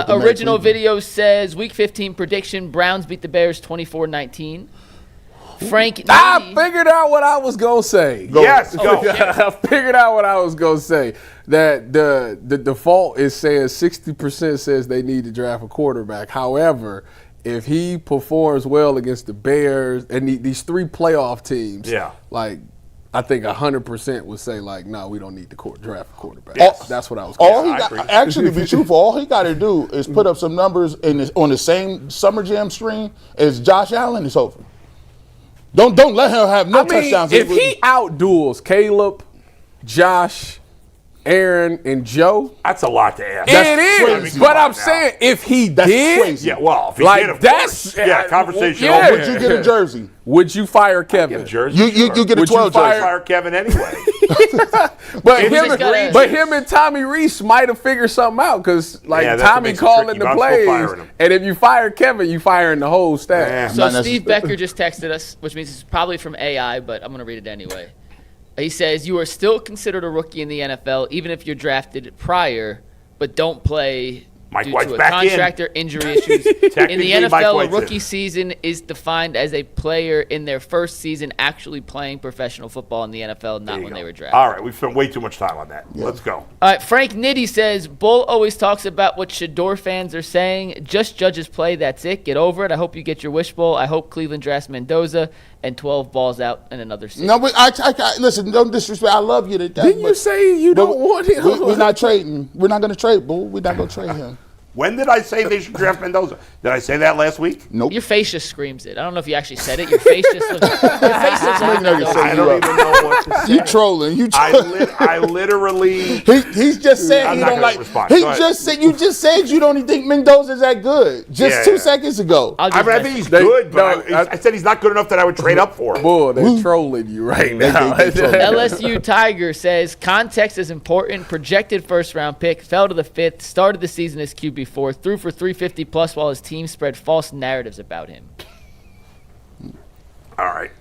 Original video says Week 15 prediction: Browns beat the Bears 24-19. Frank, I figured out what I was gonna say. Yes, go. I figured out what I was gonna say. That the default is saying 60% says they need to draft a quarterback. However, if he performs well against the Bears and these three playoff teams, like I think 100% would say like, no, we don't need to draft a quarterback. Yes. That's what I was. Actually, to be truthful, all he got to do is put up some numbers on the same Summer Jam screen as Josh Allen. It's over. Don't let him have no touchdowns. If he outduels Caleb, Josh, Aaron, and Joe, that's a lot to ask. It is, but I'm saying if he did, crazy. Yeah, well, if he like did, of that's course. Conversation. Yeah. Would you get a jersey? Would you fire Kevin? Jersey, You get a Would you 12 jersey. fire Kevin anyway. But him and Tommy Reese might have figured something out because Tommy calling the plays, and if you fire Kevin, you firing the whole staff. So Steve Becker just texted us, which means it's probably from AI, but I'm going to read it anyway. He says, you are still considered a rookie in the NFL, even if you're drafted prior, but don't play Mike due White's to a back contract or injury issues. In the NFL, a rookie season is defined as a player in their first season actually playing professional football in the NFL, not when they were drafted. All right, we've spent way too much time on that. Yeah. Let's go. All right, Frank Nitty says, Bull always talks about what Shedeur fans are saying. Just judges play, that's it. Get over it. I hope you get your wish bowl. I hope Cleveland drafts Mendoza and 12 balls out in another season. No, but I listen, don't disrespect. I love you to death. Didn't you say you don't want him? We're not trading. We're not going to trade, Bull. We're not going to trade him. When did I say they should draft Mendoza? Did I say that last week? Nope. Your face just screams it. I don't know if you actually said it. Your face just looks like Mendoza. I don't even know what to say. You trolling. I literally. He's just saying he don't like. He just said you just said you don't even think Mendoza's that good. Just 2 seconds ago. I think he's good, but I said he's not good enough that I would trade up for him. Boy, they're trolling you right now. LSU Tiger says context is important. Projected first-round pick, fell to the 5th, started the season as QB4, threw for 350 plus while his team spread false narratives about him. All right.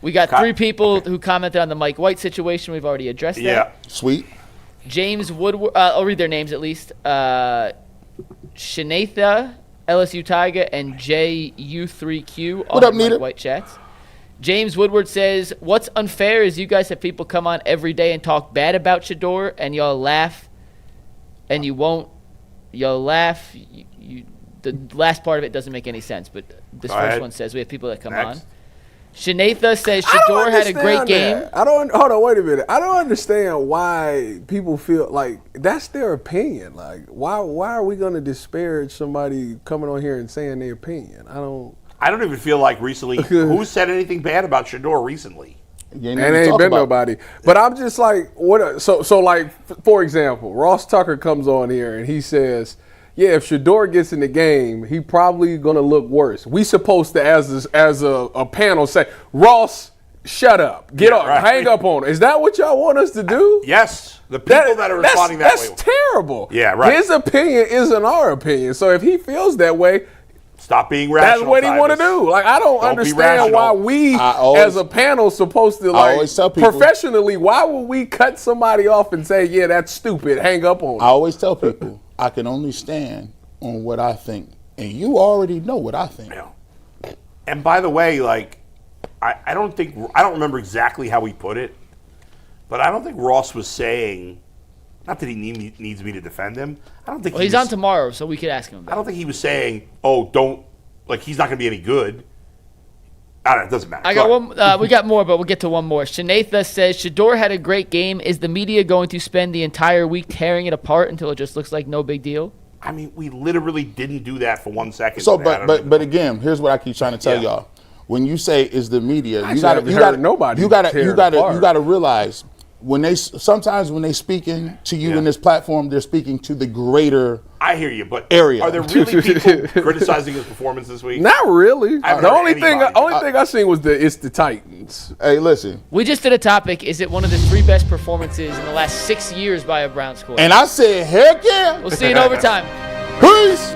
We got 3 people who commented on the Mike White situation. We've already addressed that. Yeah. Sweet. James Woodward, I'll read their names at least. Shanatha, LSU Tiger, and JU3Q. What up, Nita? Mike White chats. James Woodward says, what's unfair is you guys have people come on every day and talk bad about Shedeur, and y'all laugh, and you won't. You'll laugh. The last part of it doesn't make any sense, but this first one says we have people that come on. Shanatha says Shedeur had a great game. Hold on, wait a minute. I don't understand why people feel like that's their opinion. Like, why are we going to disparage somebody coming on here and saying their opinion? I don't even feel like recently. Who said anything bad about Shedeur recently? And ain't been nobody. But I'm just like, what? So like, for example, Ross Tucker comes on here and he says, yeah, if Shedeur gets in the game, he probably gonna look worse. We supposed to, as a panel, say, Ross, shut up, get off, hang up on it. Is that what y'all want us to do? Yes, the people that are responding that way. That's terrible. Yeah, right. His opinion isn't our opinion. So if he feels that way, Stop being rational. That's what he want to do. Like, I don't understand why we, as a panel, supposed to professionally. Why would we cut somebody off and say, "Yeah, that's stupid. Hang up on." I always tell people I can only stand on what I think, and you already know what I think. Yeah. And by the way, like, I don't remember exactly how he put it, but I don't think Ross was saying. Not that he needs me to defend him. I don't think. Well, he's on tomorrow, so we could ask him about it. I don't think he was saying, he's not going to be any good. I don't know. It doesn't matter. I got one. We got more, but we'll get to one more. Shanatha says, Shedeur had a great game. Is the media going to spend the entire week tearing it apart until it just looks like no big deal? I mean, we literally didn't do that for 1 second. So, but again, here's what I keep trying to tell y'all. When you say is the media, you got to realize. Sometimes when they speaking to you in this platform, they're speaking to the greater. I hear you, but area. Are there really people criticizing his performance this week? Not really. The only thing I seen was it's the Titans. Hey, listen. We just did a topic. Is it one of the 3 best performances in the last 6 years by a Browns quarterback? And I said, heck yeah. We'll see you in overtime. Peace.